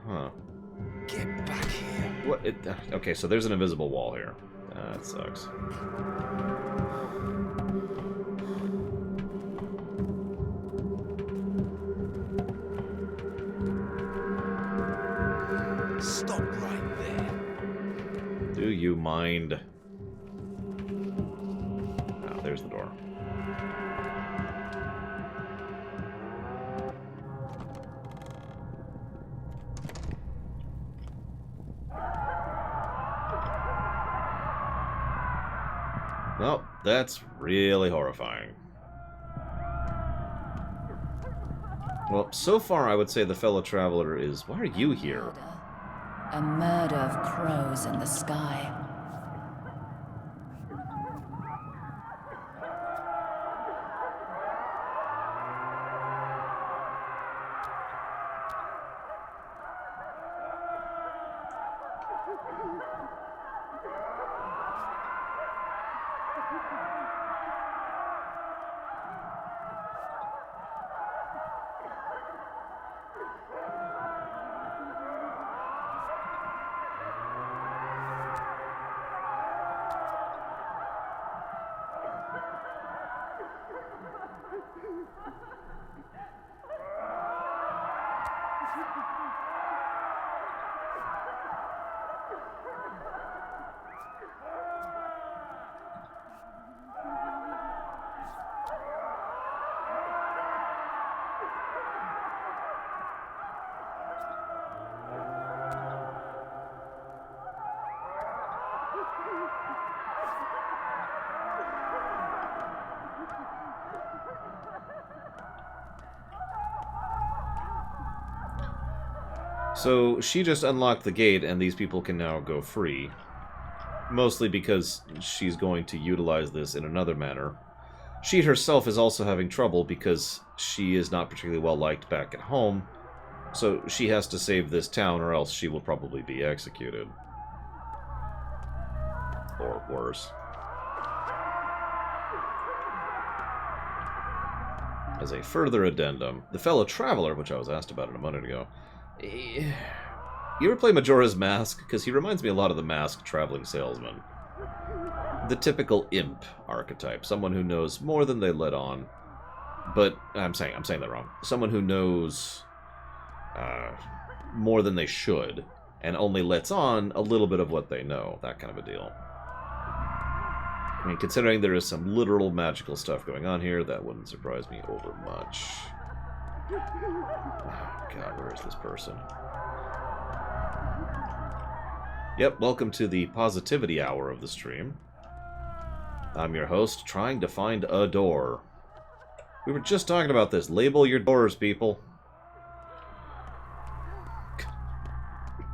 Speaker 1: Huh.
Speaker 7: Get back here.
Speaker 1: What? Okay, so there's an invisible wall here. That sucks.
Speaker 7: Stop right there.
Speaker 1: Do you mind? Oh, there's the door. Well, that's really horrifying. Well, so far I would say the fellow traveler is... Why are you here?
Speaker 5: A murder of crows in the sky.
Speaker 1: So she just unlocked the gate and these people can now go free. Mostly because she's going to utilize this in another manner. She herself is also having trouble because she is not particularly well liked back at home. So she has to save this town or else she will probably be executed. Or worse. As a further addendum, the fellow traveler, which I was asked about a minute ago, you ever play Majora's Mask? Because he reminds me a lot of the Masked traveling salesman. The typical imp archetype, someone who knows more than they let on. But I'm saying that wrong. Someone who knows more than they should, and only lets on a little bit of what they know. That kind of a deal. I mean, considering there is some literal magical stuff going on here, that wouldn't surprise me over much. Oh, God, where is this person? Yep, welcome to the positivity hour of the stream. I'm your host, trying to find a door. We were just talking about this. Label your doors, people.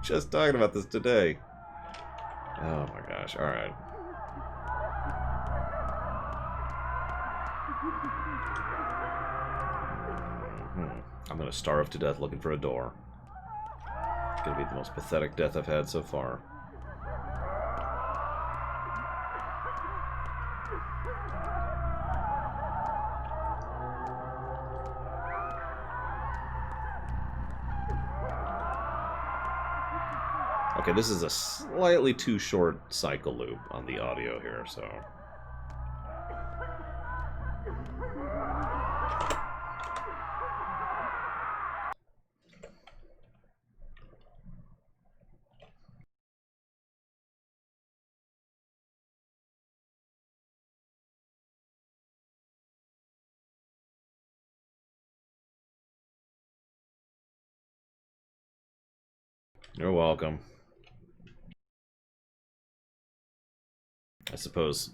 Speaker 1: Just talking about this today. Oh my gosh, alright. I'm gonna starve to death looking for a door. It's gonna be the most pathetic death I've had so far. Okay, this is a slightly too short cycle loop on the audio here, so... You're welcome. I suppose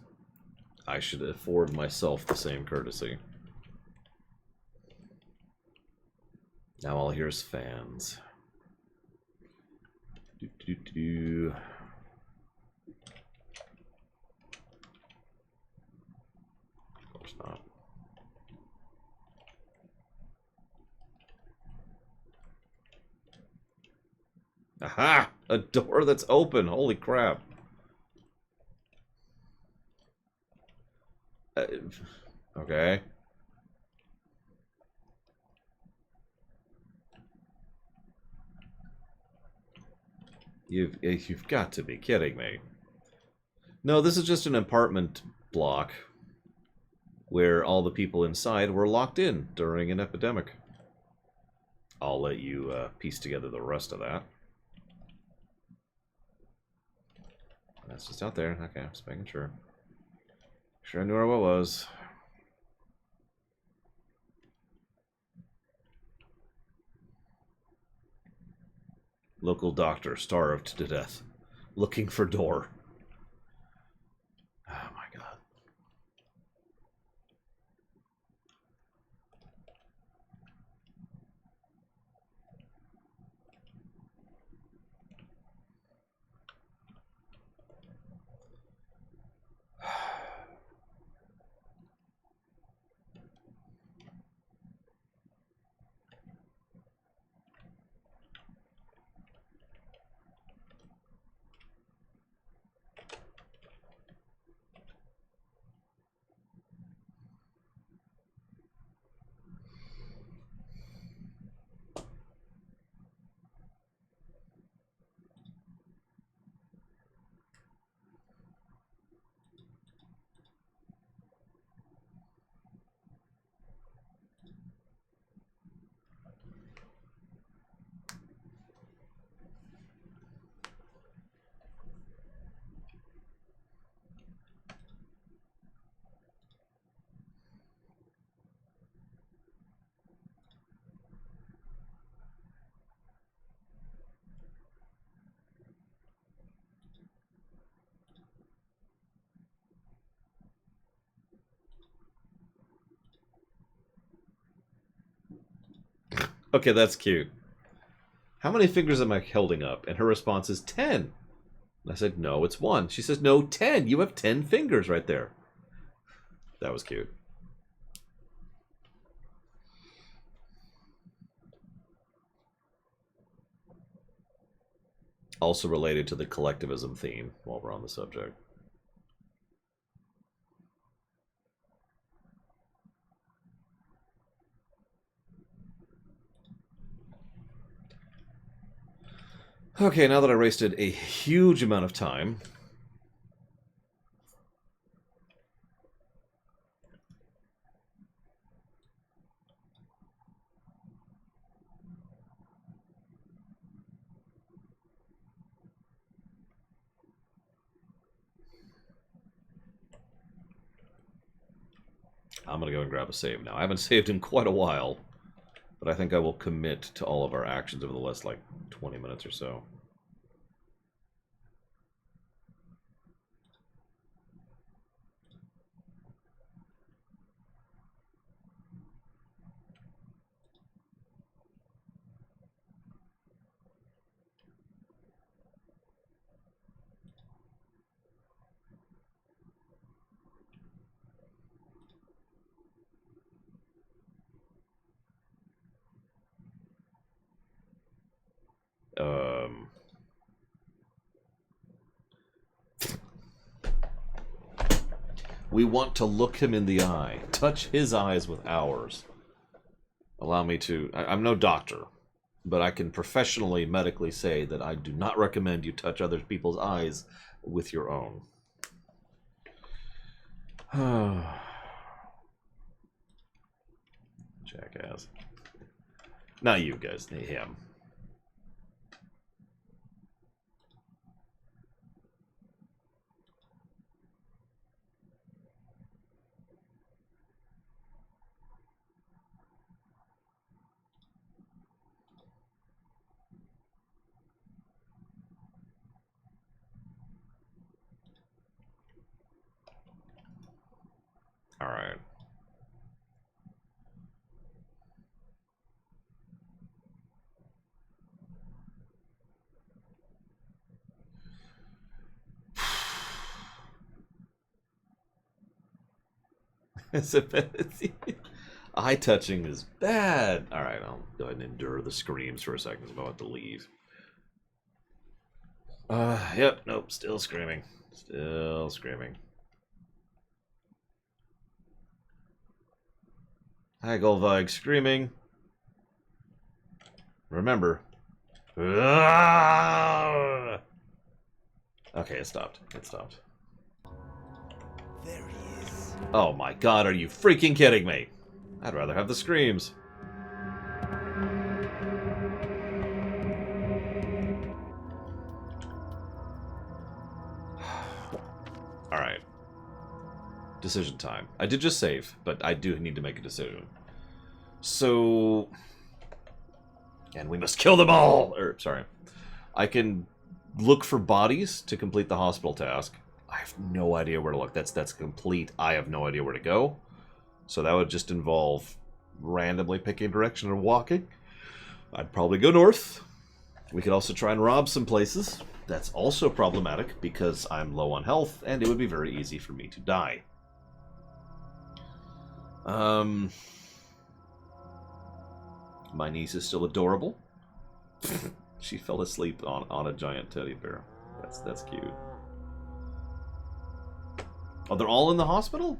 Speaker 1: I should afford myself the same courtesy. Now all I hear is fans. Do. Of course not. Aha! A door that's open. Holy crap. Okay. You've got to be kidding me. No, this is just an apartment block where all the people inside were locked in during an epidemic. I'll let you piece together the rest of that. That's just out there. Okay, just making sure. Sure I knew where I was. Local doctor starved to death. Looking for door. Oh my god. Okay, that's cute. How many fingers am I holding up? And her response is 10. And I said, no, it's 1. She says, no, 10. You have 10 fingers right there. That was cute. Also related to the collectivism theme while we're on the subject. Okay, now that I wasted a huge amount of time. I'm going to go and grab a save now. I haven't saved in quite a while, but I think I will commit to all of our actions over the last, like, 20 minutes or so. We want to look him in the eye. Touch his eyes with ours. Allow me to... I'm no doctor, but I can professionally, medically say that I do not recommend you touch other people's eyes with your own. Jackass. Not you guys, him. Eye touching is bad. Alright, I'll go ahead and endure the screams for a second. I'm about to leave. Yep, nope, still screaming. Still screaming. Hi, Golvig, screaming. Remember. Okay, it stopped. It stopped.
Speaker 11: There he is.
Speaker 1: Oh my god, are you freaking kidding me? I'd rather have the screams. Alright. Decision time. I did just save, but I do need to make a decision. So... And we must kill them all! Sorry. I can look for bodies to complete the hospital task. I have no idea where to look. That's complete. I have no idea where to go. So that would just involve randomly picking a direction and walking. I'd probably go north. We could also try and rob some places. That's also problematic because I'm low on health and it would be very easy for me to die. My niece is still adorable. She fell asleep on a giant teddy bear. That's cute. Oh, they're all in the hospital?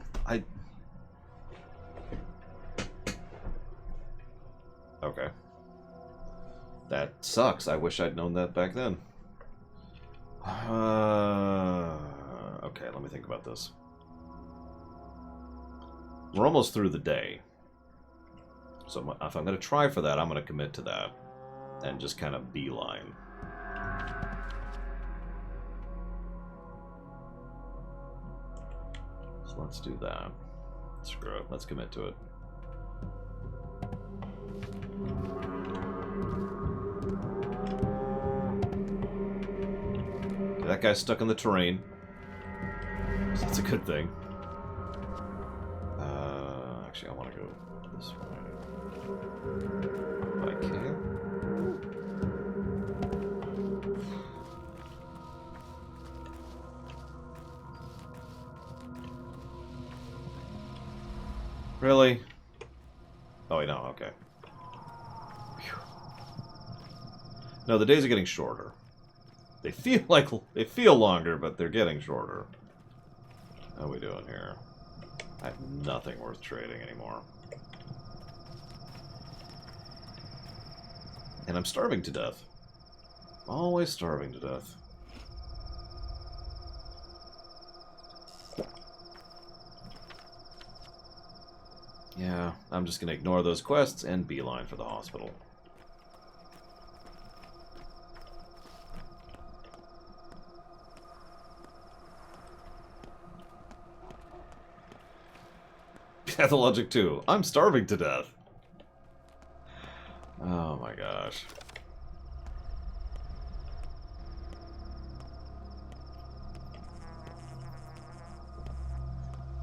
Speaker 1: Okay. That sucks. I wish I'd known that back then. Okay, let me think about this. We're almost through the day. So if I'm going to try for that, I'm going to commit to that. And just kind of beeline. So let's do that. Screw it. Let's commit to it. Okay, that guy's stuck in the terrain. So that's a good thing. Actually, I want to go this way. If I can. Really? Oh, wait, no, okay. Whew. No, the days are getting shorter. They feel longer, but they're getting shorter. How are we doing here? I have nothing worth trading anymore. And I'm starving to death. Always starving to death. Yeah, I'm just gonna ignore those quests and beeline for the hospital. Pathologic 2. I'm starving to death. Oh my gosh.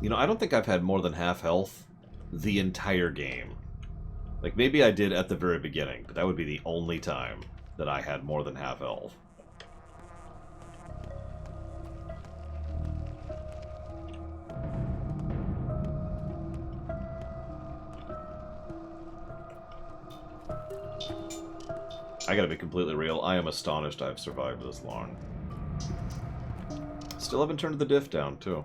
Speaker 1: You know, I don't think I've had more than half health the entire game. Like, maybe I did at the very beginning, but that would be the only time that I had more than half health. I gotta be completely real, I am astonished I've survived this long. Still haven't turned the diff down, too.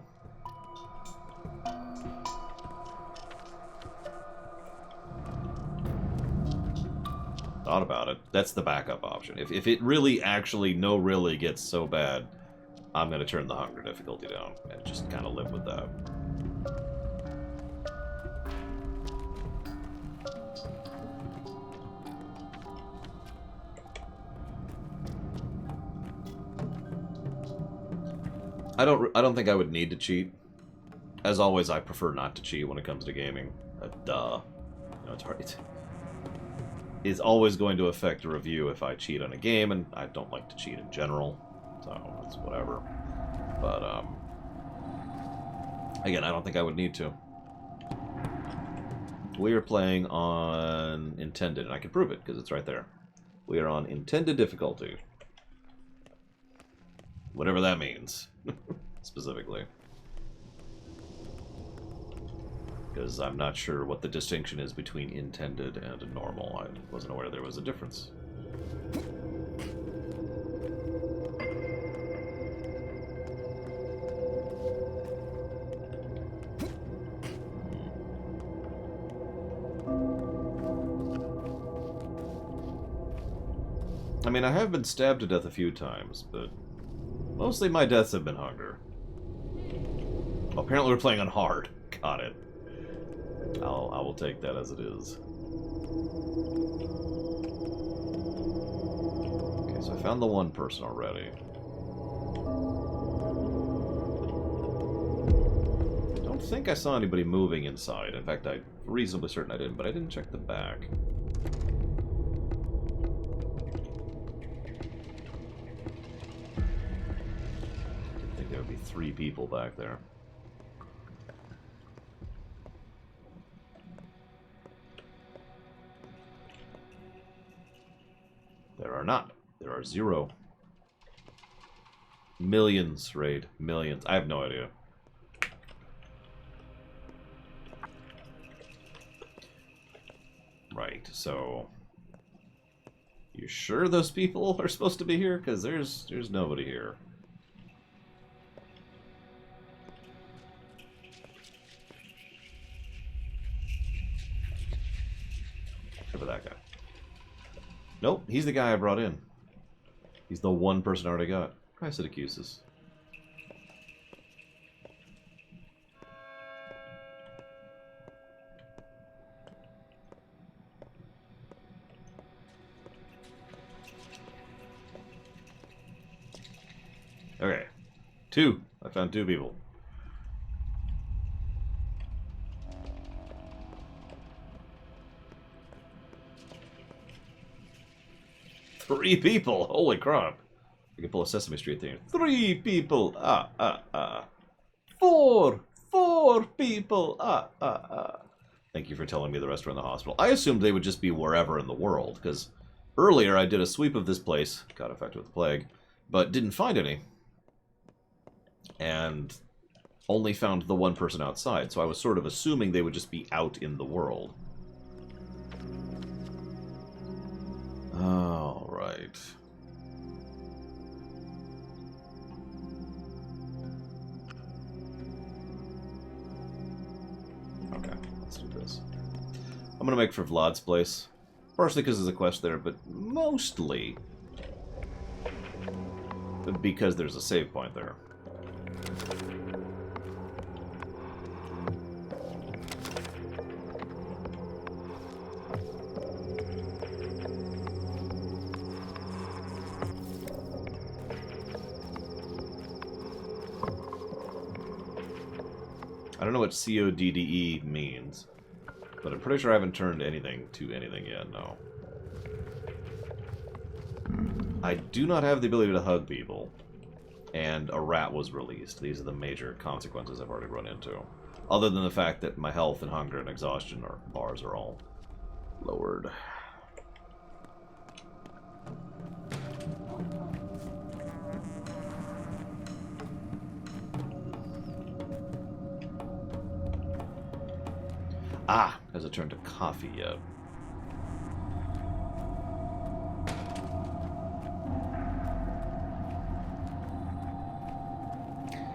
Speaker 1: Thought about it. That's the backup option. If it really really gets so bad, I'm gonna turn the hunger difficulty down and just kind of live with that. I don't think I would need to cheat. As always, I prefer not to cheat when it comes to gaming. Duh. You know, it's hard. It's always going to affect a review if I cheat on a game, and I don't like to cheat in general, so it's whatever. But, again, I don't think I would need to. We are playing on intended, and I can prove it, because it's right there. We are on intended difficulty. Whatever that means, specifically. Because I'm not sure what the distinction is between intended and normal. I wasn't aware there was a difference. I mean, I have been stabbed to death a few times, but mostly my deaths have been hunger. Apparently we're playing on hard. Got it. I will take that as it is. Okay, so I found the one person already. I don't think I saw anybody moving inside. In fact, I'm reasonably certain I didn't, but I didn't check the back. I think there would be 3 people back there. There are not. There are 0. Millions, Raid. Millions. I have no idea. Right, so... You sure those people are supposed to be here? Because there's nobody here. Except for that guy. Nope, he's the guy I brought in. He's the one person I already got. I said accuses. Okay. 2. I found 2 people. Three people! Holy crap. I can pull a Sesame Street thing. 3 people! 4! 4 people! Thank you for telling me the rest were in the hospital. I assumed they would just be wherever in the world, because earlier I did a sweep of this place, got infected with the plague, but didn't find any. And only found the one person outside, so I was sort of assuming they would just be out in the world. All right. Okay, let's do this. I'm gonna make for Vlad's place. Partially because there's a quest there, but mostly because there's a save point there. I don't know what CODDE means, but I'm pretty sure I haven't turned anything to anything yet, no. I do not have the ability to hug people, and a rat was released. These are the major consequences I've already run into. Other than the fact that my health and hunger and exhaustion bars are all lowered. Ah, hasn't turned to coffee yet.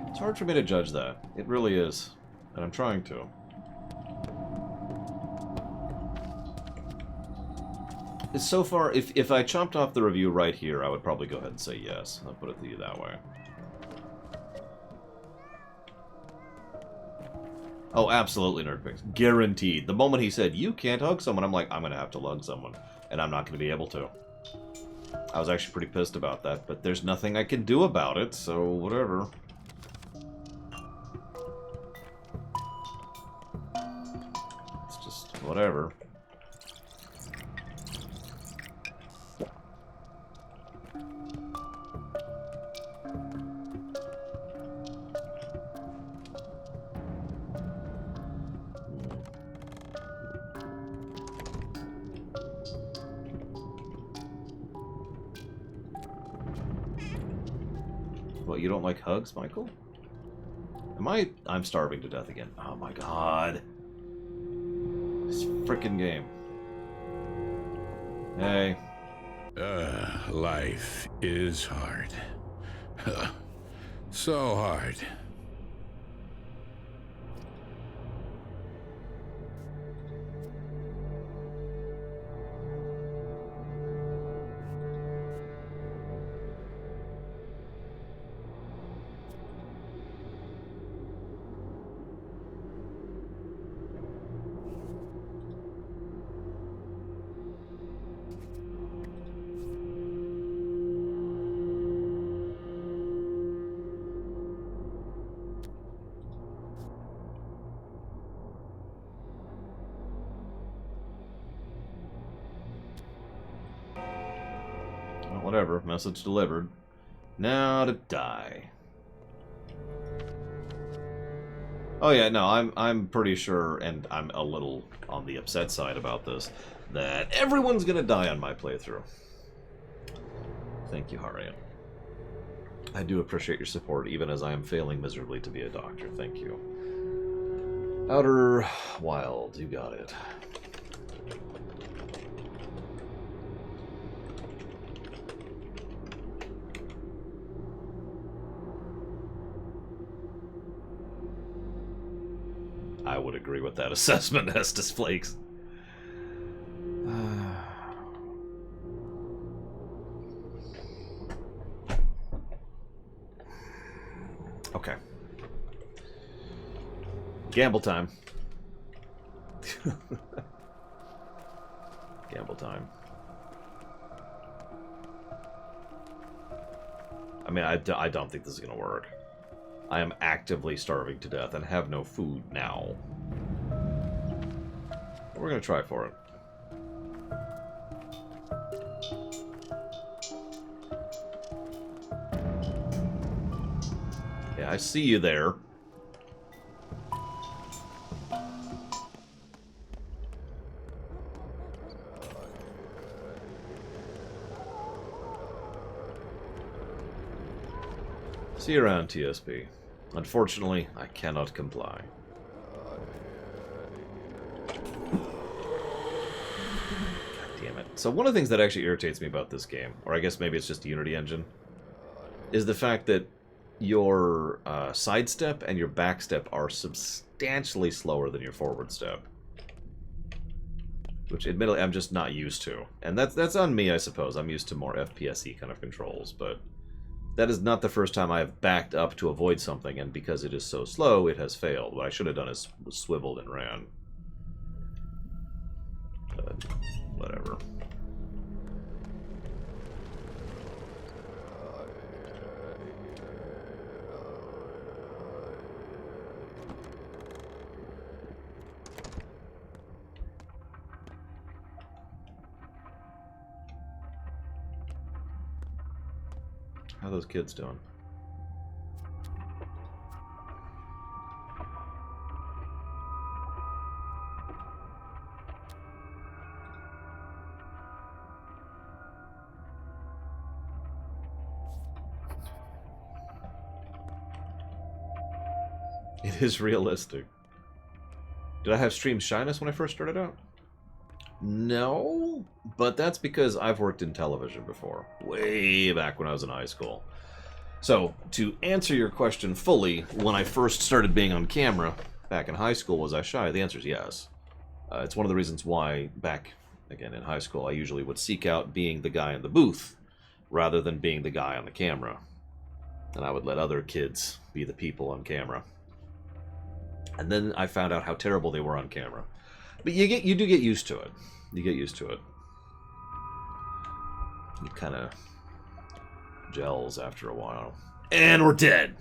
Speaker 1: It's hard for me to judge that. It really is. And I'm trying to. So far, if I chopped off the review right here, I would probably go ahead and say yes. I'll put it to you that way. Oh, absolutely, Nerdpix. Guaranteed. The moment he said, you can't hug someone, I'm like, I'm going to have to hug someone. And I'm not going to be able to. I was actually pretty pissed about that, but there's nothing I can do about it, so whatever. It's just whatever. What, you don't like hugs, Michael? I'm starving to death again. Oh my god. frickin' game. Hey.
Speaker 3: Life is hard. So hard.
Speaker 1: Well, whatever. Message delivered. Now to die. Oh yeah, no, I'm pretty sure, and I'm a little on the upset side about this, that everyone's gonna die on my playthrough. Thank you, Harian. I do appreciate your support, even as I am failing miserably to be a doctor. Thank you. Outer Wilds, you got it. I would agree with that assessment, Estes Flakes. Okay. Gamble time. Gamble time. I mean, I don't think this is going to work. I am actively starving to death and have no food now. We're going to try for it. Yeah, I see you there. See you around, TSP. Unfortunately, I cannot comply. God damn it. So one of the things that actually irritates me about this game, or I guess maybe it's just the Unity engine, is the fact that your sidestep and your backstep are substantially slower than your forward step. Which, admittedly, I'm just not used to. And that's on me, I suppose. I'm used to more FPS-y kind of controls, but that is not the first time I have backed up to avoid something, and because it is so slow, it has failed. What I should have done is swiveled and ran. But, whatever. How are those kids doing? It is realistic. Did I have stream shyness when I first started out? No, but that's because I've worked in television before, way back when I was in high school. So, to answer your question fully, when I first started being on camera, back in high school, was I shy? The answer is yes. It's one of the reasons why, back, again, in high school, I usually would seek out being the guy in the booth, rather than being the guy on the camera. And I would let other kids be the people on camera. And then I found out how terrible they were on camera. But you do get used to it. You get used to it. It kind of gels after a while. And we're dead!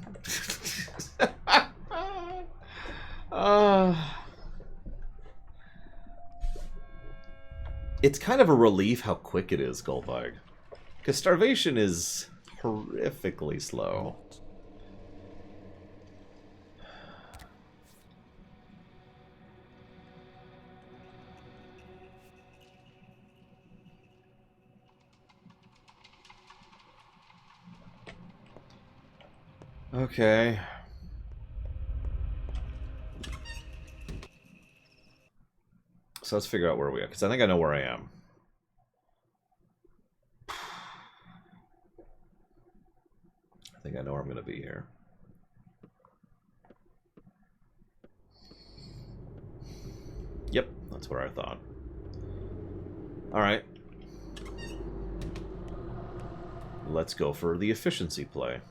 Speaker 1: It's kind of a relief how quick it is, Goldvig. Because starvation is horrifically slow. Okay. So let's figure out where we are, because I think I know where I am. I think I know where I'm going to be here. Yep, that's what I thought. Alright. Let's go for the efficiency play.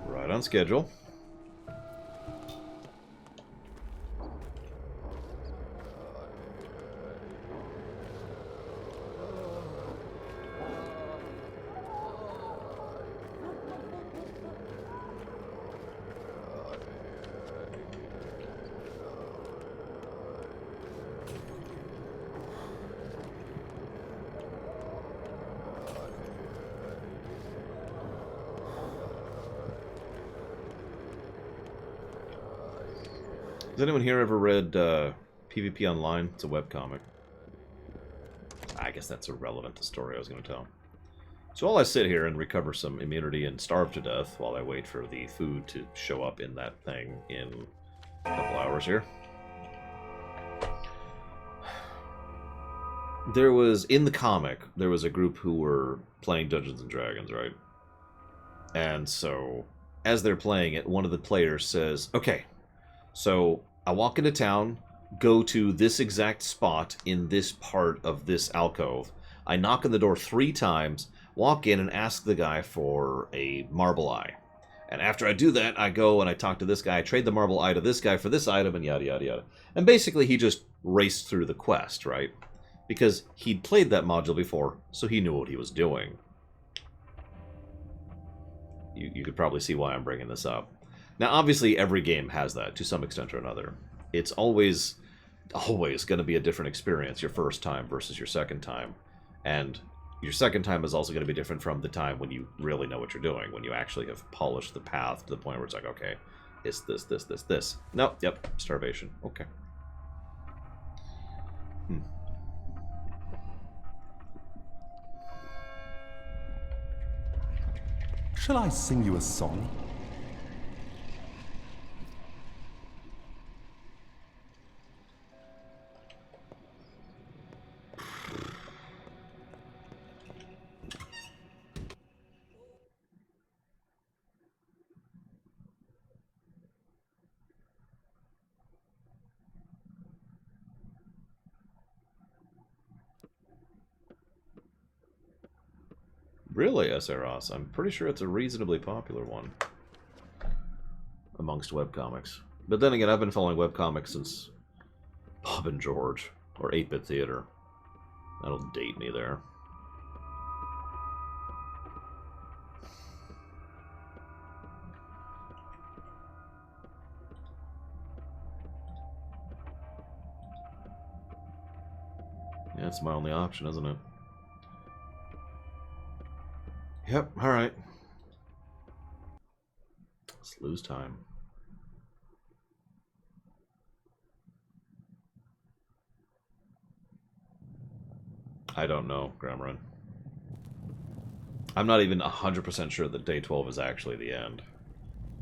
Speaker 1: Right on schedule. Has anyone here ever read PvP Online? It's a webcomic. I guess that's irrelevant to the story I was going to tell. So while I sit here and recover some immunity and starve to death while I wait for the food to show up in that thing in a couple hours here. There was, in the comic, there was a group who were playing Dungeons & Dragons, right? And so, as they're playing it, one of the players says, okay, so I walk into town, go to this exact spot in this part of this alcove. I knock on the door 3 times, walk in and ask the guy for a marble eye. And after I do that, I go and I talk to this guy, I trade the marble eye to this guy for this item, and yada, yada, yada. And basically, he just raced through the quest, right? Because he'd played that module before, so he knew what he was doing. You could probably see why I'm bringing this up. Now, obviously, every game has that, to some extent or another. It's always going to be a different experience, your first time versus your second time. And your second time is also going to be different from the time when you really know what you're doing, when you actually have polished the path to the point where it's like, okay, it's this, this, this, this. No, yep, starvation. Okay.
Speaker 8: Shall I sing you a song?
Speaker 1: Really, SROS? I'm pretty sure it's a reasonably popular one amongst webcomics. But then again, I've been following webcomics since Bob and George, or 8-Bit Theater. That'll date me there. Yeah, it's my only option, isn't it? Yep, alright. Let's lose time. I don't know, Gramrun. I'm not even 100% sure that day 12 is actually the end.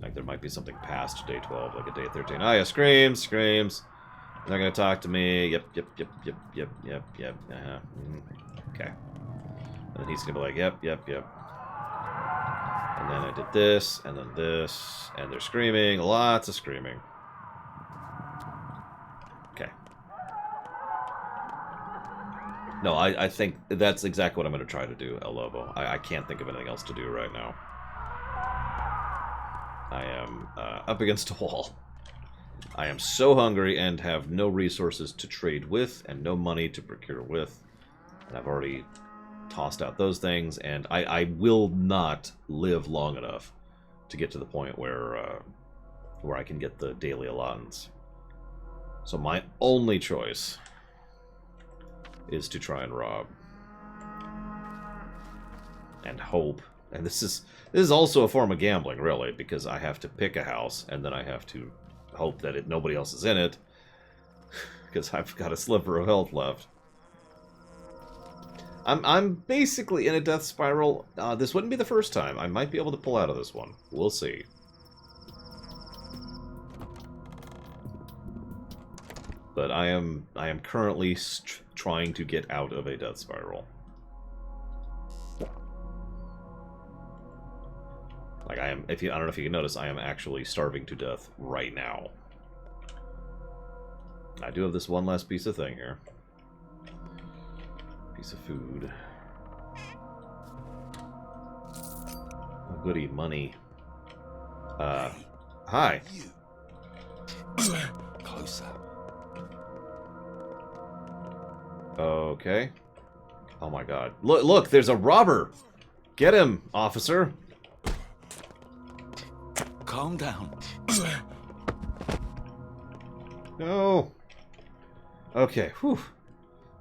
Speaker 1: Like, there might be something past day 12, like a day 13. Oh yeah, screams, screams. They're not gonna talk to me. Yep. Okay. And then he's gonna be like, yep. And then I did this, and then this, and they're screaming, lots of screaming. Okay. No, I think that's exactly what I'm going to try to do, El Lobo. I can't think of anything else to do right now. I am up against a wall. I am so hungry and have no resources to trade with, and no money to procure with. And I've already tossed out those things, and I will not live long enough to get to the point where I can get the daily allotments. So my only choice is to try and rob and hope. And this is also a form of gambling, really, because I have to pick a house and then I have to hope that nobody else is in it. Because I've got a sliver of health left. I'm basically in a death spiral. This wouldn't be the first time. I might be able to pull out of this one. We'll see. But I am currently trying to get out of a death spiral. Like I am, I don't know if you can notice, I am actually starving to death right now. I do have this one last piece of thing here. Piece of food. Oh, goody, money. Hi.
Speaker 2: Closer.
Speaker 1: Okay. Oh my god. Look, there's a robber! Get him, officer!
Speaker 2: Calm down.
Speaker 1: No. Okay, whew.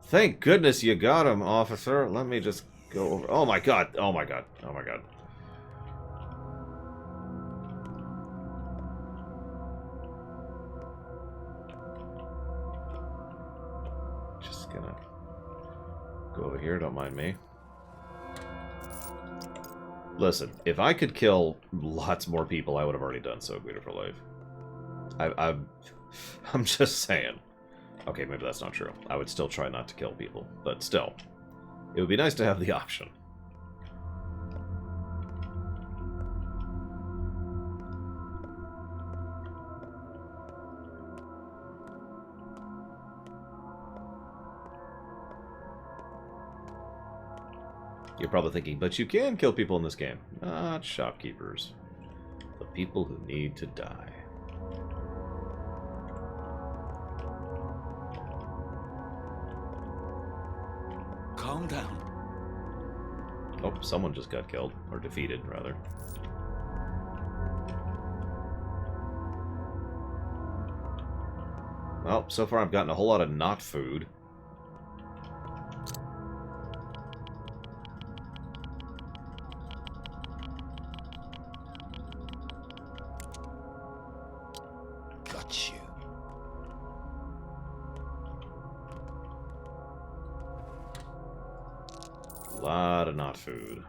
Speaker 1: Thank goodness you got him, officer. Let me just go over... Oh my god, oh my god, oh my god. Just gonna go over here, don't mind me. Listen, if I could kill lots more people, I would have already done so, Greeter for Life. I'm just saying. Okay, maybe that's not true. I would still try not to kill people, but still. It would be nice to have the option. You're probably thinking, but you can kill people in this game. Not shopkeepers. The people who need to die.
Speaker 2: Calm down.
Speaker 1: Oh, someone just got killed. Or defeated, rather. Well, so far I've gotten a whole lot of not food.
Speaker 2: Got you.
Speaker 1: A lot of not food.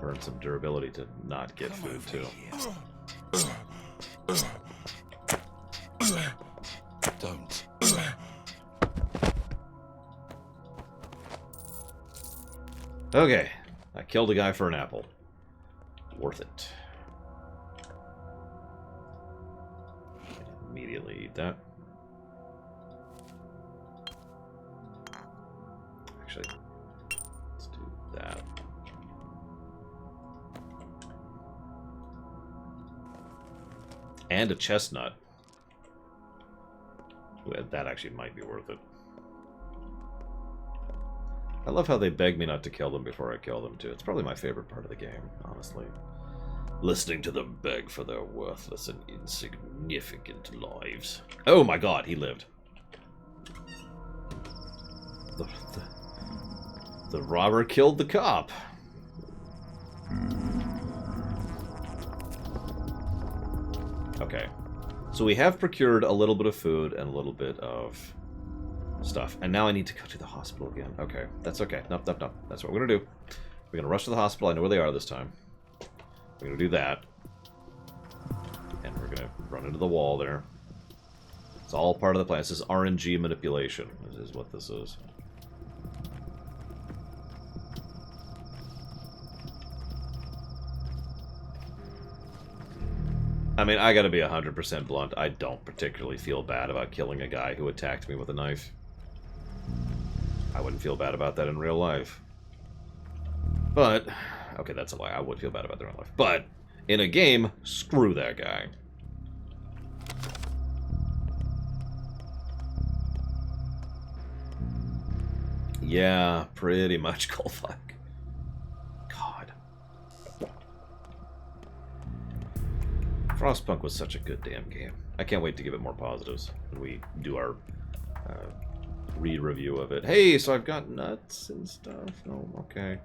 Speaker 1: Burn some durability to not get food, too.
Speaker 2: Don't.
Speaker 1: Okay. I killed a guy for an apple. Worth it. Immediately eat that. Actually, let's do that. And a chestnut. Well, that actually might be worth it. I love how they beg me not to kill them before I kill them, too. It's probably my favorite part of the game, honestly. Listening to them beg for their worthless and insignificant lives. Oh my god, he lived. The robber killed the cop. Okay. So we have procured a little bit of food and a little bit of stuff. And now I need to go to the hospital again. Okay, that's okay. Nope. That's what we're going to do. We're going to rush to the hospital. I know where they are this time. We're going to do that. And we're going to run into the wall there. It's all part of the plan. This is RNG manipulation. This is what this is. I mean, I gotta be 100% blunt. I don't particularly feel bad about killing a guy who attacked me with a knife. I wouldn't feel bad about that in real life. But, okay, that's a lie. I would feel bad about that in real life. But, in a game, screw that guy. Yeah, pretty much Goldfuck. God. Frostpunk was such a good damn game. I can't wait to give it more positives when we do our re-review of it. Hey, so I've got nuts and stuff. Oh, okay.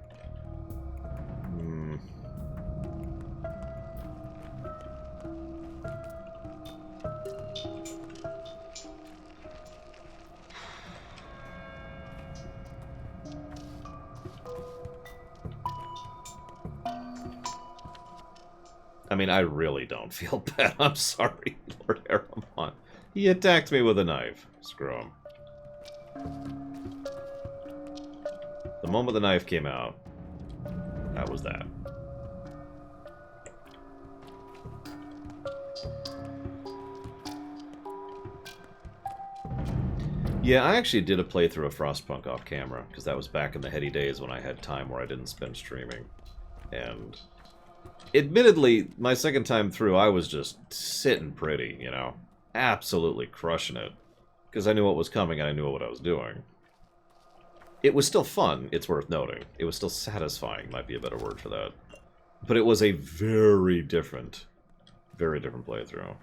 Speaker 1: I mean, I really don't feel bad. I'm sorry, Lord Aramon. He attacked me with a knife. Screw him. The moment the knife came out, that was that. Yeah, I actually did a playthrough of Frostpunk off camera, because that was back in the heady days when I had time where I didn't spend streaming. And admittedly, my second time through, I was just sitting pretty, you know? Absolutely crushing it. Because I knew what was coming and I knew what I was doing. It was still fun, it's worth noting. It was still satisfying, might be a better word for that. But it was a very different playthrough.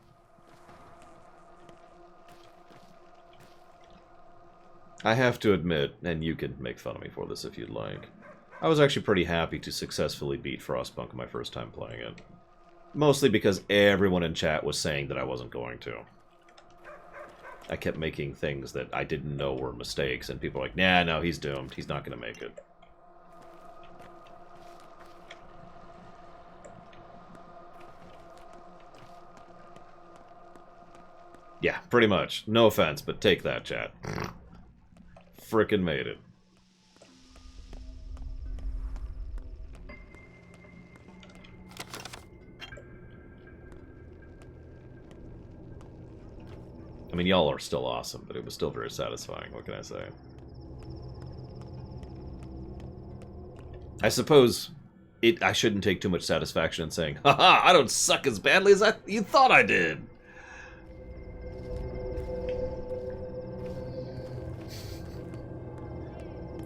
Speaker 1: I have to admit, and you can make fun of me for this if you'd like, I was actually pretty happy to successfully beat Frostpunk my first time playing it. Mostly because everyone in chat was saying that I wasn't going to. I kept making things that I didn't know were mistakes, and people were like, nah, no, he's doomed. He's not going to make it. Yeah, pretty much. No offense, but take that, chat. Frickin' made it. I mean, y'all are still awesome, but it was still very satisfying. What can I say? I suppose I shouldn't take too much satisfaction in saying, haha, I don't suck as badly as you thought I did.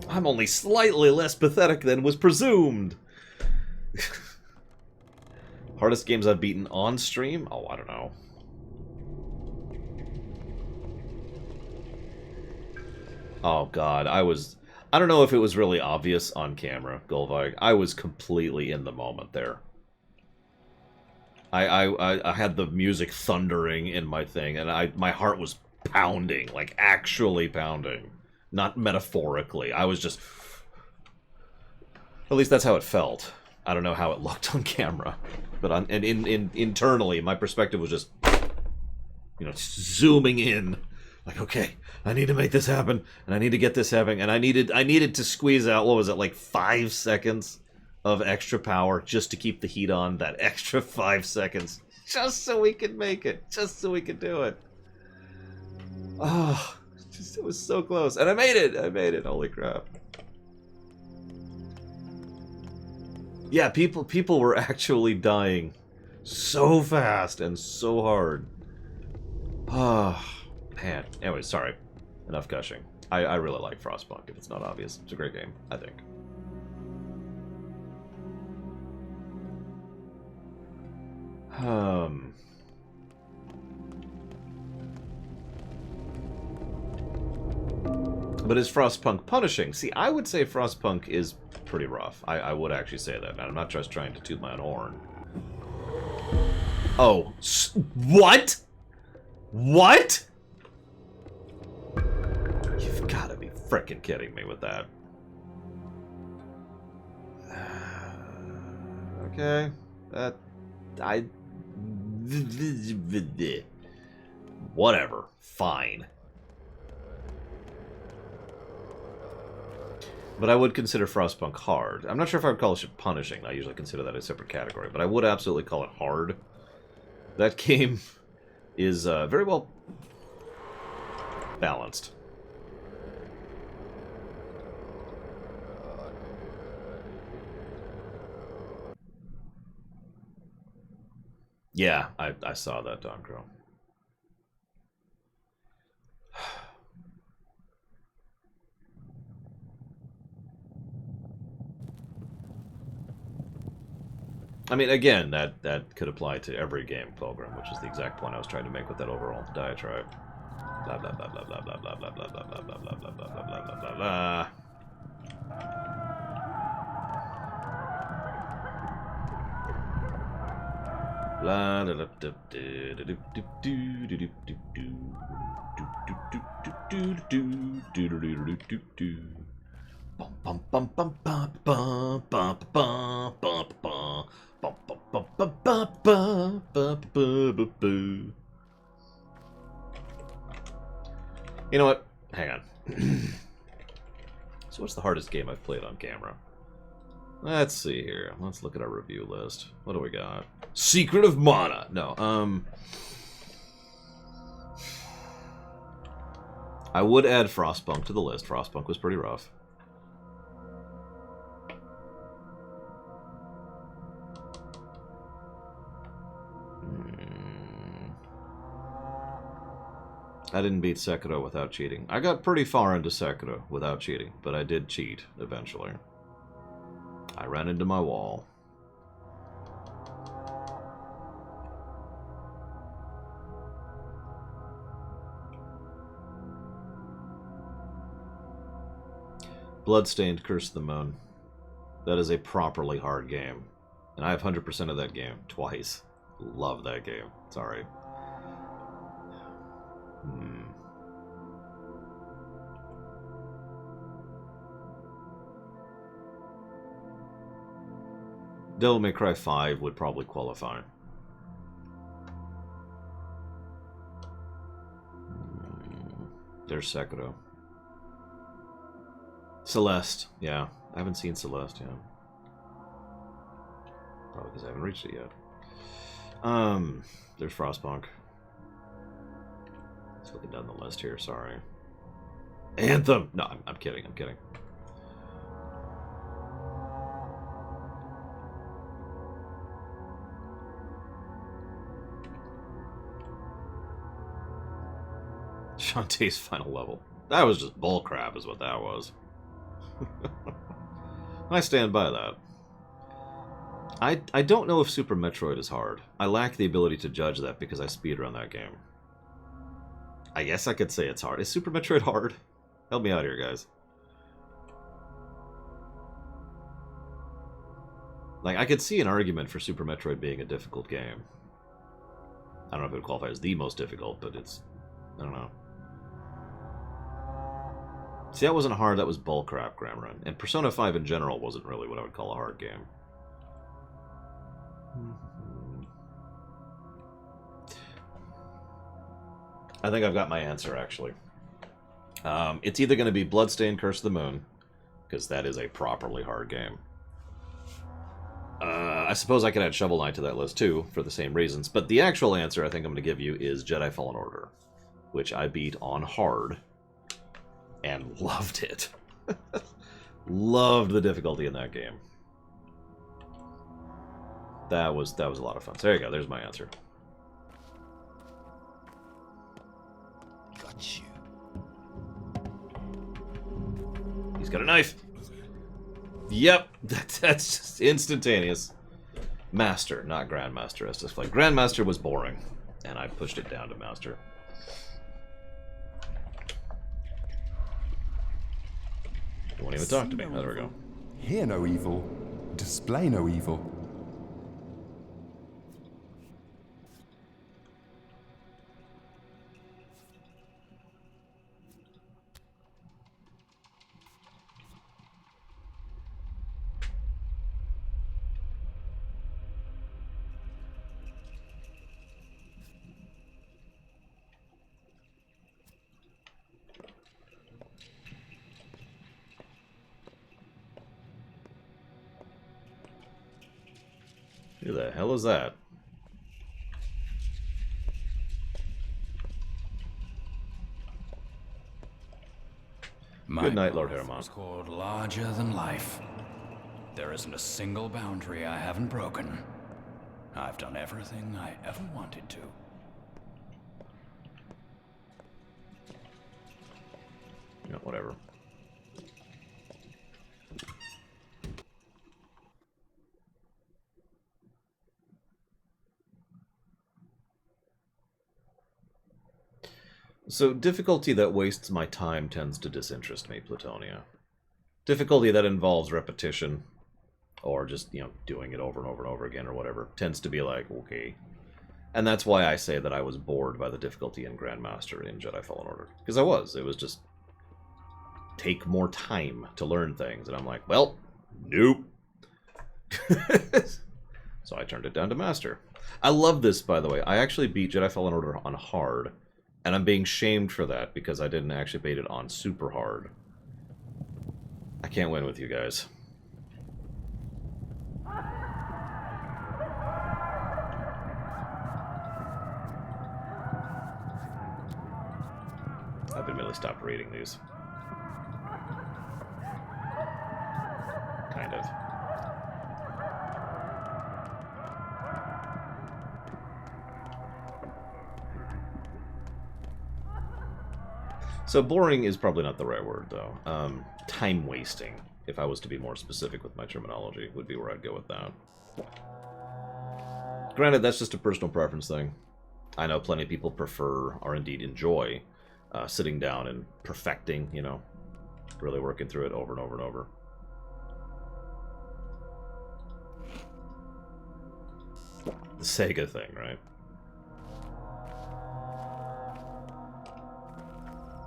Speaker 1: I'm only slightly less pathetic than was presumed. Hardest games I've beaten on stream? Oh, I don't know. Oh god, I don't know if it was really obvious on camera, Golvig. I was completely in the moment there. I had the music thundering in my thing, and my heart was pounding, like actually pounding. Not metaphorically. I was just... At least that's how it felt. I don't know how it looked on camera. But internally, my perspective was just... You know, zooming in. Like, okay, I need to make this happen, and I need to get this happening, and I needed to squeeze out, what was it, like 5 seconds of extra power just to keep the heat on, that extra 5 seconds, just so we could make it, just so we could do it. Oh, it was so close, and I made it, holy crap. Yeah, people were actually dying so fast and so hard. Ah. Man. Anyway, sorry. Enough gushing. I really like Frostpunk, if it's not obvious. It's a great game, I think. But is Frostpunk punishing? See, I would say Frostpunk is pretty rough. I would actually say that. And I'm not just trying to toot my own horn. Oh. What? What? You've got to be frickin' kidding me with that. Okay. Whatever. Fine. But I would consider Frostpunk hard. I'm not sure if I would call it punishing. I usually consider that a separate category. But I would absolutely call it hard. That game is very well balanced. Yeah, I saw that, Don Crow. I mean, again, that could apply to every game, Pilgrim, which is the exact point I was trying to make with that overall diatribe. Blah blah blah blah blah blah blah blah blah blah blah blah blah blah blah blah blah blah blah. La da da da da da do do do do do do do do do do do do. Bum bum bum bum bum bum bum bum bum bum bum bum bum bum bum bum. You know what? Hang on. So what's the hardest game I've played on camera? Let's see here. Let's look at our review list. What do we got? Secret of Mana. No, I would add Frostpunk to the list. Frostpunk was pretty rough. I didn't beat Sekiro without cheating. I got pretty far into Sekiro without cheating, but I did cheat eventually. I ran into my wall. Bloodstained Curse of the Moon. That is a properly hard game. And I have 100% of that game twice. Love that game. Sorry. Devil May Cry 5 would probably qualify. There's Sekiro. Celeste, yeah. I haven't seen Celeste yet. Probably because I haven't reached it yet. There's Frostpunk. Just looking down the list here, sorry. Anthem! No, I'm kidding, I'm kidding. Shantae's final level. That was just bullcrap is what that was. I stand by that. I don't know if Super Metroid is hard. I lack the ability to judge that because I speedrun that game. I guess I could say it's hard. Is Super Metroid hard? Help me out here, guys. Like, I could see an argument for Super Metroid being a difficult game. I don't know if it would qualify as the most difficult, but it's... I don't know. See, that wasn't hard, that was bullcrap, Gramrun. And Persona 5 in general wasn't really what I would call a hard game. I think I've got my answer, actually. It's either going to be Bloodstained Curse of the Moon, because that is a properly hard game. I suppose I could add Shovel Knight to that list, too, for the same reasons. But the actual answer I think I'm going to give you is Jedi Fallen Order, which I beat on hard, and loved it. Loved the difficulty in that game. That was a lot of fun. So there you go, there's my answer.
Speaker 11: Got you.
Speaker 1: He's got a knife. Yep, that's just instantaneous. Master, not Grandmaster. As just like Grandmaster was boring, and I pushed it down to Master. Don't want to even talk to me. Oh, there we go.
Speaker 8: Hear no evil, display no evil.
Speaker 1: Who the hell is that? Good night, Lord Hermon.
Speaker 7: Was called larger than life. There isn't a single boundary I haven't broken. I've done everything I ever wanted to.
Speaker 1: Yeah, whatever. So, difficulty that wastes my time tends to disinterest me, Plutonia. Difficulty that involves repetition, or just, you know, doing it over and over and over again or whatever, tends to be like, okay. And that's why I say that I was bored by the difficulty in Grandmaster in Jedi Fallen Order. Because I was. It was just take more time to learn things. And I'm like, well, nope. So I turned it down to Master. I love this, by the way. I actually beat Jedi Fallen Order on hard. And I'm being shamed for that because I didn't actually beat it on super hard. I can't win with you guys. I've admittedly stopped reading these. Kind of. So boring is probably not the right word, though. Time wasting, if I was to be more specific with my terminology, would be where I'd go with that. Granted, that's just a personal preference thing. I know plenty of people prefer, or indeed enjoy, sitting down and perfecting, you know, really working through it over and over and over. The Sega thing, right?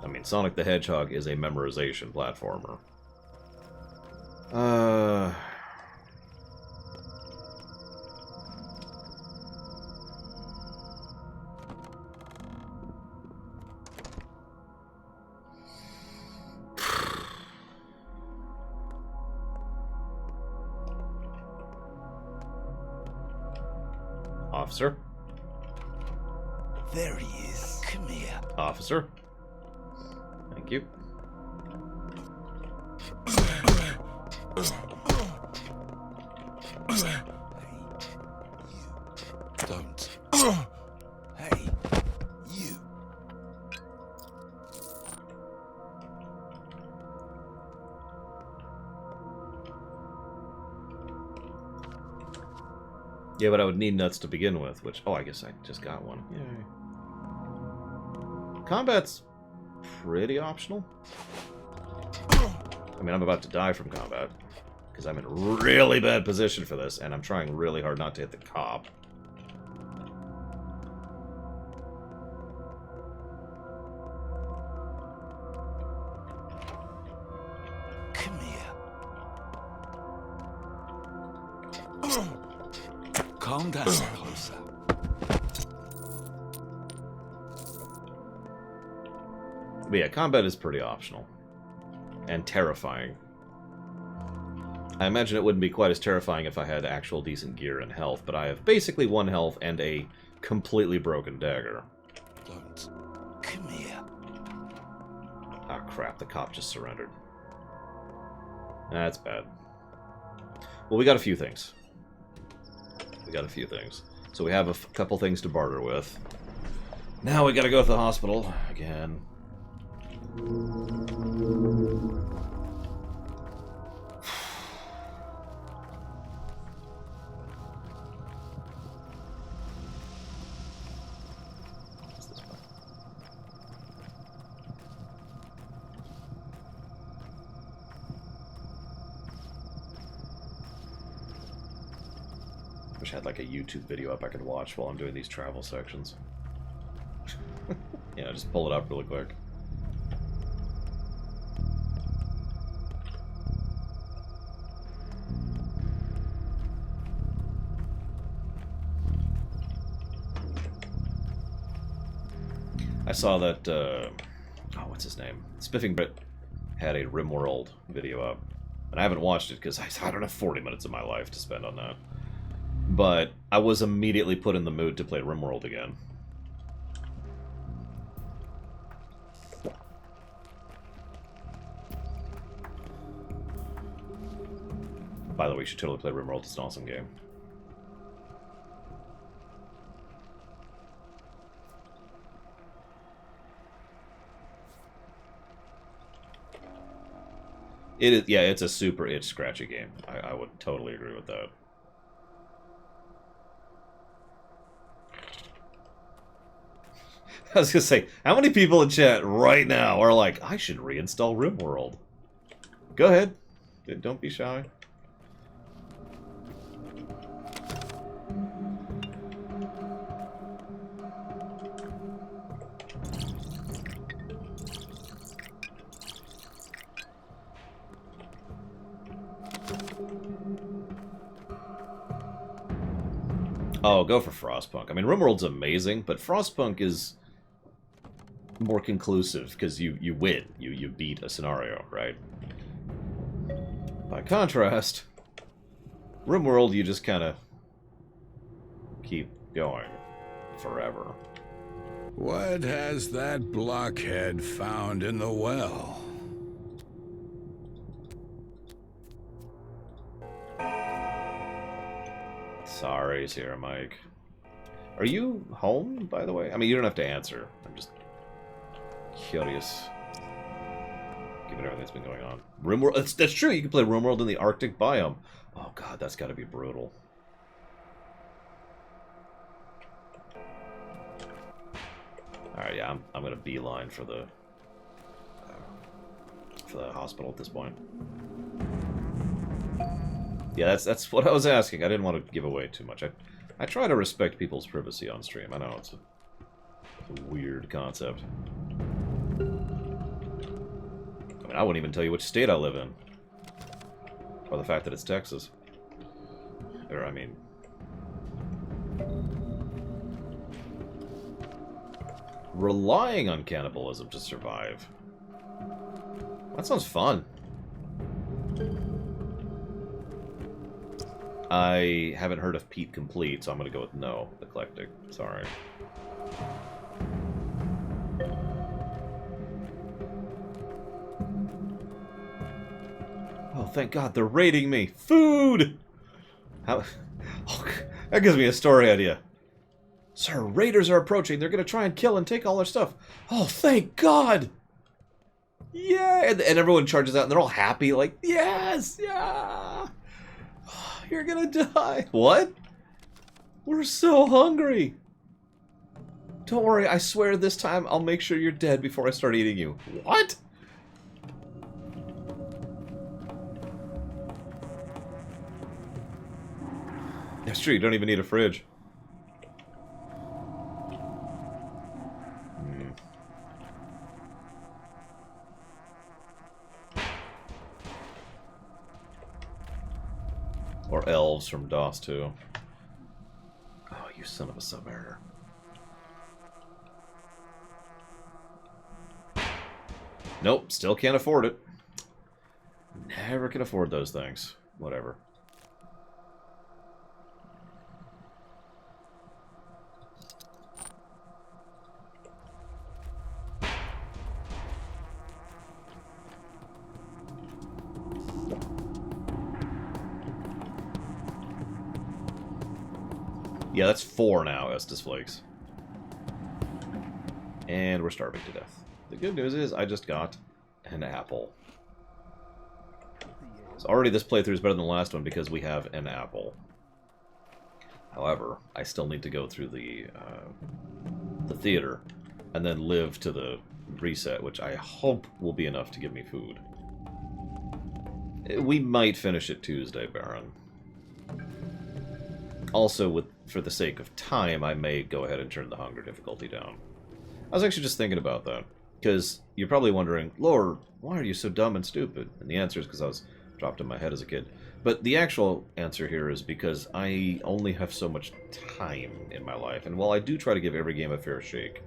Speaker 1: I mean, Sonic the Hedgehog is a memorization platformer. Officer?
Speaker 11: There he is. Come here.
Speaker 1: Officer? Thank you.
Speaker 11: Don't. Hey, you.
Speaker 1: Yeah, but I would need nuts to begin with, which... Oh, I guess I just got one. Yay. Combat's pretty optional. I mean, I'm about to die from combat, because I'm in really bad position for this, and I'm trying really hard not to hit the cop.
Speaker 11: Come here. Calm down, closer.
Speaker 1: But yeah, combat is pretty optional. And terrifying. I imagine it wouldn't be quite as terrifying if I had actual decent gear and health, but I have basically 1 health and a completely broken dagger.
Speaker 11: Don't. Come here.
Speaker 1: Ah, crap, the cop just surrendered. That's bad. Well, we got a few things. So we have a couple things to barter with. Now we gotta go to the hospital again. Wish I had like a YouTube video up I could watch while I'm doing these travel sections. Yeah, just pull it up really quick. I saw that, oh, what's his name? Spiffing Brit had a RimWorld video up. And I haven't watched it because I don't have 40 minutes of my life to spend on that. But I was immediately put in the mood to play RimWorld again. By the way, you should totally play RimWorld. It's an awesome game. It is, yeah, it's a super itch-scratchy game. I would totally agree with that. I was gonna say, how many people in chat right now are like, I should reinstall RimWorld? Go ahead. Don't be shy. Oh, go for Frostpunk. I mean, RimWorld's amazing, but Frostpunk is more conclusive because you win. You beat a scenario, right? By contrast, RimWorld, you just kind of keep going forever.
Speaker 12: What has that blockhead found in the well?
Speaker 1: Sorry, Sierra Mike. Are you home, by the way? I mean, you don't have to answer. I'm just curious. Given everything that's been going on. RimWorld, that's true. You can play RimWorld in the Arctic biome. Oh god, that's got to be brutal. Alright, yeah, I'm gonna beeline for the hospital at this point. Yeah, that's what I was asking. I didn't want to give away too much. I try to respect people's privacy on stream. I know it's a weird concept. I mean, I wouldn't even tell you which state I live in. Or the fact that it's Texas. Or, I mean... Relying on cannibalism to survive. That sounds fun. I haven't heard of Pete Complete, so I'm going to go with no. Eclectic. Sorry. Oh, thank God, they're raiding me. Food! How... Oh, that gives me a story idea. Sir, raiders are approaching. They're going to try and kill and take all our stuff. Oh, thank God! Yeah! And everyone charges out, and they're all happy, like, yes! Yeah! You're gonna die. What? We're so hungry. Don't worry, I swear this time I'll make sure you're dead before I start eating you. What? That's true, you don't even need a fridge. Or elves from DOS 2. Oh, you son of a sub-error. Nope, still can't afford it. Never can afford those things. Whatever. Yeah, that's 4 now, Estus Flakes. And we're starving to death. The good news is I just got an apple. So already this playthrough is better than the last one because we have an apple. However, I still need to go through the theater and then live to the reset, which I hope will be enough to give me food. We might finish it Tuesday, Baron. Also, for the sake of time, I may go ahead and turn the hunger difficulty down. I was actually just thinking about that, because you're probably wondering, Lord, why are you so dumb and stupid? And the answer is because I was dropped in my head as a kid. But the actual answer here is because I only have so much time in my life, and while I do try to give every game a fair shake,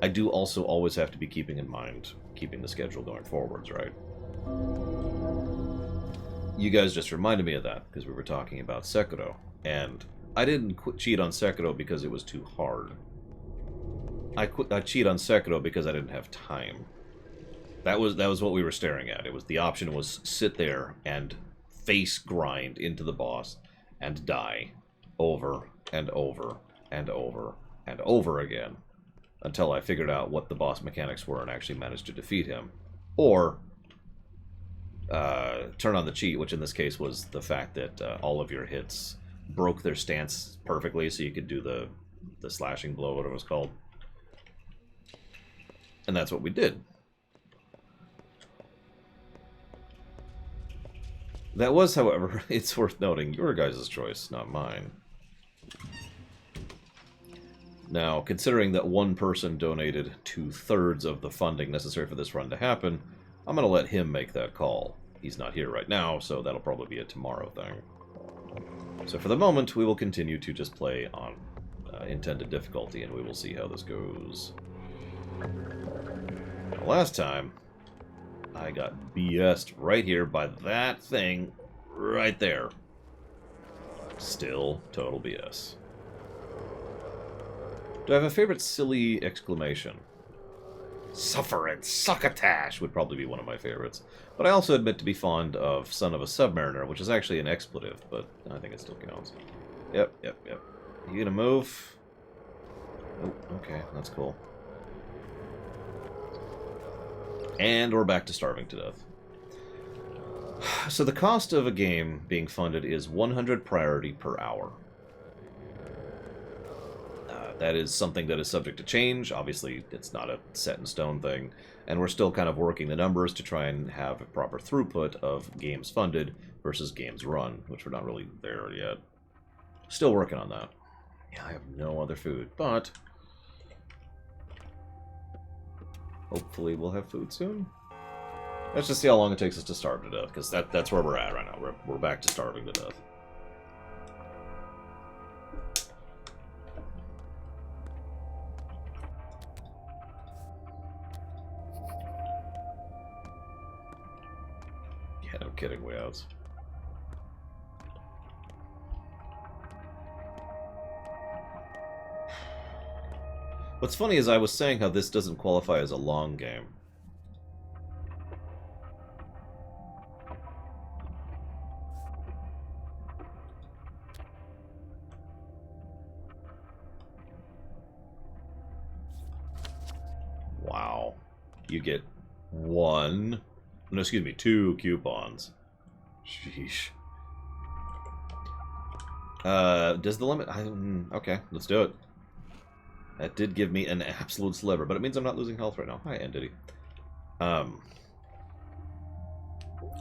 Speaker 1: I do also always have to be keeping in mind keeping the schedule going forwards, right? You guys just reminded me of that, because we were talking about Sekiro, and I didn't cheat on Sekiro because it was too hard. I cheat on Sekiro because I didn't have time. That was what we were staring at. It was the option was sit there and face grind into the boss and die over and over and over and over again until I figured out what the boss mechanics were and actually managed to defeat him. Or turn on the cheat, which in this case was the fact that all of your hits broke their stance perfectly, so you could do the slashing blow, whatever it was called. And that's what we did. That was, however, it's worth noting, your guys' choice, not mine. Now, considering that one person donated 2/3 of the funding necessary for this run to happen, I'm going to let him make that call. He's not here right now, so that'll probably be a tomorrow thing. So for the moment, we will continue to just play on intended difficulty, and we will see how this goes. Last time, I got BS'd right here by that thing right there. Still total BS. Do I have a favorite silly exclamation? Suffer and succotash would probably be one of my favorites. But I also admit to be fond of Son of a Submariner, which is actually an expletive, but I think it still counts. Yep. You gonna move? Oh, okay, that's cool. And we're back to starving to death. So the cost of a game being funded is 100 priority per hour. That is something that is subject to change. Obviously, it's not a set-in-stone thing. And we're still kind of working the numbers to try and have a proper throughput of games funded versus games run, which we're not really there yet. Still working on that. Yeah, I have no other food, but hopefully we'll have food soon. Let's just see how long it takes us to starve to death, because that's where we're at right now. We're back to starving to death. Yeah, no kidding, way out. What's funny is I was saying how this doesn't qualify as a long game. Wow. You get two coupons. Sheesh. Does the limit... okay, let's do it. That did give me an absolute sliver, but it means I'm not losing health right now. Hi, Entity. I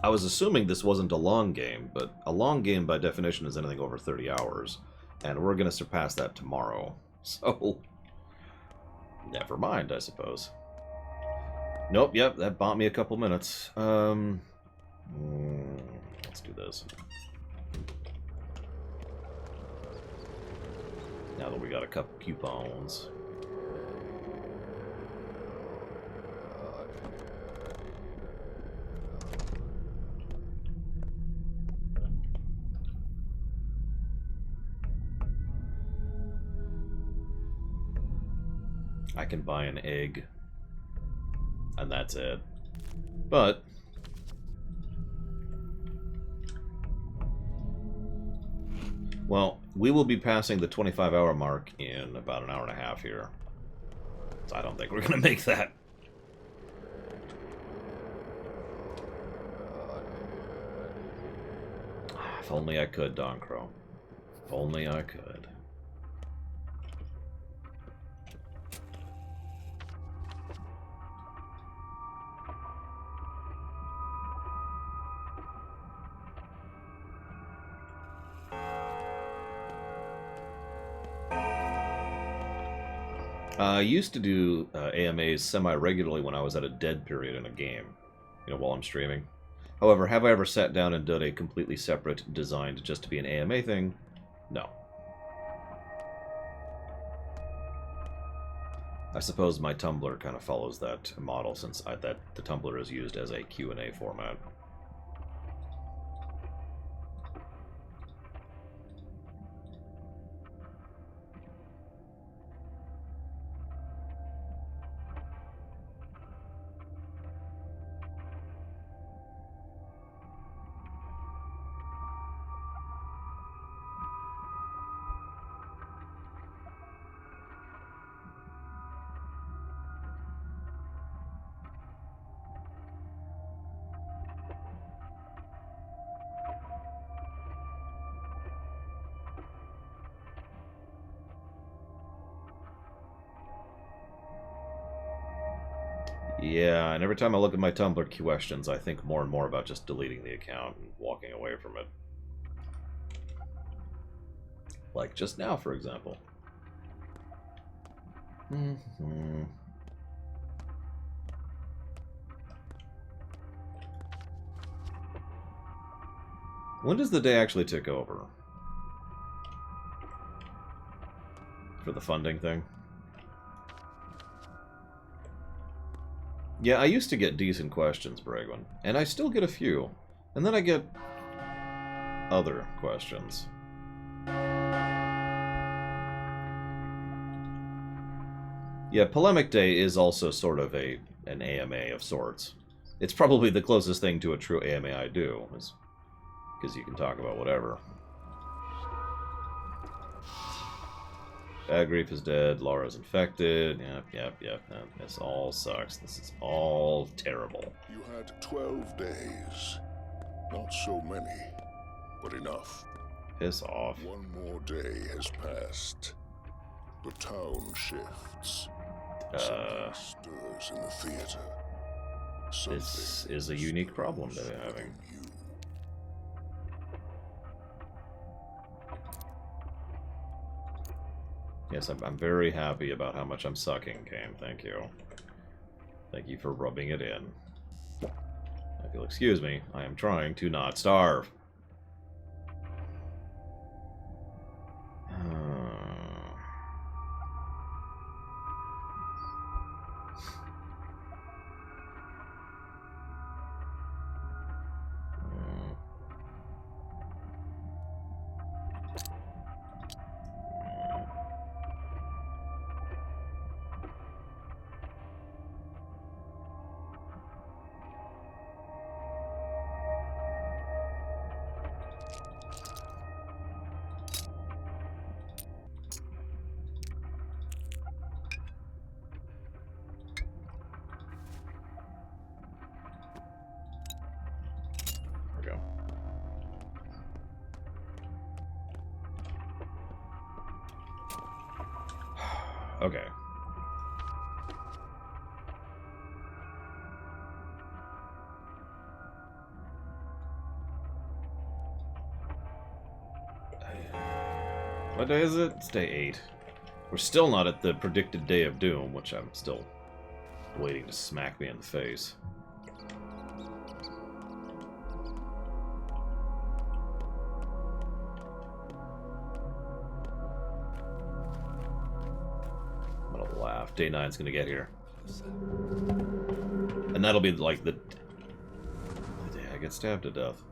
Speaker 1: was assuming this wasn't a long game, but a long game by definition is anything over 30 hours, and we're going to surpass that tomorrow. So, never mind, I suppose. Nope, yep, that bought me a couple minutes. Let's do this. Now that we got a couple coupons. I can buy an egg. And that's it. But well, we will be passing the 25-hour mark in about an hour and a half here. So I don't think we're going to make that. If only I could, Don Crow. If only I could. I used to do AMAs semi-regularly when I was at a dead period in a game, while I'm streaming. However, have I ever sat down and done a completely separate, designed just to be an AMA thing? No. I suppose my Tumblr kind of follows that model, since the Tumblr is used as a Q&A format. Yeah, and every time I look at my Tumblr questions, I think more and more about just deleting the account and walking away from it. Like just now, for example. When does the day actually tick over? For the funding thing? Yeah, I used to get decent questions, Bregwin. And I still get a few. And then I get other questions. Yeah, Polemic Day is also sort of an AMA of sorts. It's probably the closest thing to a true AMA I do, because you can talk about whatever. Grief is dead, Laura's infected, yep. This all sucks. This is all terrible.
Speaker 3: You had 12 days. Not so many, but enough.
Speaker 1: Piss off.
Speaker 3: One more day has passed. The town shifts. Something stirs in the theater.
Speaker 1: This is a unique problem that I'm having. Yes, I'm very happy about how much I'm sucking, Kane. Thank you. Thank you for rubbing it in. If you'll excuse me, I am trying to not starve. Okay. What day is it? It's day 8. We're still not at the predicted day of doom, which I'm still waiting to smack me in the face. Day 9's gonna get here. And that'll be like the day I get stabbed to death.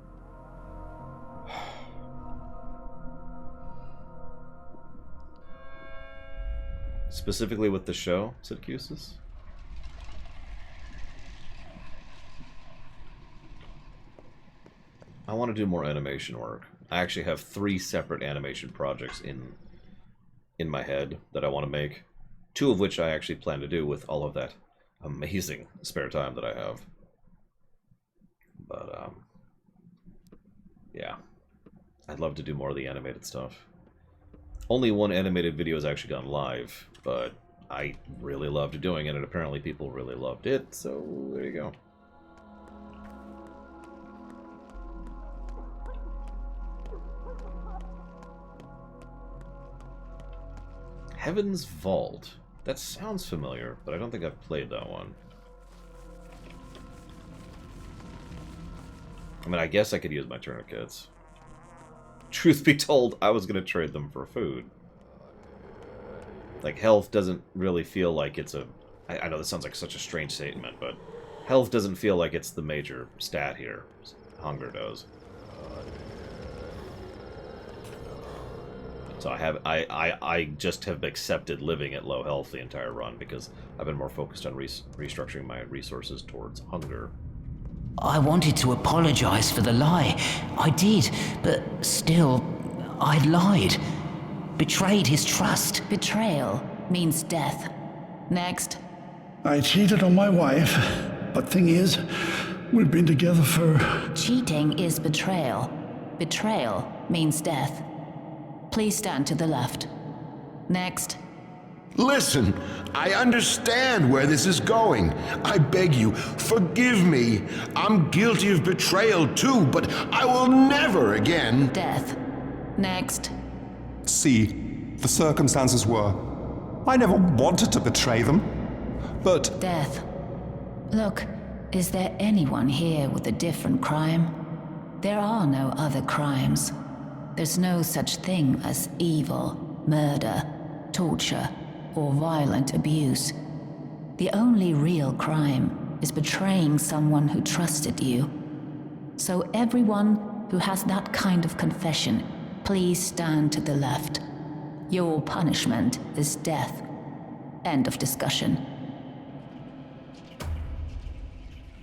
Speaker 1: Specifically with the show, said Cusis. I want to do more animation work. I actually have 3 separate animation projects in my head that I want to make. 2 of which I actually plan to do with all of that amazing spare time that I have. But, yeah. I'd love to do more of the animated stuff. Only one animated video has actually gone live, but I really loved doing it, and apparently people really loved it, so there you go. Heaven's Vault. That sounds familiar, but I don't think I've played that one. I mean, I guess I could use my tourniquets. Truth be told, I was going to trade them for food. Like, health doesn't really feel like it's a... I know this sounds like such a strange statement, but health doesn't feel like it's the major stat here. Hunger does. So I just have accepted living at low health the entire run because I've been more focused on restructuring my resources towards hunger.
Speaker 7: I wanted to apologize for the lie. I did, but still, I lied. Betrayed his trust.
Speaker 5: Betrayal means death. Next.
Speaker 13: I cheated on my wife, but thing is, we've been together for...
Speaker 5: Cheating is betrayal. Betrayal means death. Please stand to the left. Next.
Speaker 14: Listen, I understand where this is going. I beg you, forgive me. I'm guilty of betrayal too, but I will never again.
Speaker 5: Death. Next.
Speaker 8: See, the circumstances were. I never wanted to betray them. But.
Speaker 5: Death. Look, is there anyone here with a different crime? There are no other crimes. There's no such thing as evil, murder, torture, or violent abuse. The only real crime is betraying someone who trusted you. So everyone who has that kind of confession, please stand to the left. Your punishment is death. End of discussion.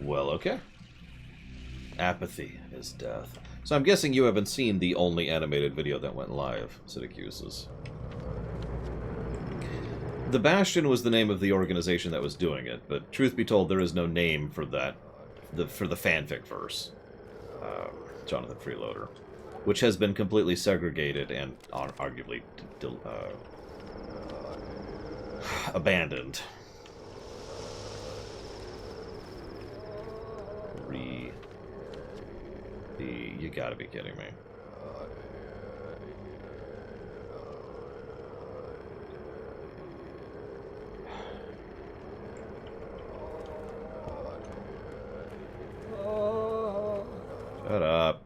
Speaker 1: Well, okay. Apathy is death. So I'm guessing you haven't seen the only animated video that went live, Syracuse. The Bastion was the name of the organization that was doing it, but truth be told, there is no name for that, for the fanfic verse, Jonathan Freeloader, which has been completely segregated and arguably abandoned. You gotta be kidding me. Shut up.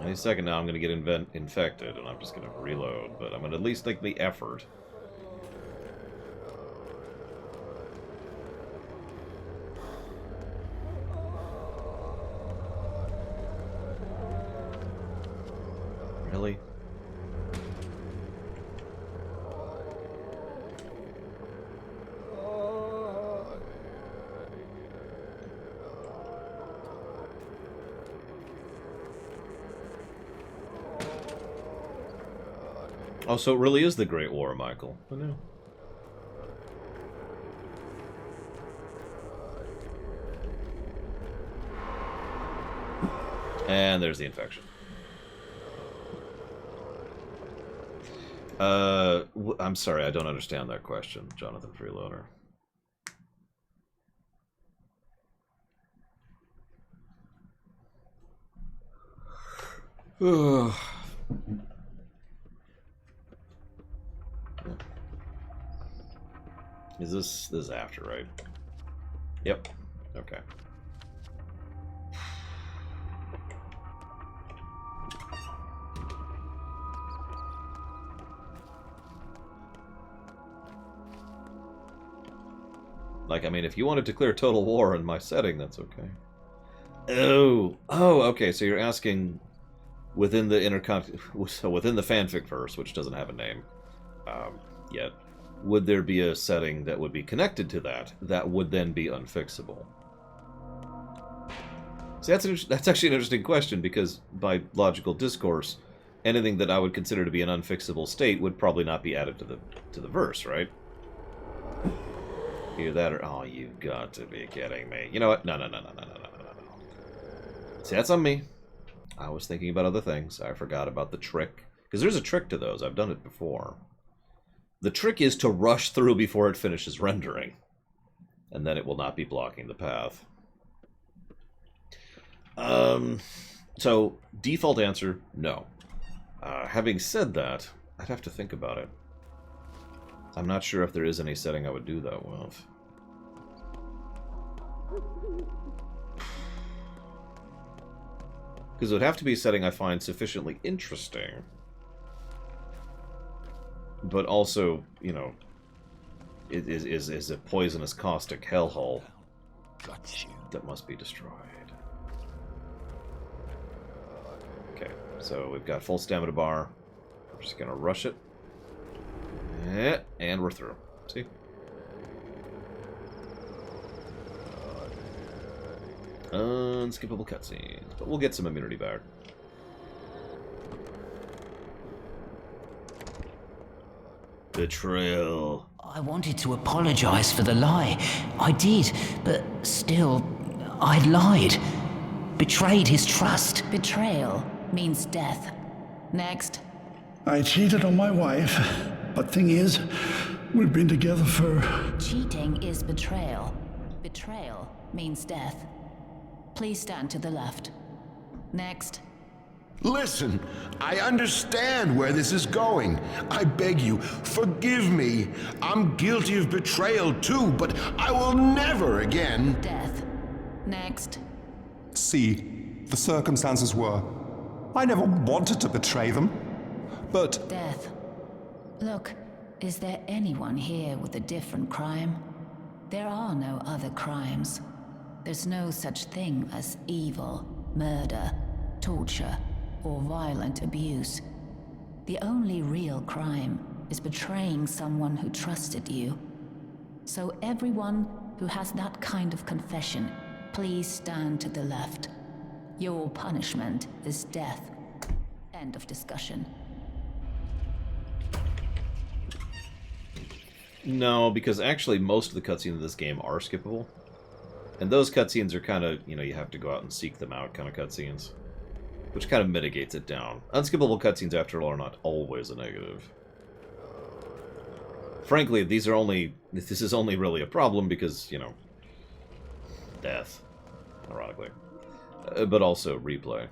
Speaker 1: Any second now I'm gonna get infected and I'm just gonna reload, but I'm gonna at least take the effort. Really? Oh, so it really is the Great War, Michael. I know. And there's the infection. I'm sorry, I don't understand that question, Jonathan Freeloader. This is after, right? Yep. Okay. Like, I mean, if you wanted to clear total war in my setting, that's okay. Oh, okay. So you're asking within the within the fanfic verse, which doesn't have a name yet, would there be a setting that would be connected to that would then be unfixable? See, that's actually an interesting question, because by logical discourse, anything that I would consider to be an unfixable state would probably not be added to the verse, right? Either that or... Oh, you've got to be kidding me. You know what? No. See, that's on me. I was thinking about other things. I forgot about the trick. Because there's a trick to those. I've done it before. The trick is to rush through before it finishes rendering. And then it will not be blocking the path. So, default answer, no. Having said that, I'd have to think about it. I'm not sure if there is any setting I would do that with. Because it would have to be a setting I find sufficiently interesting. But also, you know, it is a poisonous, caustic hellhole that must be destroyed. Okay, so we've got full stamina bar. We're just going to rush it. And we're through. See? Unskippable cutscenes. But we'll get some immunity back. Betrayal.
Speaker 7: I wanted to apologize for the lie. I did, but still, I lied. Betrayed his trust.
Speaker 5: Betrayal means death. Next.
Speaker 13: I cheated on my wife, but thing is, we've been together for...
Speaker 5: Cheating is betrayal. Betrayal means death. Please stand to the left. Next.
Speaker 14: Listen, I understand where this is going. I beg you, forgive me. I'm guilty of betrayal too, but I will never again...
Speaker 5: Death. Next.
Speaker 8: See, the circumstances were... I never wanted to betray them, but...
Speaker 5: Death. Look, is there anyone here with a different crime? There are no other crimes. There's no such thing as evil, murder, torture, or violent abuse. The only real crime is betraying someone who trusted you. So everyone who has that kind of confession, please stand to the left. Your punishment is death. End of discussion.
Speaker 1: No, because actually most of the cutscenes of this game are skippable. And those cutscenes are kind of, you have to go out and seek them out kind of cutscenes. Which kind of mitigates it down. Unskippable cutscenes, after all, are not always a negative. Frankly, this is only really a problem because, death, ironically. But also replay.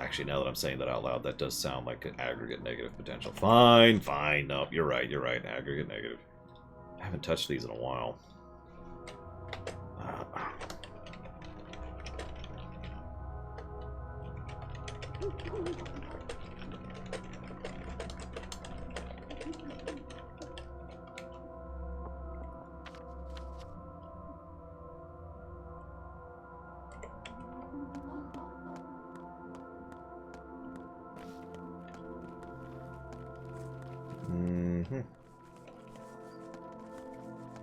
Speaker 1: Actually, now that I'm saying that out loud, that does sound like an aggregate negative potential. Fine. No, you're right. Aggregate negative. I haven't touched these in a while.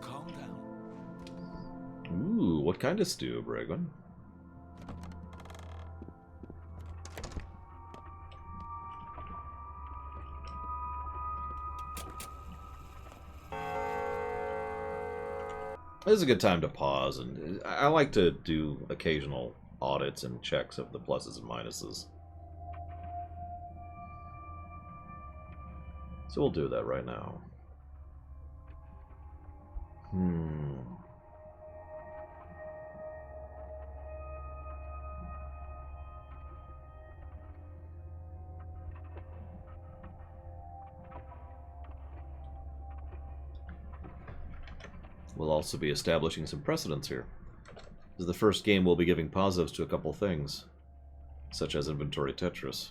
Speaker 11: Calm down.
Speaker 1: Ooh, what kind of stew, Bregman? This is a good time to pause, and I like to do occasional audits and checks of the pluses and minuses. So we'll do that right now. We'll also be establishing some precedents here. This is the first game we'll be giving positives to a couple things, such as inventory Tetris.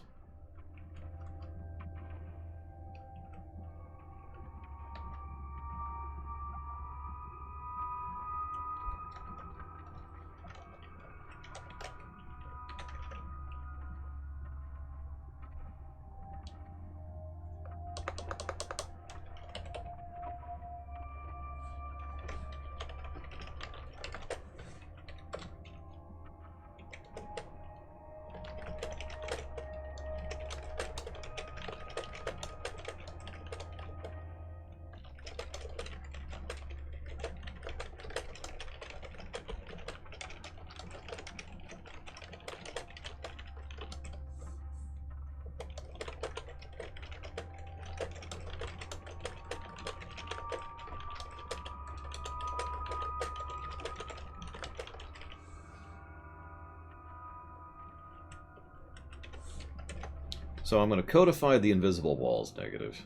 Speaker 1: So I'm going to codify the invisible walls negative.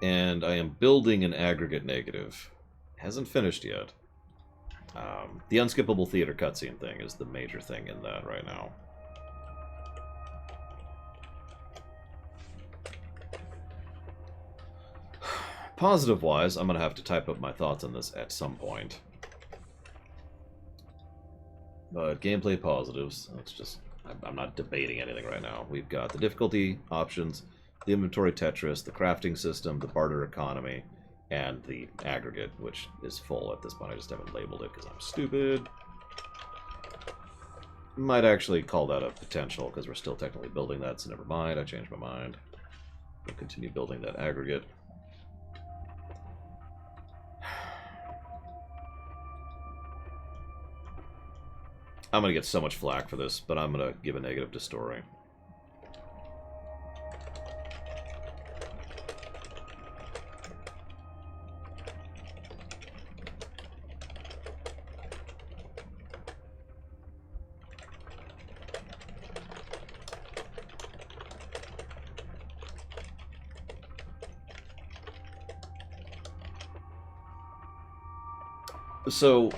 Speaker 1: And I am building an aggregate negative. Hasn't finished yet. The unskippable theater cutscene thing is the major thing in that right now. Positive-wise, I'm going to have to type up my thoughts on this at some point. But gameplay positives, that's just, I'm not debating anything right now. We've got the difficulty options, the inventory Tetris, the crafting system, the barter economy, and the aggregate, which is full at this point. I just haven't labeled it because I'm stupid. Might actually call that a potential because we're still technically building that, so never mind. I changed my mind. We'll continue building that aggregate. I'm going to get so much flack for this, but I'm going to give a negative to story. So,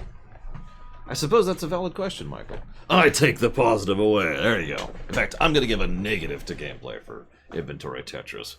Speaker 1: I suppose that's a valid question, Michael. I take the positive away. There you go. In fact, I'm going to give a negative to gameplay for Inventory Tetris.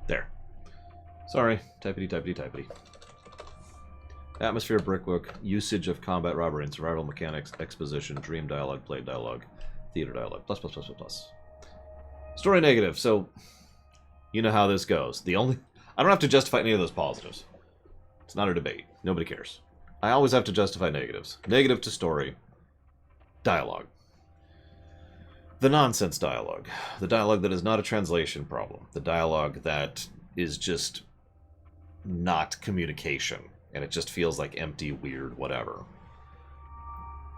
Speaker 1: There. Sorry. Typity. Atmosphere, brickwork, usage of combat, robbery, and survival mechanics, exposition, dream dialogue, play dialogue, theater dialogue, plus. Story negative. So, you know how this goes. I don't have to justify any of those positives. It's not a debate. Nobody cares. I always have to justify negatives. Negative to story. Dialogue. The nonsense dialogue. The dialogue that is not a translation problem. The dialogue that is just not communication. And it just feels like empty, weird, whatever.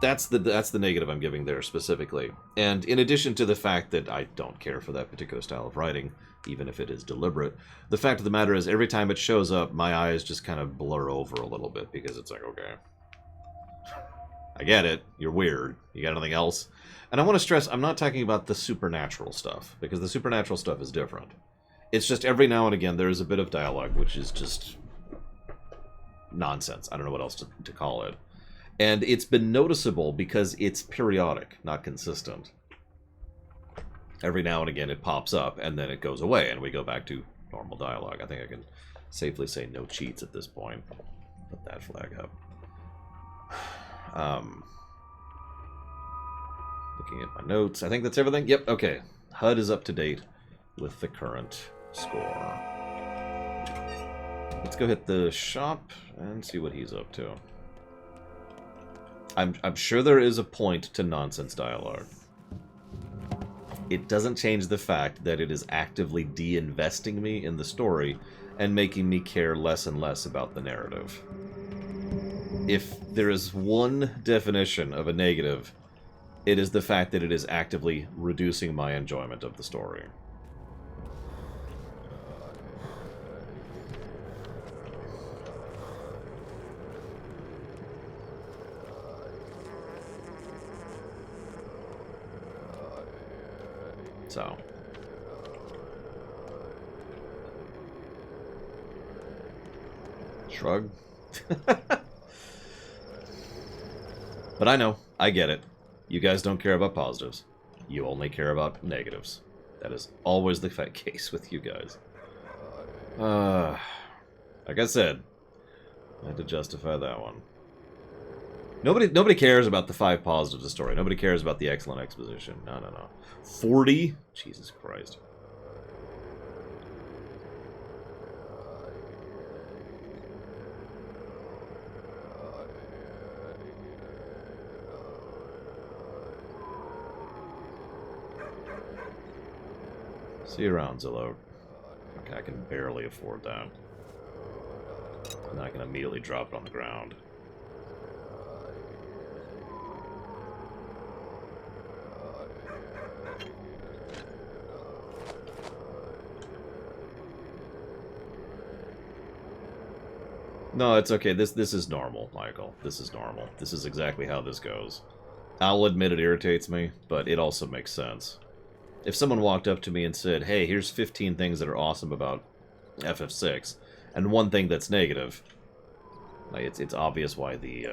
Speaker 1: That's the negative I'm giving there specifically. And in addition to the fact that I don't care for that particular style of writing, even if it is deliberate, the fact of the matter is every time it shows up, my eyes just kind of blur over a little bit because it's like, okay, I get it. You're weird. You got anything else? And I want to stress, I'm not talking about the supernatural stuff, because the supernatural stuff is different. It's just every now and again there is a bit of dialogue which is just nonsense. I don't know what else to call it. And it's been noticeable because it's periodic, not consistent. Every now and again it pops up and then it goes away and we go back to normal dialogue. I think I can safely say no cheats at this point. Put that flag up. Looking at my notes. I think that's everything. Yep, okay. HUD is up to date with the current score. Let's go hit the shop and see what he's up to. I'm sure there is a point to nonsense dialogue. It doesn't change the fact that it is actively de-investing me in the story and making me care less and less about the narrative. If there is one definition of a negative, it is the fact that it is actively reducing my enjoyment of the story. So. Shrug. But I know. I get it. You guys don't care about positives. You only care about negatives. That is always the case with you guys. Like I said, I had to justify that one. Nobody cares about the 5 positives of the story. Nobody cares about the excellent exposition. No. 40? Jesus Christ. See you around, Zillow. Okay, I can barely afford that. And then I can immediately drop it on the ground. No, it's okay. This is normal, Michael. This is normal. This is exactly how this goes. I'll admit it irritates me, but it also makes sense. If someone walked up to me and said, hey, here's 15 things that are awesome about FF6, and one thing that's negative, like it's obvious why the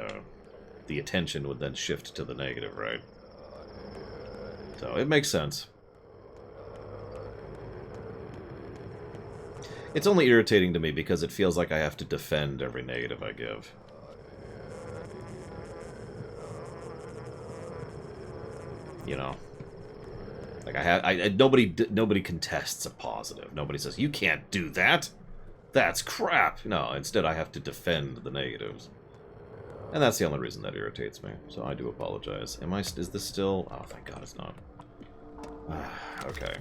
Speaker 1: attention would then shift to the negative, right? So it makes sense. It's only irritating to me because it feels like I have to defend every negative I give. You know, like nobody contests a positive. Nobody says you can't do that. That's crap. No, instead I have to defend the negatives, and that's the only reason that irritates me. So I do apologize. Is this still? Oh, thank God it's not. Okay.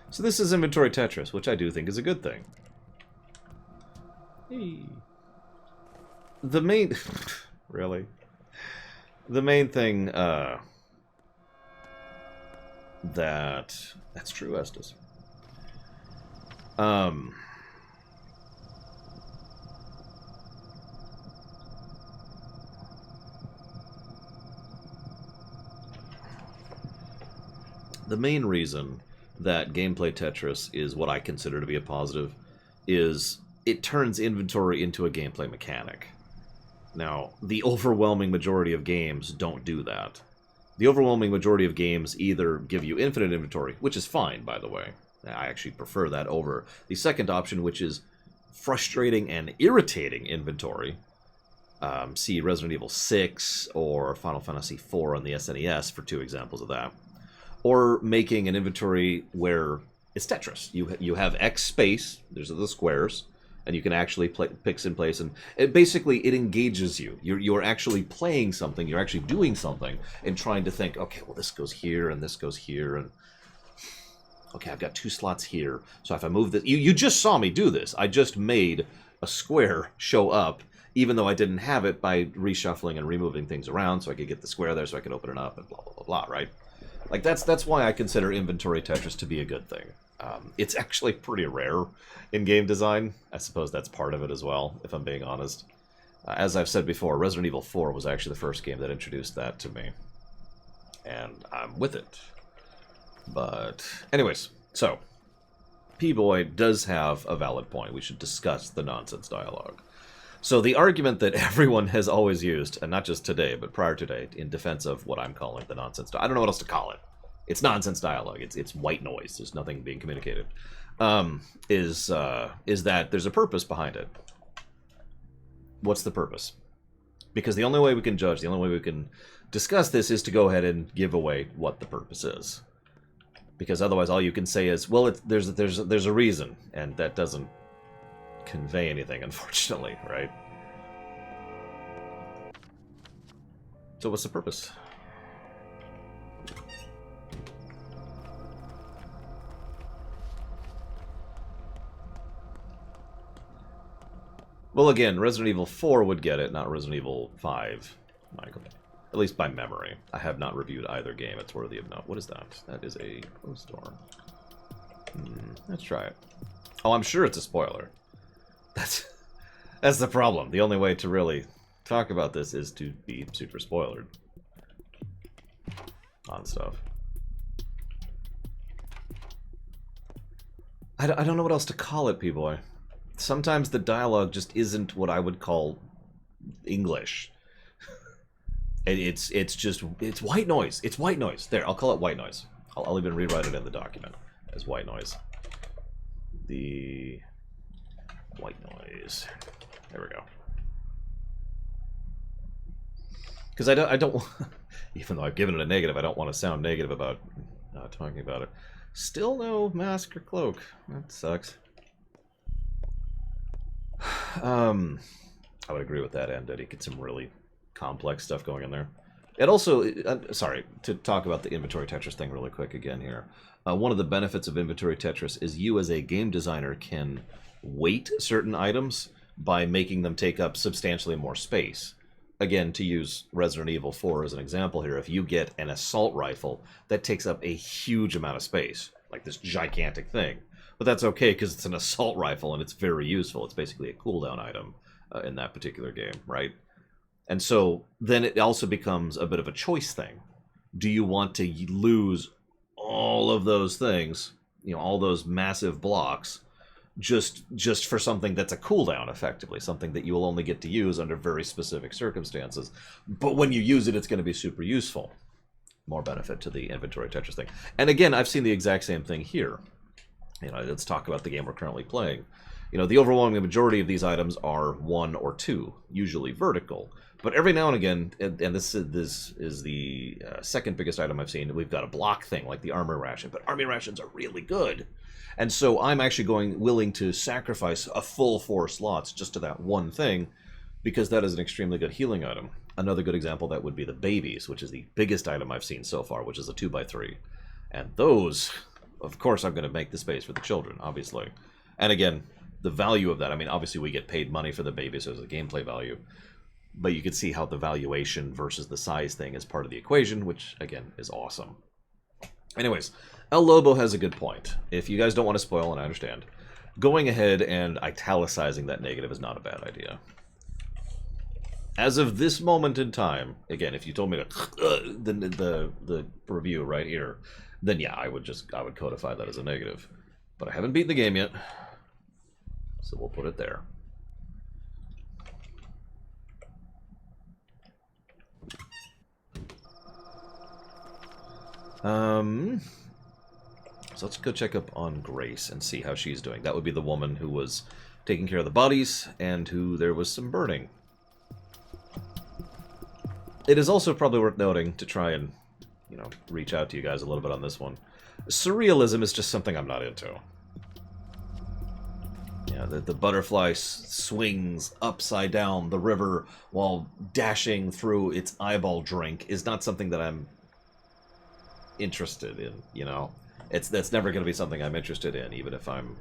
Speaker 1: So this is inventory Tetris, which I do think is a good thing. Hey. The main... really? The main thing, That's true, Estes. The main reason that gameplay Tetris is what I consider to be a positive is it turns inventory into a gameplay mechanic. Now, the overwhelming majority of games don't do that. The overwhelming majority of games either give you infinite inventory, which is fine, by the way. I actually prefer that over the second option, which is frustrating and irritating inventory. See Resident Evil 6 or Final Fantasy IV on the SNES for two examples of that. Or making an inventory where it's Tetris. You have X space, there's the squares, and you can actually pick in place, and basically it engages you. You're actually playing something, you're actually doing something, and trying to think, okay, well this goes here, and this goes here, and okay, I've got two slots here, so if I move this... You just saw me do this. I just made a square show up, even though I didn't have it, by reshuffling and removing things around, so I could get the square there, so I could open it up, and blah, blah, blah, blah, right? Like, that's why I consider inventory Tetris to be a good thing. It's actually pretty rare in game design. I suppose that's part of it as well, if I'm being honest. As I've said before, Resident Evil 4 was actually the first game that introduced that to me. And I'm with it. But, anyways, so, P-Boy does have a valid point. We should discuss the nonsense dialogue. So the argument that everyone has always used, and not just today, but prior to today, in defense of what I'm calling the nonsense dialogue, I don't know what else to call it. It's nonsense dialogue. It's white noise. There's nothing being communicated. Is that there's a purpose behind it. What's the purpose? Because the only way we can judge, the only way we can discuss this is to go ahead and give away what the purpose is. Because otherwise all you can say is, well, there's a reason, and that doesn't convey anything, unfortunately, right? So what's the purpose? Well, again, Resident Evil 4 would get it, not Resident Evil 5, Michael. At least by memory. I have not reviewed either game. It's worthy of note. What is that? That is a closed door. Let's try it. Oh, I'm sure it's a spoiler. That's the problem. The only way to really talk about this is to be super spoilered on stuff. I don't know what else to call it, P-Boy. Sometimes the dialogue just isn't what I would call English. It's white noise. It's white noise. There, I'll call it white noise. I'll even rewrite it in the document. as white noise. The white noise. There we go. Because I don't even though I've given it a negative, I don't want to sound negative about talking about it. Still no mask or cloak. That sucks. I would agree with that, and Eddie. Get some really complex stuff going in there. It also, sorry, to talk about the inventory Tetris thing really quick again here. One of the benefits of inventory Tetris is you as a game designer can weight certain items by making them take up substantially more space. Again, to use Resident Evil 4 as an example here, if you get an assault rifle, that takes up a huge amount of space, like this gigantic thing. But that's okay because it's an assault rifle and it's very useful. It's basically a cooldown item in that particular game, right? And so then it also becomes a bit of a choice thing. Do you want to lose all of those things, you know, all those massive blocks, just for something that's a cooldown, effectively, something that you will only get to use under very specific circumstances, but when you use it, it's going to be super useful. More benefit to the inventory Tetris thing. And again, I've seen the exact same thing here. You know, let's talk about the game we're currently playing. You know, the overwhelming majority of these items are 1 or 2, usually vertical. But every now and again, and this is the second biggest item I've seen, we've got a block thing, like the armor ration. But army rations are really good. And so I'm actually willing to sacrifice a full 4 slots just to that one thing, because that is an extremely good healing item. Another good example that would be the babies, which is the biggest item I've seen so far, which is a 2x3. And those, of course, I'm going to make the space for the children, obviously. And again, the value of that, I mean, obviously we get paid money for the babies as a gameplay value, but you can see how the valuation versus the size thing is part of the equation, which, again, is awesome. Anyways, El Lobo has a good point. If you guys don't want to spoil, and I understand, going ahead and italicizing that negative is not a bad idea. As of this moment in time, again, if you told me to the review right here, then yeah, I would codify that as a negative. But I haven't beaten the game yet, so we'll put it there. So let's go check up on Grace and see how she's doing. That would be the woman who was taking care of the bodies and who there was some burning. It is also probably worth noting, to try and, you know, reach out to you guys a little bit on this one. Surrealism is just something I'm not into. Yeah, the butterfly swings upside down the river while dashing through its eyeball drink is not something that I'm interested in, you know? That's never going to be something I'm interested in, even if I'm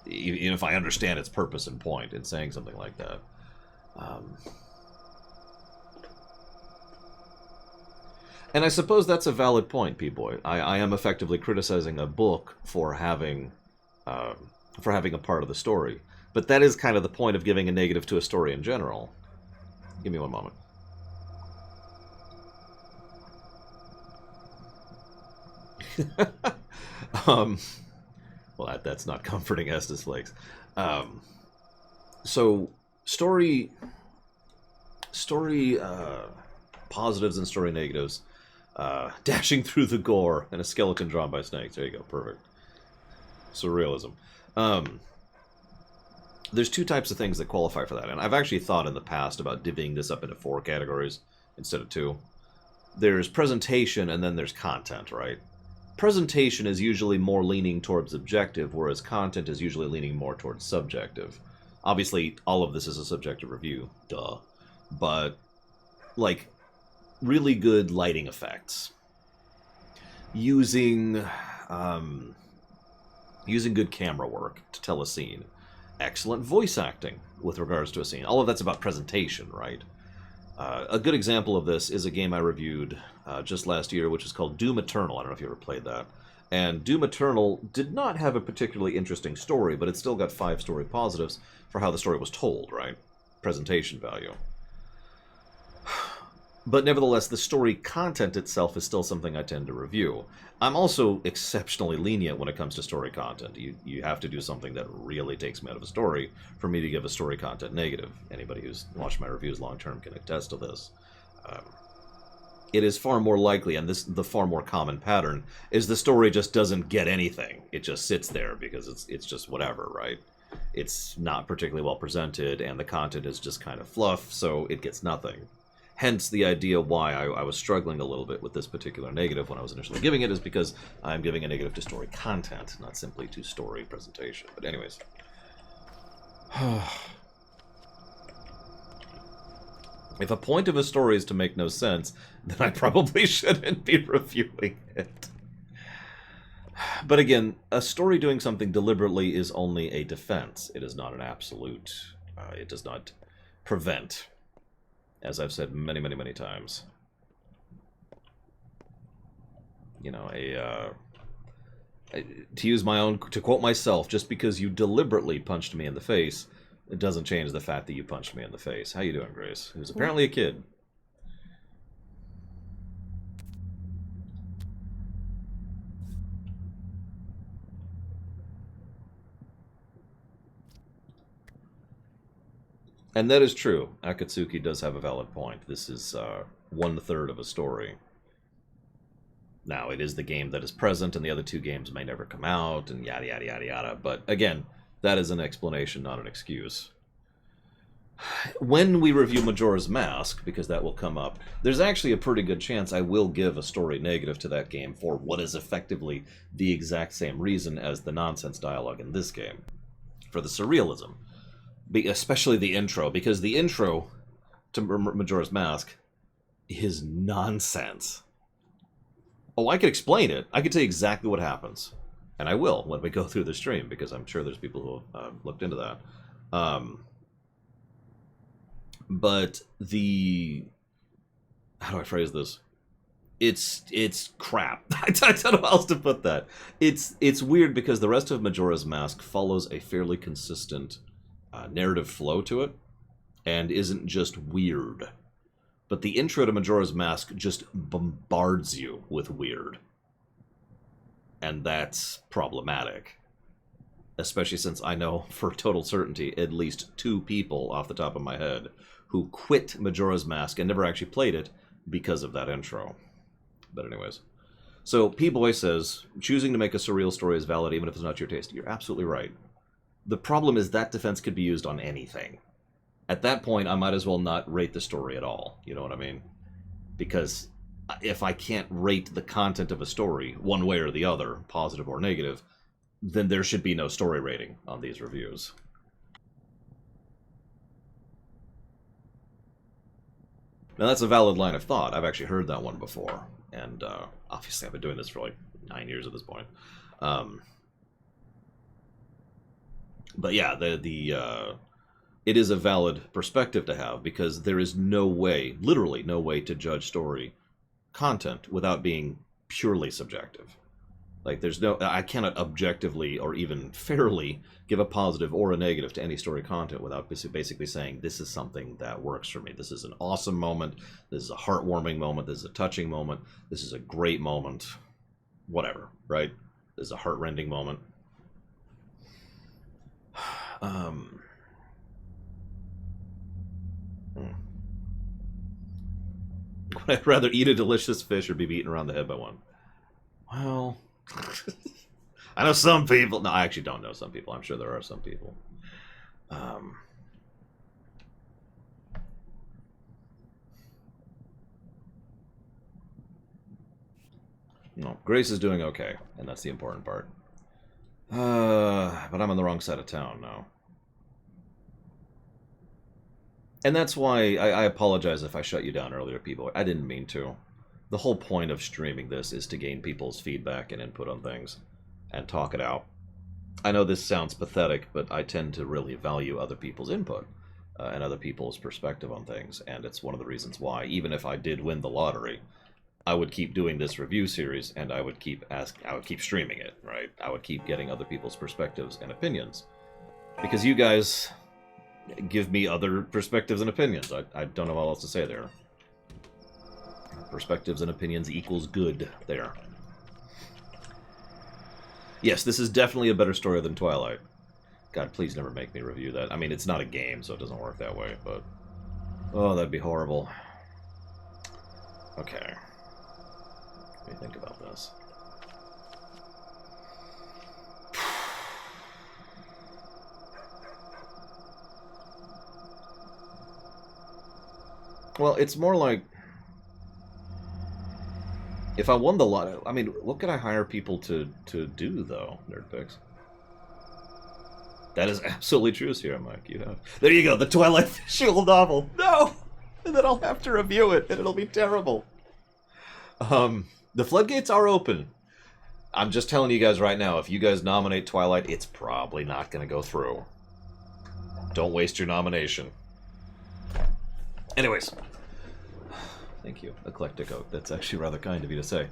Speaker 1: even if I understand its purpose and point in saying something like that. And I suppose that's a valid point, P-Boy. I am effectively criticizing a book for having a part of the story. But that is kind of the point of giving a negative to a story in general. Give me one moment. Well, that's not comforting, Estes Flakes. So, story positives and story negatives. Dashing through the gore and a skeleton drawn by snakes. There you go, perfect. Surrealism. There's 2 types of things that qualify for that, and I've actually thought in the past about divvying this up into 4 categories instead of 2. There's presentation and then there's content, right? Presentation is usually more leaning towards objective, whereas content is usually leaning more towards subjective. Obviously, all of this is a subjective review, duh. But, like, really good lighting effects. Using good camera work to tell a scene. Excellent voice acting with regards to a scene. All of that's about presentation, right? A good example of this is a game I reviewed just last year, which is called Doom Eternal. I don't know if you ever played that. And Doom Eternal did not have a particularly interesting story, but it still got 5 story positives for how the story was told, right? Presentation value. But nevertheless, the story content itself is still something I tend to review. I'm also exceptionally lenient when it comes to story content. You have to do something that really takes me out of a story for me to give a story content negative. Anybody who's watched my reviews long term can attest to this. it is far more likely, and this the far more common pattern, is the story just doesn't get anything. It just sits there because it's just whatever, right? It's not particularly well presented, and the content is just kind of fluff, so it gets nothing. Hence, the idea why I was struggling a little bit with this particular negative when I was initially giving it is because I'm giving a negative to story content, not simply to story presentation. But anyways. If a point of a story is to make no sense, then I probably shouldn't be reviewing it. But again, a story doing something deliberately is only a defense. It is not an absolute. It does not prevent, as I've said many, many, many times. You know, to quote myself, just because you deliberately punched me in the face, it doesn't change the fact that you punched me in the face. How you doing, Grace? Who's apparently a kid. And that is true. Akatsuki does have a valid point. This is 1/3 of a story. Now, it is the game that is present, and the other two games may never come out, and yada, yada, yada, yada. But again, that is an explanation, not an excuse. When we review Majora's Mask, because that will come up, there's actually a pretty good chance I will give a story negative to that game for what is effectively the exact same reason as the nonsense dialogue in this game. For the surrealism. Especially the intro, because the intro to Majora's Mask is nonsense. Oh, I could explain it. I could tell you exactly what happens. And I will when we go through the stream, because I'm sure there's people who have looked into that. But the... How do I phrase this? It's crap. I don't know how else to put that. It's weird because the rest of Majora's Mask follows a fairly consistent narrative flow to it, and isn't just weird. But the intro to Majora's Mask just bombards you with weird. And that's problematic. Especially since I know for total certainty at least 2 people off the top of my head who quit Majora's Mask and never actually played it because of that intro. But anyways. So P-Boy says, choosing to make a surreal story is valid even if it's not your taste. You're absolutely right. The problem is that defense could be used on anything. At that point, I might as well not rate the story at all. You know what I mean? Because if I can't rate the content of a story one way or the other, positive or negative, then there should be no story rating on these reviews. Now, that's a valid line of thought. I've actually heard that one before. And obviously, I've been doing this for like 9 years at this point. But yeah, it is a valid perspective to have, because there is no way, literally no way, to judge story content without being purely subjective. Like, I cannot objectively or even fairly give a positive or a negative to any story content without basically saying, this is something that works for me. This is an awesome moment. This is a heartwarming moment. This is a touching moment. This is a great moment. Whatever, right? This is a heart-rending moment. Would I rather eat a delicious fish or be beaten around the head by one? Well, I know some people. No, I actually don't know some people. I'm sure there are some people. No, Grace is doing okay, and that's the important part. But I'm on the wrong side of town now. And that's why I apologize if I shut you down earlier, people. I didn't mean to. The whole point of streaming this is to gain people's feedback and input on things, and talk it out. I know this sounds pathetic, but I tend to really value other people's input, and other people's perspective on things, and it's one of the reasons why, even if I did win the lottery, I would keep doing this review series, and I would keep streaming it, right? I would keep getting other people's perspectives and opinions. Because you guys give me other perspectives and opinions. I don't know what else to say there. Perspectives and opinions equals good there. Yes, this is definitely a better story than Twilight. God, please never make me review that. I mean, it's not a game, so it doesn't work that way, but... Oh, that'd be horrible. Okay. Let me think about this. Well, it's more like if I won the lotto. I mean, what could I hire people to do though, Nerdpicks? That is absolutely true, Sierra Mike. You have. There you go, the Twilight visual novel. No, and then I'll have to review it, and it'll be terrible. The floodgates are open. I'm just telling you guys right now. If you guys nominate Twilight, it's probably not going to go through. Don't waste your nomination. Anyways. Thank you, Eclectic Oak. That's actually rather kind of you to say.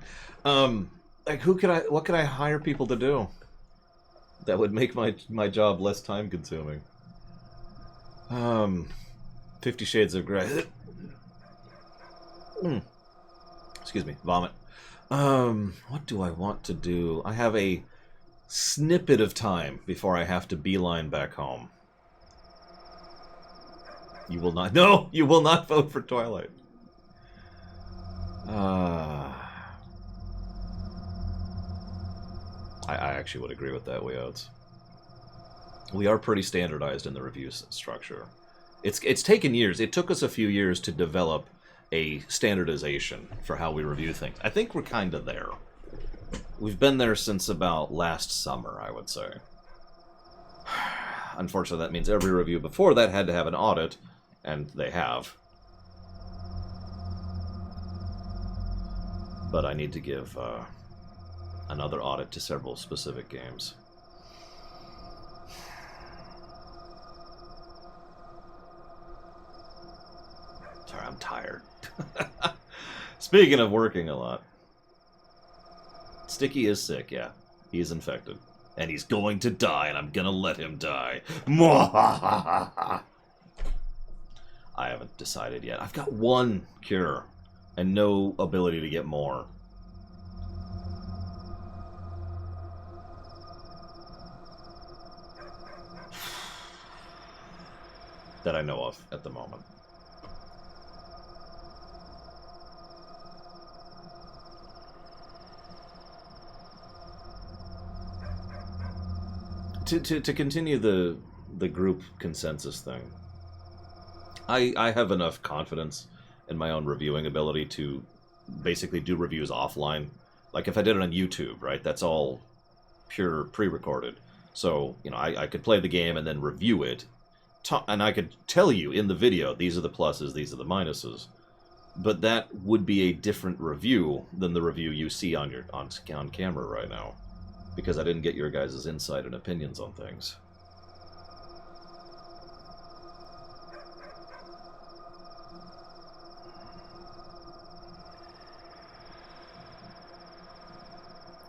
Speaker 1: Like, what could I hire people to do that would make my job less time consuming? 50 Shades of Grey. Excuse me, vomit. What do I want to do? I have a snippet of time before I have to beeline back home. You will not. No, you will not vote for Twilight. I actually would agree with that, Weodes. We are pretty standardized in the review structure. It's taken years. It took us a few years to develop a standardization for how we review things. I think we're kind of there. We've been there since about last summer, I would say. Unfortunately, that means every review before that had to have an audit, and they have. But I need to give another audit to several specific games. Sorry, I'm tired. Speaking of working a lot. Sticky is sick, yeah. He's infected. And he's going to die, and I'm gonna let him die. I haven't decided yet. I've got one cure, and no ability to get more. That I know of at the moment. To continue the group consensus thing, I have enough confidence in my own reviewing ability to basically do reviews offline. Like if I did it on YouTube, right? That's all pure pre-recorded. So, you know, I could play the game and then review it. And I could tell you in the video, these are the pluses, these are the minuses. But that would be a different review than the review you see on camera right now. Because I didn't get your guys' insight and opinions on things.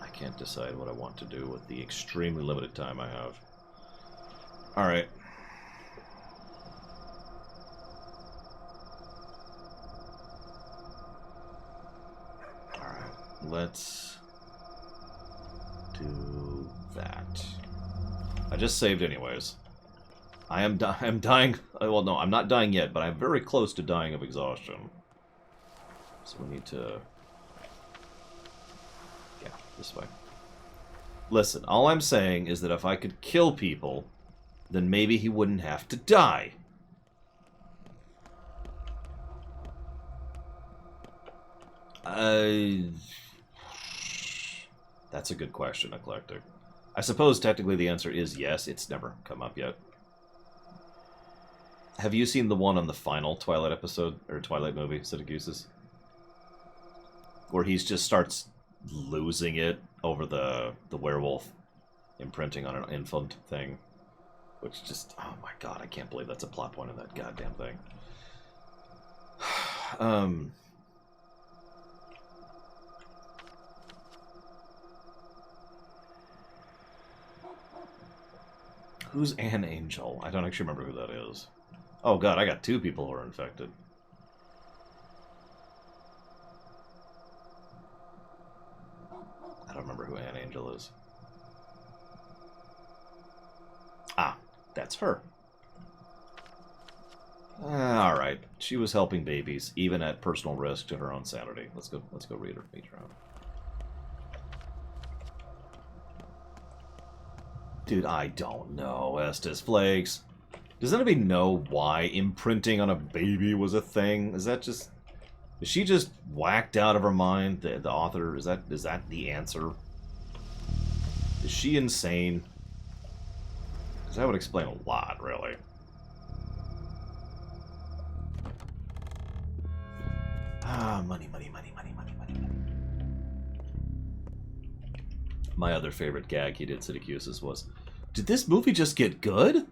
Speaker 1: I can't decide what I want to do with the extremely limited time I have. Alright. Alright, let's do that. I just saved anyways. I'm dying. Well, no, I'm not dying yet, but I'm very close to dying of exhaustion. So we need to... Yeah, this way. Listen, all I'm saying is that if I could kill people, then maybe he wouldn't have to die. That's a good question, Eclectic. I suppose technically the answer is yes. It's never come up yet. Have you seen the one on the final Twilight episode, or Twilight movie, Sitagusis? Where he just starts losing it over the werewolf imprinting on an infant thing. Which just, oh my god, I can't believe that's a plot point in that goddamn thing. Who's An Angel? I don't actually remember who that is. Oh god, I got two people who are infected. I don't remember who An Angel is. Ah, that's her. Alright. She was helping babies, even at personal risk to her own sanity. Let's go read her. Meet her out. Dude, I don't know, Estes Flakes. Does anybody know why imprinting on a baby was a thing? Is she just whacked out of her mind, the author? Is that the answer? Is she insane? Because that would explain a lot, really. Money. My other favorite gag he did, Siddicusis, was, did this movie just get good?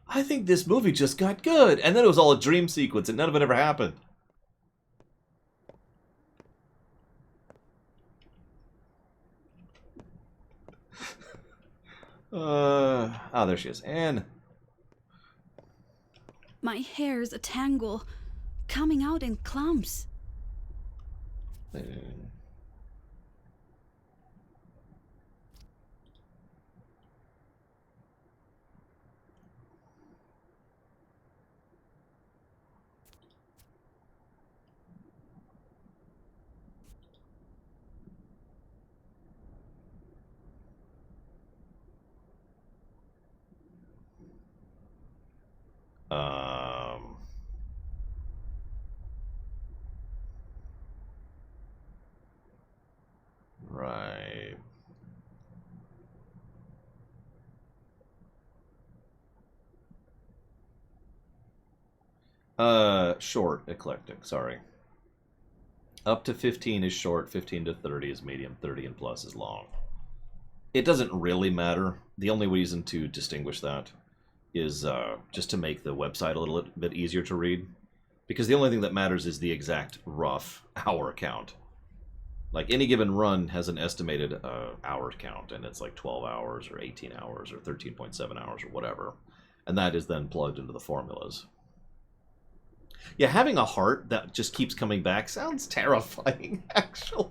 Speaker 1: I think this movie just got good. And then it was all a dream sequence and none of it ever happened. Oh, there she is. Anne.
Speaker 10: My hair's a tangle, coming out in clumps.
Speaker 1: Right. Short, eclectic, sorry. Up to 15 is short, 15 to 30 is medium, 30 and plus is long. It doesn't really matter. The only reason to distinguish that is just to make the website a little bit easier to read. Because the only thing that matters is the exact rough hour count. Like, any given run has an estimated hour count, and it's like 12 hours, or 18 hours, or 13.7 hours, or whatever. And that is then plugged into the formulas. Yeah, having a heart that just keeps coming back sounds terrifying, actually.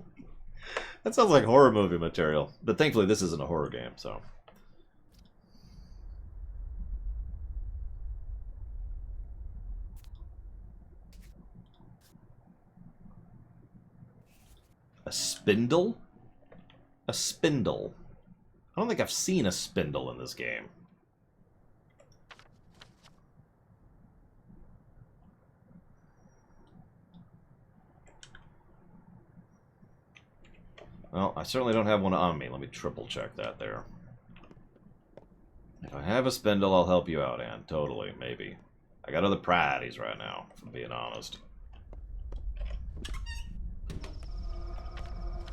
Speaker 1: That sounds like horror movie material. But thankfully, this isn't a horror game, so... A spindle? A spindle. I don't think I've seen a spindle in this game. Well, I certainly don't have one on me. Let me triple check that there. If I have a spindle, I'll help you out, Ann. Totally, maybe. I got other priorities right now, if I'm being honest.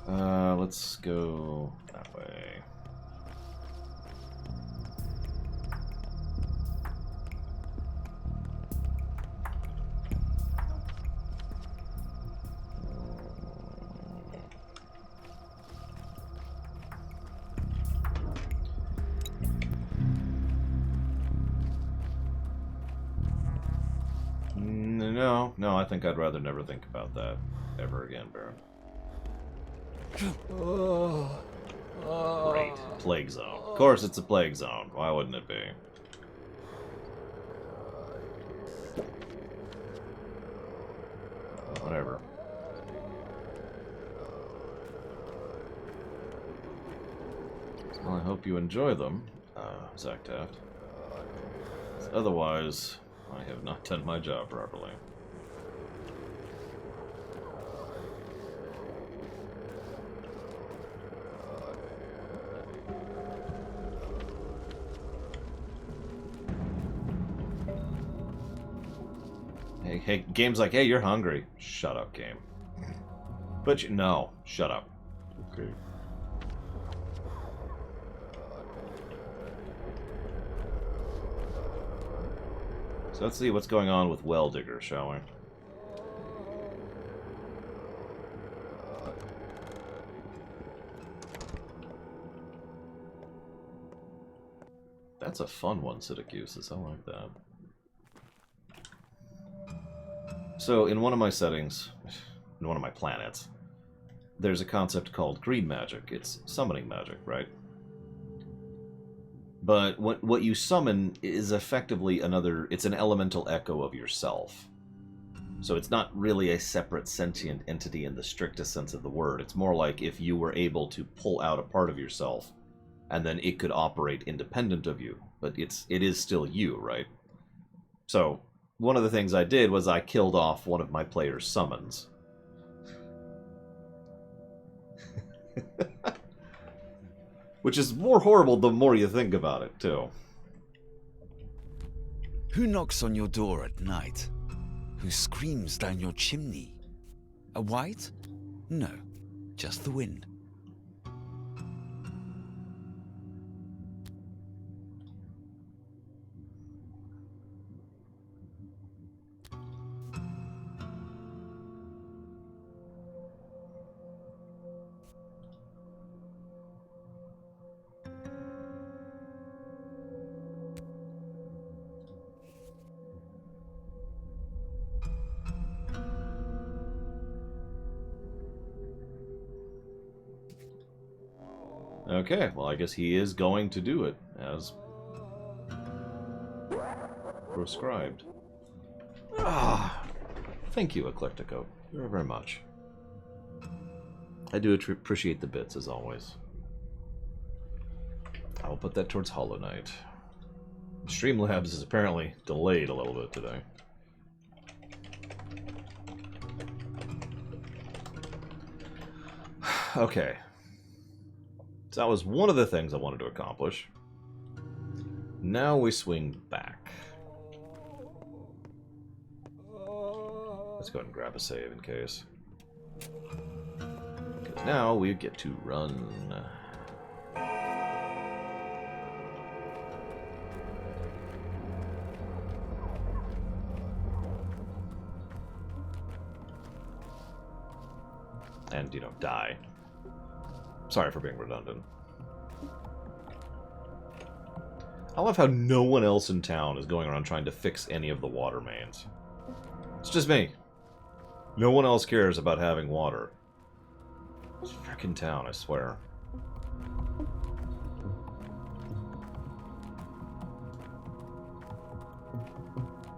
Speaker 1: Let's go that way. No, I think I'd rather never think about that ever again, Baron. Great. Plague zone. Of course it's a plague zone. Why wouldn't it be? Whatever. Well, I hope you enjoy them, Zach Taft. Otherwise, I have not done my job properly. Hey, game's like, hey, you're hungry. Shut up, game. But you, no, shut up. Okay. So let's see what's going on with Well Digger, shall we? That's a fun one, Siddicusis. I like that. So, in one of my settings, in one of my planets, there's a concept called green magic. It's summoning magic, right? But what you summon is effectively it's an elemental echo of yourself. So it's not really a separate sentient entity in the strictest sense of the word. It's more like if you were able to pull out a part of yourself, and then it could operate independent of you. But it is still you, right? So one of the things I did was I killed off one of my player's summons. Which is more horrible the more you think about it, too.
Speaker 11: Who knocks on your door at night? Who screams down your chimney? A wight? No, just the wind.
Speaker 1: Okay, well, I guess he is going to do it, as prescribed. Thank you, Eclectico, very, very much. I do appreciate the bits, as always. I will put that towards Hollow Knight. Streamlabs is apparently delayed a little bit today. Okay. So that was one of the things I wanted to accomplish. Now we swing back. Let's go ahead and grab a save in case. Because now we get to run. And, you know, die. Sorry for being redundant. I love how no one else in town is going around trying to fix any of the water mains. It's just me. No one else cares about having water. It's frickin' town, I swear.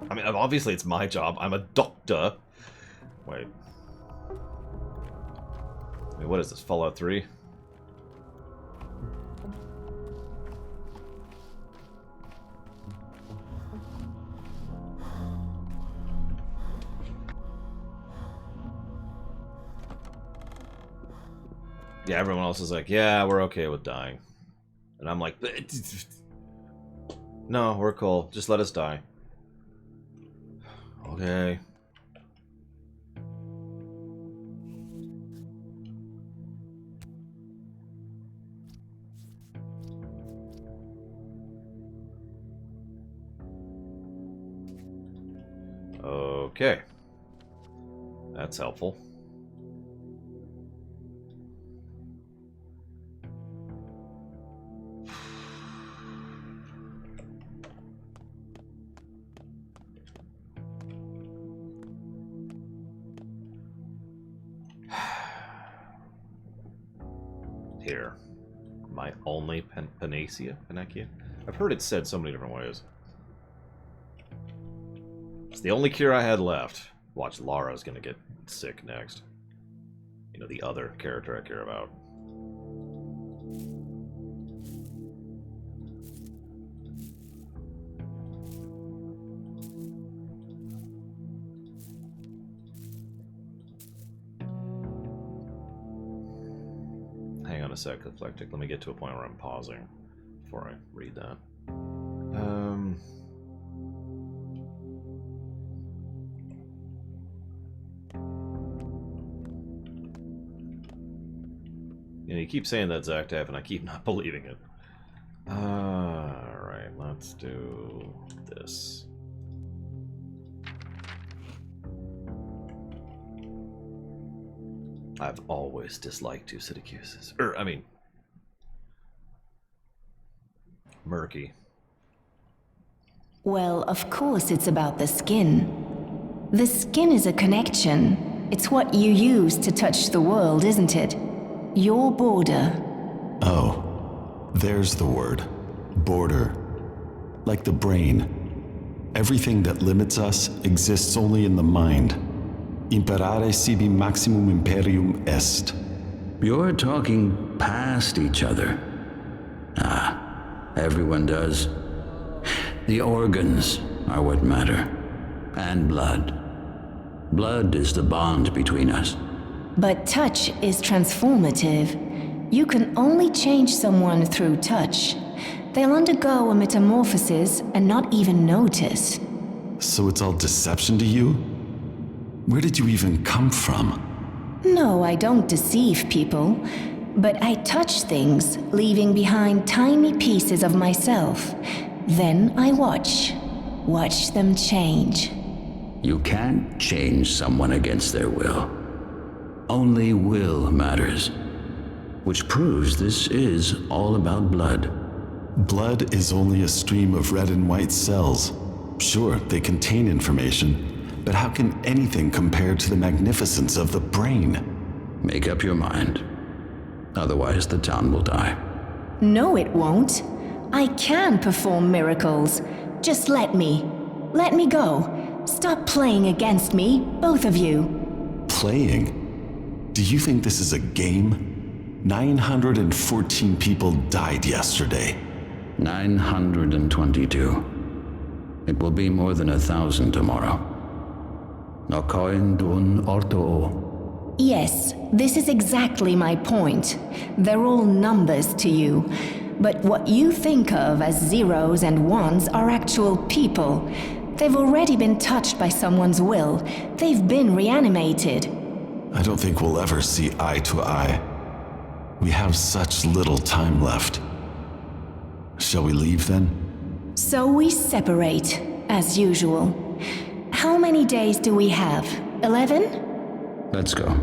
Speaker 1: I mean, obviously it's my job. I'm a doctor. Wait. Wait, what is this? Fallout 3? Yeah, everyone else is like, yeah, we're okay with dying. And I'm like, no, we're cool. Just let us die. Okay. Okay. That's helpful. Here. My only panacea? I've heard it said so many different ways. It's the only cure I had left. Watch, Lara's gonna get sick next. You know, the other character I care about. Hang on a sec, Eclectic. Let me get to a point where I'm pausing before I read that. You know, you keep saying that, Zactaf, and I keep not believing it. Alright, let's do this. I've always disliked two Syracus's. Murky.
Speaker 5: Well, of course it's about the skin. The skin is a connection. It's what you use to touch the world, isn't it? Your border.
Speaker 2: Oh, there's the word. border. Like the brain. Everything that limits us exists only in the mind. Imperare sibi maximum imperium est.
Speaker 7: You're talking past each other. Everyone does. The organs are what matter. And blood. Blood is the bond between us.
Speaker 5: But touch is transformative. You can only change someone through touch. They'll undergo a metamorphosis and not even notice.
Speaker 2: So it's all deception to you? Where did you even come from?
Speaker 5: No, I don't deceive people. But I touch things, leaving behind tiny pieces of myself. Then I watch. Watch them change.
Speaker 7: You can't change someone against their will. Only will matters. Which proves this is all about blood.
Speaker 2: Blood is only a stream of red and white cells. Sure, they contain information, but how can anything compare to the magnificence of the brain?
Speaker 7: Make up your mind. Otherwise, the town will die.
Speaker 5: No, it won't. I can perform miracles. Just let me. Let me go. Stop playing against me, both of you.
Speaker 2: Playing? Do you think this is a game? 914 people died yesterday.
Speaker 7: 922. It will be more than 1,000 tomorrow. Nokoin dun orto.
Speaker 5: Yes, this is exactly my point. They're all numbers to you. But what you think of as zeros and ones are actual people. They've already been touched by someone's will. They've been reanimated.
Speaker 2: I don't think we'll ever see eye to eye. We have such little time left. Shall we leave then?
Speaker 5: So we separate, as usual. How many days do we have? 11?
Speaker 7: Let's go.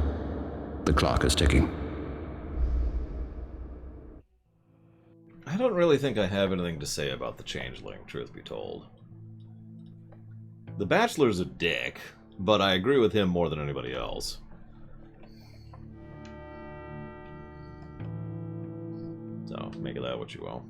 Speaker 7: The clock is ticking.
Speaker 1: I don't really think I have anything to say about the Changeling, truth be told. The Bachelor's a dick, but I agree with him more than anybody else. So, make of that what you will.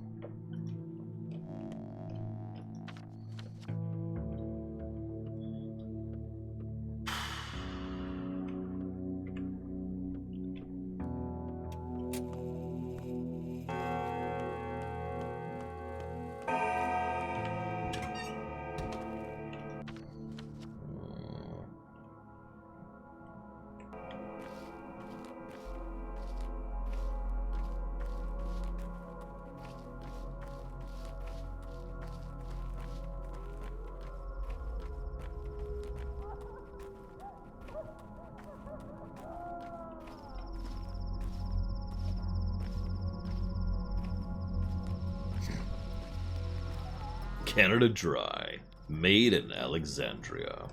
Speaker 1: Canada Dry, made in Alexandria.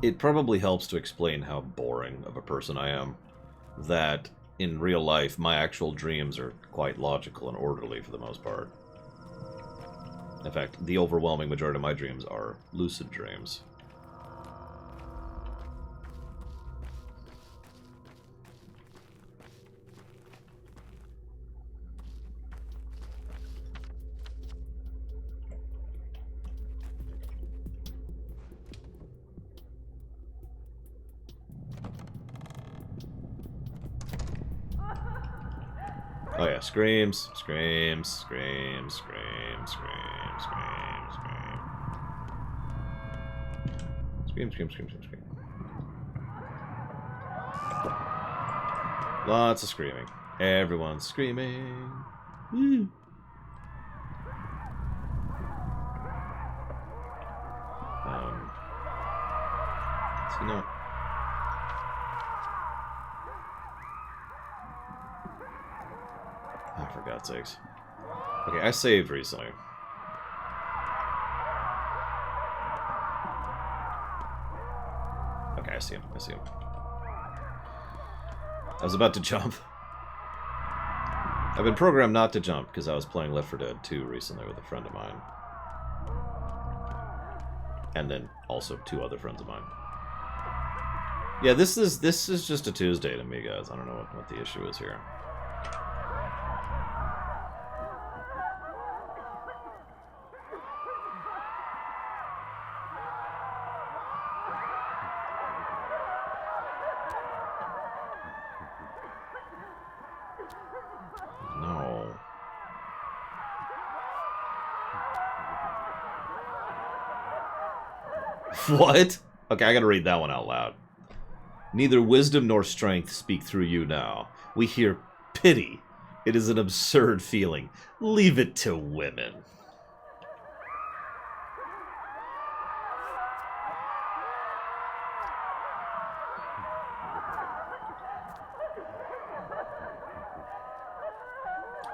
Speaker 1: It probably helps to explain how boring of a person I am, that in real life my actual dreams are quite logical and orderly for the most part. In fact, the overwhelming majority of my dreams are lucid dreams. Oh yeah, screams, screams, screams, screams, screams, screams, screams. Scream, scream, scream, scream, scream. Lots of screaming. Everyone's screaming. Woo. So no. Oh, for God's sakes. Okay, I saved recently. Okay, I see him. I see him. I was about to jump. I've been programmed not to jump because I was playing Left 4 Dead 2 recently with a friend of mine. And then also 2 other friends of mine. Yeah, this is just a Tuesday to me, guys. I don't know what the issue is here. No. What? Okay, I gotta read that one out loud. Neither wisdom nor strength speak through you now. We hear pity. It is an absurd feeling. Leave it to women.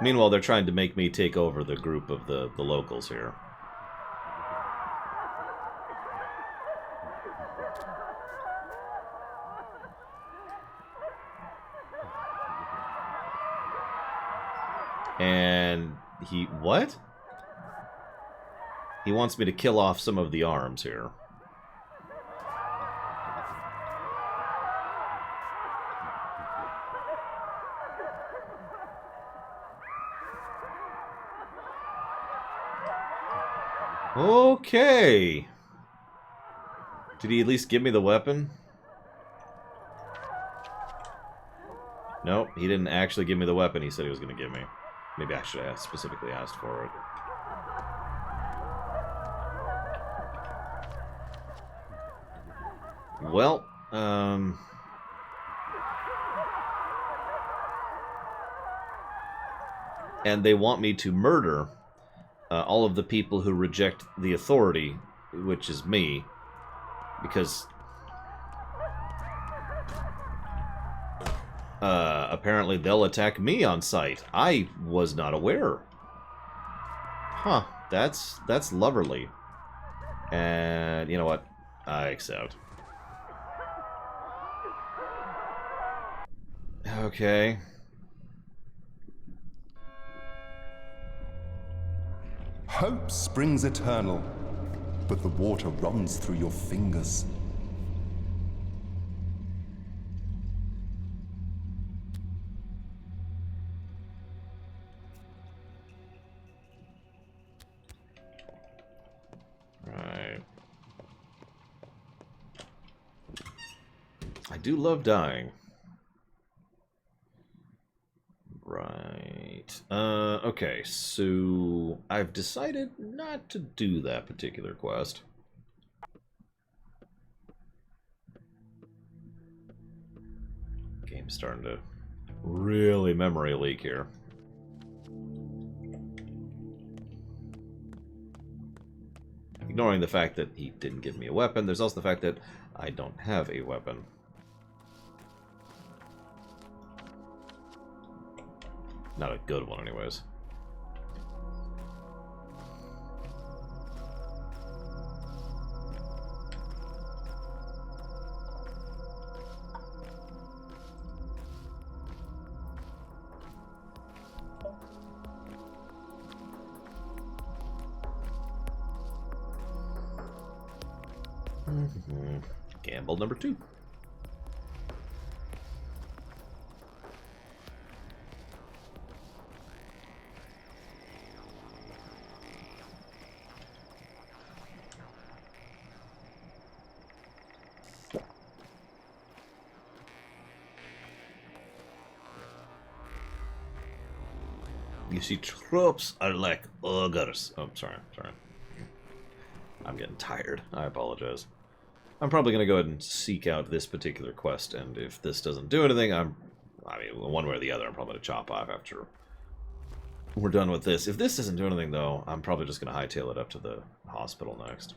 Speaker 1: Meanwhile, they're trying to make me take over the group of the locals here. And what? He wants me to kill off some of the arms here. Okay. Did he at least give me the weapon? Nope, he didn't actually give me the weapon he said he was going to give me. Maybe I should have specifically asked for it. Well, and they want me to murder all of the people who reject the authority, which is me, because apparently they'll attack me on sight. I was not aware. Huh, that's loverly. And you know what? I accept. Okay.
Speaker 8: Hope springs eternal, but the water runs through your fingers.
Speaker 1: Right. I do love dying. Right. Okay, so I've decided not to do that particular quest. Game's starting to really memory leak here. Ignoring the fact that he didn't give me a weapon, there's also the fact that I don't have a weapon. Not a good one, anyways. Gamble number 2. You see, tropes are like ogres. Oh, sorry. I'm getting tired. I apologize. I'm probably going to go ahead and seek out this particular quest, and if this doesn't do anything, I mean, one way or the other, I'm probably going to chop off after we're done with this. If this doesn't do anything, though, I'm probably just going to hightail it up to the hospital next.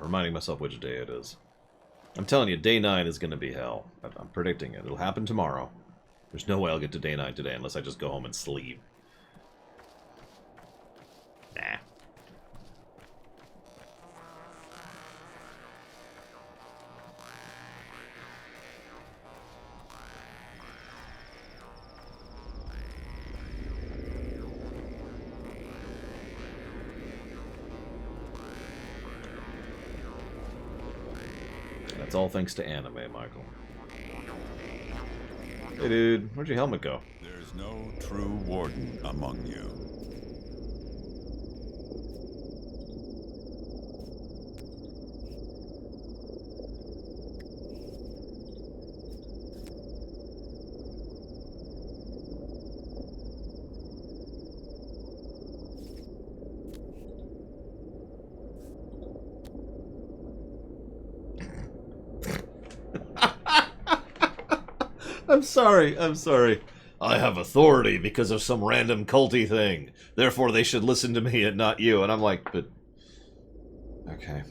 Speaker 1: reminding myself which day it is. I'm telling you, day 9 is going to be hell. I'm predicting it. It'll happen tomorrow. There's no way I'll get to day 9 today unless I just go home and sleep. Nah. That's all thanks to anime, Michael. Hey dude, where'd your helmet go?
Speaker 15: There's no true warden among you.
Speaker 1: I'm sorry, I'm sorry. I have authority because of some random culty thing. Therefore, they should listen to me and not you. And I'm like, but... Okay.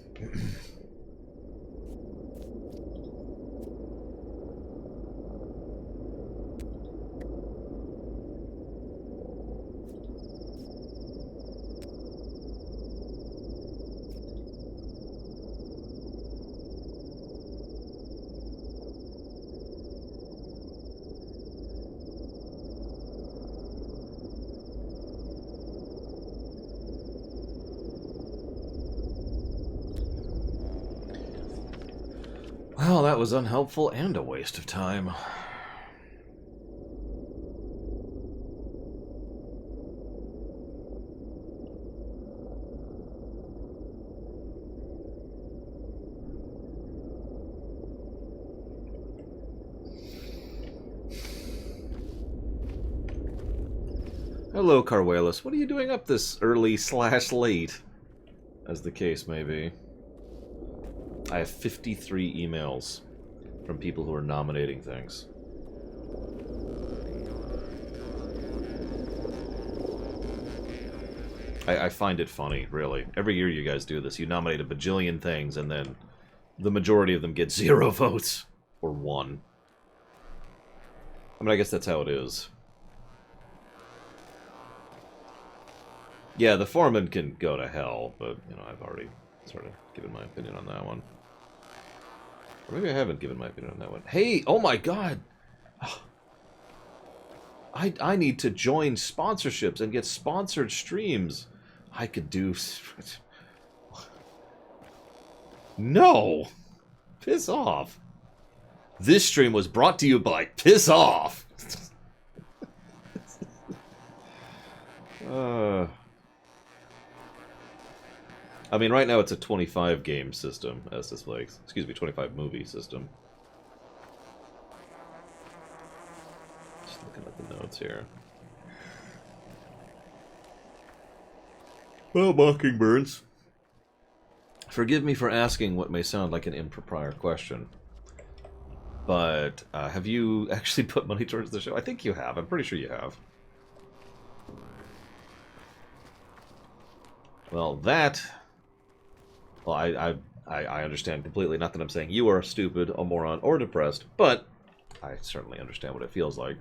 Speaker 1: Well, that was unhelpful and a waste of time. Hello, Carwelis. What are you doing up this early/late, as the case may be? I have 53 emails from people who are nominating things. I find it funny, really. Every year you guys do this. You nominate a bajillion things, and then the majority of them get 0 votes. Or 1. I mean, I guess that's how it is. Yeah, the foreman can go to hell, but, you know, I've already sort of given my opinion on that one. Or maybe I haven't given my opinion on that one. Hey, oh my god! I need to join sponsorships and get sponsored streams. I could do... No! Piss off. This stream was brought to you by Piss Off! I mean, right now it's a 25 game system, as displays. Excuse me, 25 movie system. Just looking at the notes here. Well, Mockingbirds. Forgive me for asking what may sound like an improper question. But, have you actually put money towards the show? I think you have. I'm pretty sure you have. Well, that... Well, I understand completely. Not that I'm saying you are stupid, a moron, or depressed, but I certainly understand what it feels like.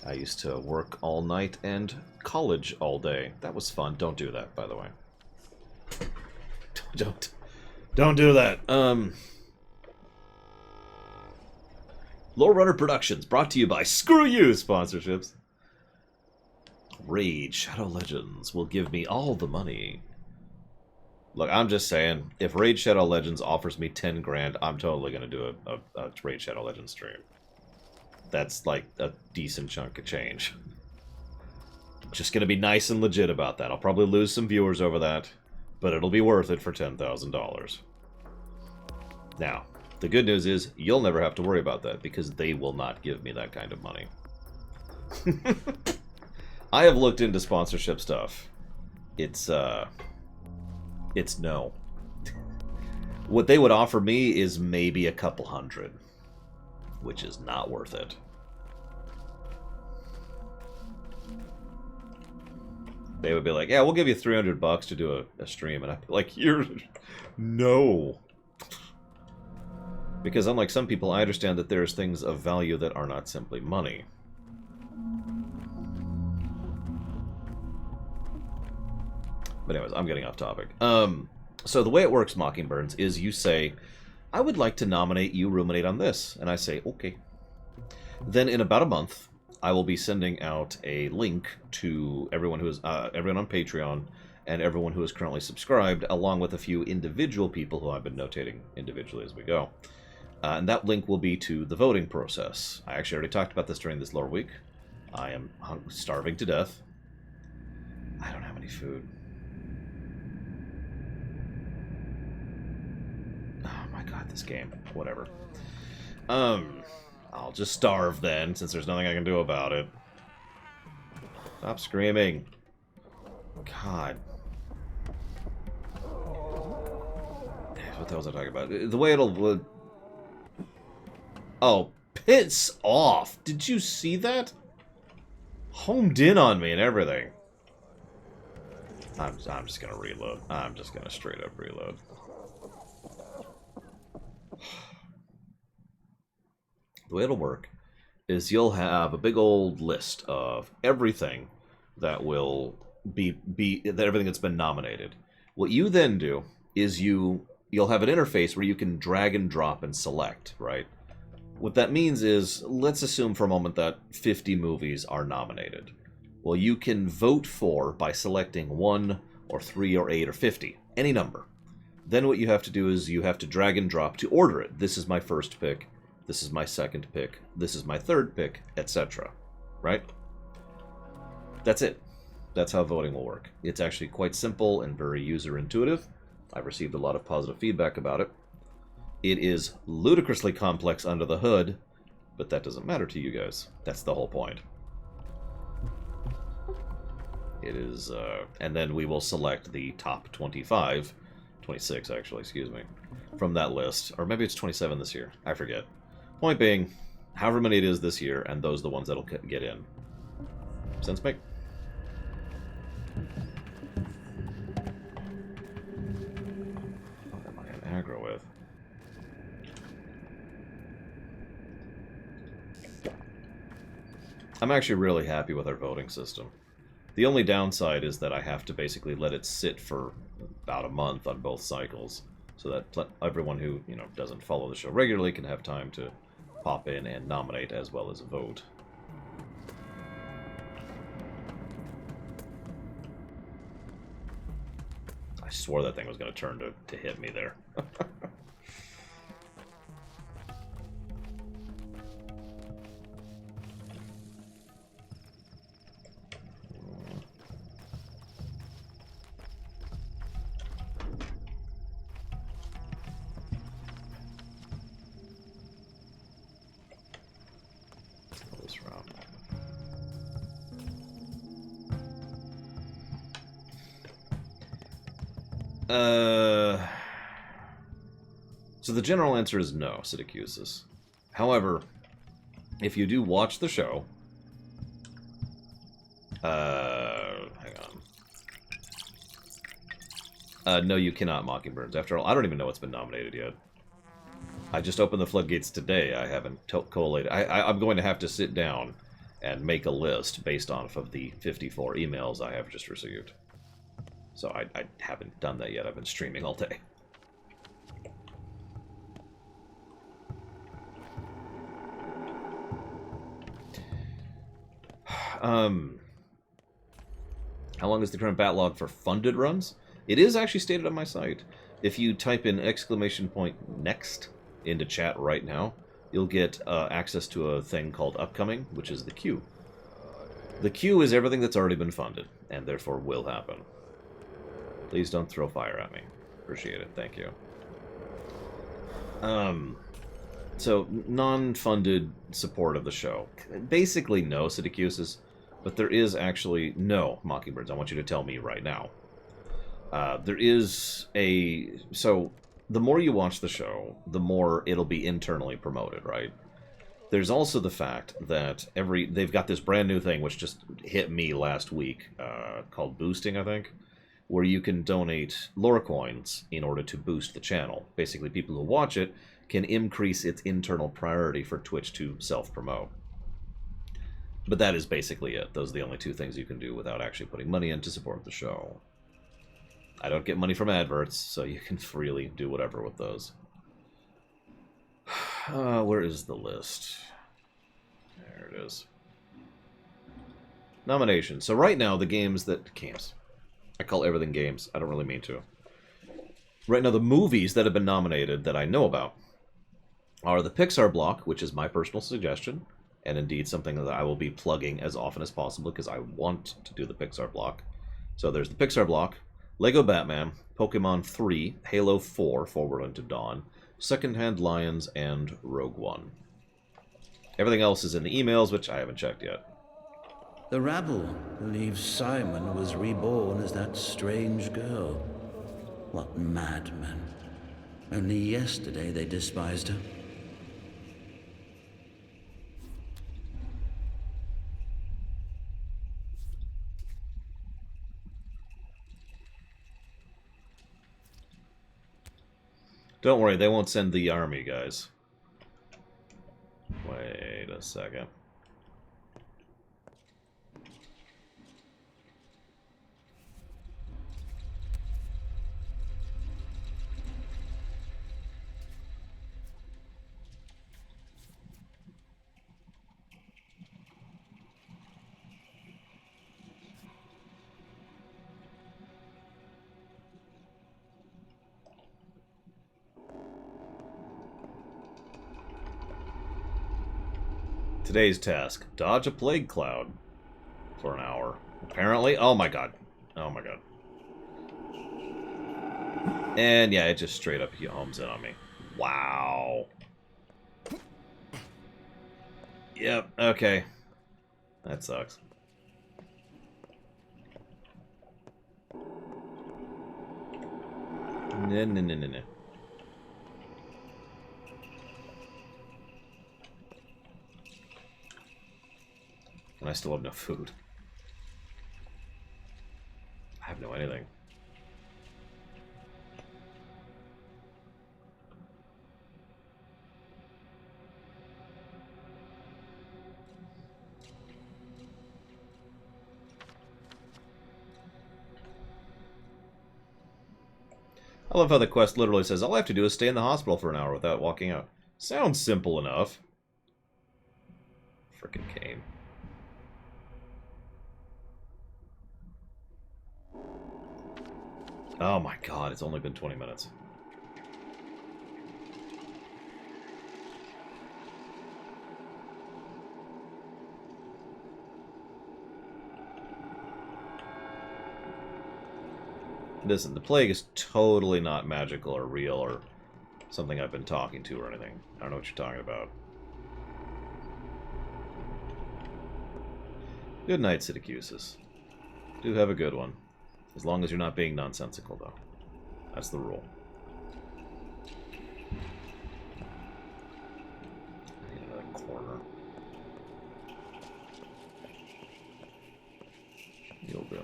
Speaker 1: I used to work all night and college all day. That was fun. Don't do that, by the way. Don't do that. Lore Runner Productions, brought to you by Screw You sponsorships. Raid Shadow Legends will give me all the money. Look, I'm just saying, if Raid Shadow Legends offers me 10 grand, I'm totally going to do a Raid Shadow Legends stream. That's like a decent chunk of change. Just going to be nice and legit about that. I'll probably lose some viewers over that, but it'll be worth it for $10,000. Now, the good news is, you'll never have to worry about that, because they will not give me that kind of money. I have looked into sponsorship stuff. It's no. What they would offer me is maybe a couple hundred, which is not worth it. They would be like, yeah, we'll give you $300 to do a stream. And I'd be like, no. Because unlike some people, I understand that there's things of value that are not simply money. But anyways, I'm getting off topic. So the way it works, Mockingbirds, is you say, I would like to nominate you Ruminate on this. And I say, okay. Then in about a month, I will be sending out a link to everyone who is everyone on Patreon and everyone who is currently subscribed, along with a few individual people who I've been notating individually as we go. And that link will be to the voting process. I actually already talked about this during this lore week. I am starving to death. I don't have any food. Oh my god, this game. Whatever. I'll just starve then, since there's nothing I can do about it. Stop screaming. God. What the hell was I talking about? The way it'll... Oh, piss off! Did you see that? Homed in on me and everything. I'm just gonna reload. I'm just gonna straight up reload. The way it'll work is you'll have a big old list of everything that will everything that's been nominated. What you then do is you'll have an interface where you can drag and drop and select, right? What that means is, let's assume for a moment that 50 movies are nominated. Well, you can vote for by selecting 1 or 3 or 8 or 50, any number. Then what you have to do is you have to drag and drop to order it. This is my first pick. This is my second pick. This is my third pick, etc. Right? That's it. That's how voting will work. It's actually quite simple and very user-intuitive. I've received a lot of positive feedback about it. It is ludicrously complex under the hood, but that doesn't matter to you guys. That's the whole point. It is, and then we will select the top 26 actually, excuse me, from that list. Or maybe it's 27 this year. I forget. Point being, however many it is this year, and those are the ones that'll get in. Sense make? What am I in aggro with? I'm actually really happy with our voting system. The only downside is that I have to basically let it sit for about a month on both cycles, so that everyone who, you know, doesn't follow the show regularly can have time to pop in and nominate as well as vote. I swore that thing was going to turn to hit me there. So the general answer is no, Sidicusis. However, if you do watch the show... hang on. No, you cannot, Mockingbirds. After all, I don't even know what's been nominated yet. I just opened the floodgates today. I haven't collated. I'm going to have to sit down and make a list based off of the 54 emails I have just received. So I haven't done that yet. I've been streaming all day. How long is the current backlog for funded runs? It is actually stated on my site. If you type in !next into chat right now, you'll get access to a thing called Upcoming, which is the queue. The queue is everything that's already been funded, and therefore will happen. Please don't throw fire at me. Appreciate it. Thank you. So, non-funded support of the show. Basically, no, Sidicusis. But there is actually... No, Mockingbirds, I want you to tell me right now. There is a... So, the more you watch the show, the more it'll be internally promoted, right? There's also the fact that they've got this brand new thing which just hit me last week, called boosting, I think, where you can donate lore coins in order to boost the channel. Basically, people who watch it can increase its internal priority for Twitch to self-promote. But that is basically it. Those are the only two things you can do without actually putting money in to support the show. I don't get money from adverts, so you can freely do whatever with those. Where is the list? There it is. Nominations. So right now, the games... I call everything games. I don't really mean to. Right now, the movies that have been nominated that I know about are the Pixar block, which is my personal suggestion, and indeed something that I will be plugging as often as possible because I want to do the Pixar block. So there's the Pixar block, Lego Batman, Pokemon 3, Halo 4, Forward Unto Dawn, Secondhand Lions, and Rogue One. Everything else is in the emails, which I haven't checked yet.
Speaker 16: The rabble believes Simon was reborn as that strange girl. What madmen. Only yesterday they despised her.
Speaker 1: Don't worry, they won't send the army, guys. Wait a second. Today's task, dodge a plague cloud for an hour. Apparently, oh my god. Oh my god. And yeah, it just straight up homes in on me. Wow. Yep, okay. That sucks. No. And I still have no food. I have no anything. I love how the quest literally says, all I have to do is stay in the hospital for an hour without walking out. Sounds simple enough. Frickin' Kane. Oh my god, it's only been 20 minutes. Listen, the plague is totally not magical or real or something I've been talking to or anything. I don't know what you're talking about. Good night, Syracusis. Do have a good one. As long as you're not being nonsensical, though. That's the rule. I need another corner. You'll do.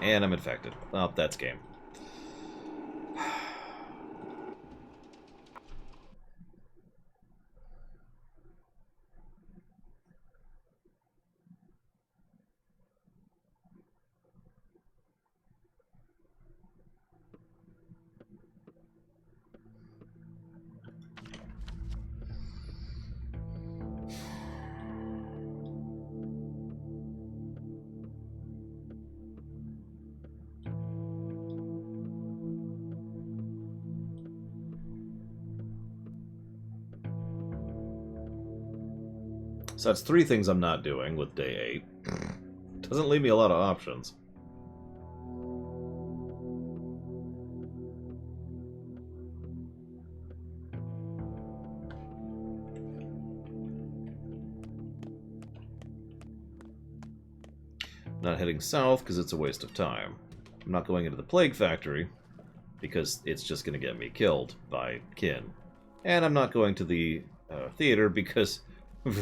Speaker 1: And I'm infected. Oh, that's game. So that's 3 things I'm not doing with day 8. Doesn't leave me a lot of options. Not heading south because it's a waste of time. I'm not going into the Plague Factory because it's just going to get me killed by kin. And I'm not going to the theater because... You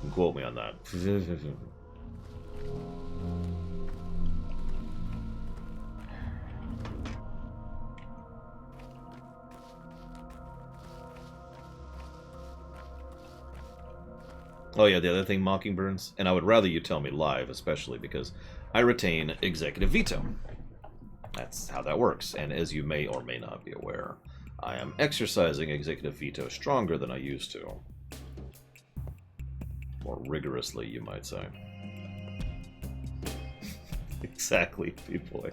Speaker 1: can quote me on that. Oh yeah, the other thing, Mockingbirds, and I would rather you tell me live, especially because I retain executive veto. That's how that works, and as you may or may not be aware, I am exercising executive veto stronger than I used to. More rigorously, you might say. Exactly, people.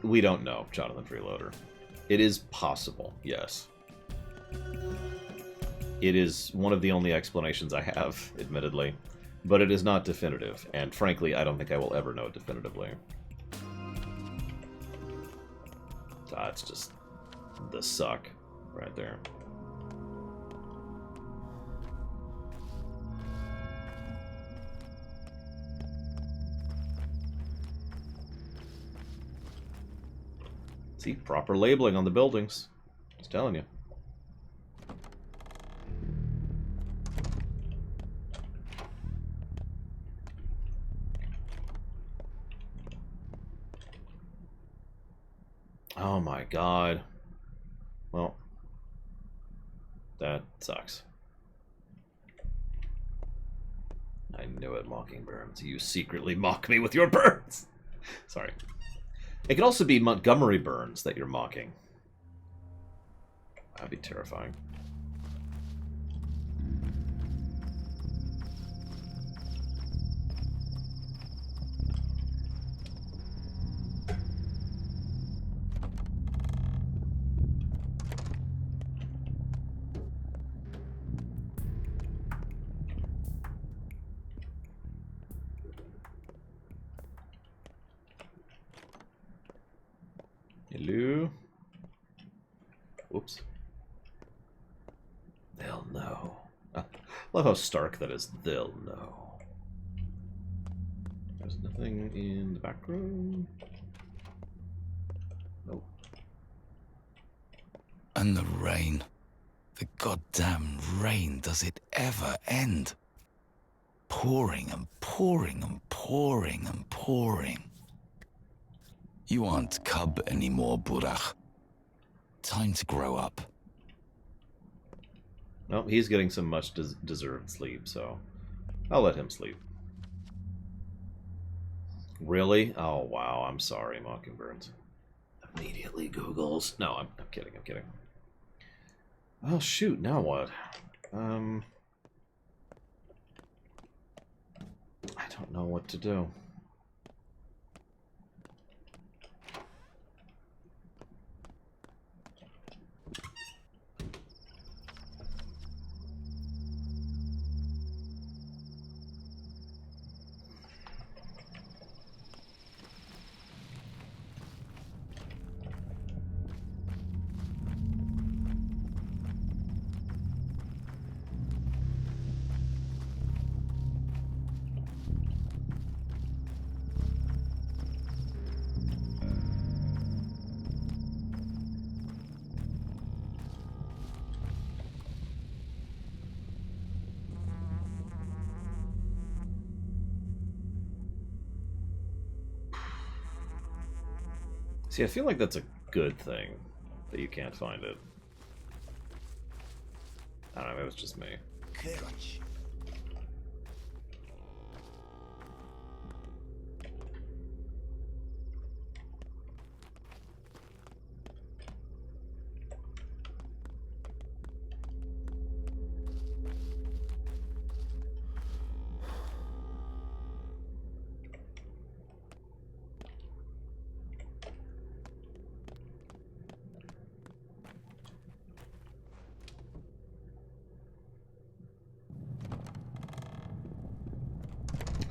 Speaker 1: We don't know, Jonathan Freeloader. It is possible, yes. It is one of the only explanations I have, admittedly. But it is not definitive, and frankly, I don't think I will ever know definitively. That's just the suck right there. See, proper labeling on the buildings. Just telling you. Oh my god. Well, that sucks. I knew it, Mockingbirds. You secretly mock me with your birds. Sorry. It could also be Montgomery Burns that you're mocking. That'd be terrifying. Hello? Whoops. They'll know. Love how stark that is. They'll know. There's nothing in the back room. Nope.
Speaker 11: And the rain. The goddamn rain. Does it ever end? Pouring and pouring and pouring and pouring. You aren't cub anymore, Burach. Time to grow up.
Speaker 1: No, he's getting some much deserved sleep, so I'll let him sleep. Really? Oh, wow. I'm sorry, Mockingbirds. Immediately Googles. No, I'm kidding. I'm kidding. Oh, shoot. Now what? I don't know what to do. See, I feel like that's a good thing that you can't find it. I don't know, maybe it's just me.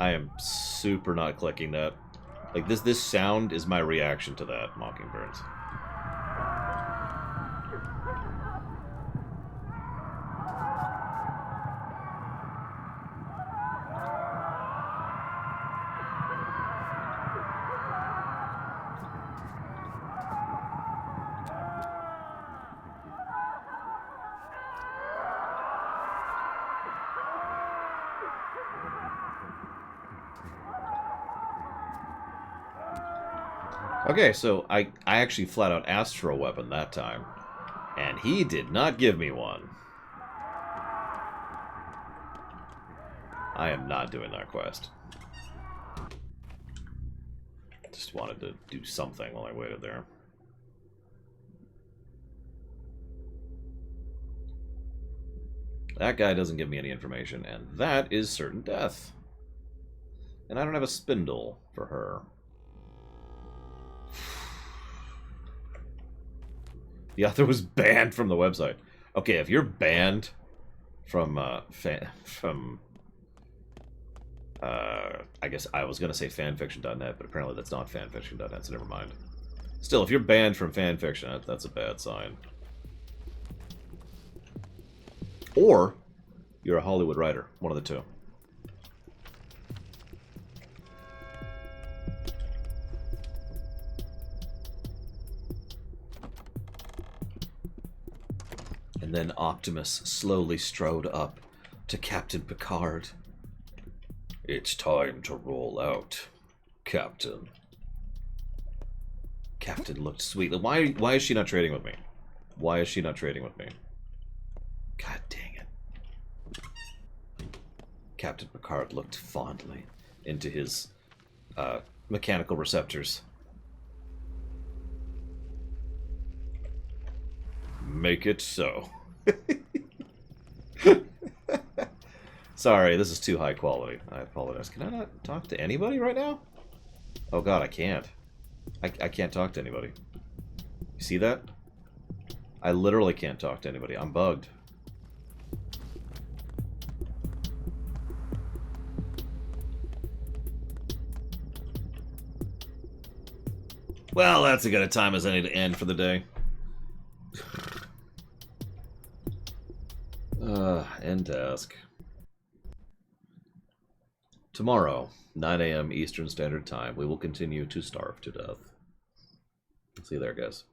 Speaker 1: I am super not clicking that. Like, this sound is my reaction to that, Mockingbirds. Okay, so I actually flat out asked for a weapon that time, and he did not give me one. I am not doing that quest. Just wanted to do something while I waited there. That guy doesn't give me any information, and that is certain death. And I don't have a spindle for her. The author was banned from the website. Okay, if you're banned from I guess I was gonna say fanfiction.net, but apparently that's not fanfiction.net, so never mind. Still, if you're banned from fanfiction, that's a bad sign. Or you're a Hollywood writer, one of the two. And then Optimus slowly strode up to Captain Picard. It's time to roll out, Captain. Captain looked sweet. Why is she not trading with me? Why is she not trading with me? God dang it. Captain Picard looked fondly into his mechanical receptors. Make it so. Sorry, this is too high quality. I apologize. Can I not talk to anybody right now? Oh god, I can't. I can't talk to anybody. You see that? I literally can't talk to anybody. I'm bugged. Well, that's as good a time as any to end for the day. End task. Tomorrow, 9 a.m. Eastern Standard Time, we will continue to starve to death. See you there, guys.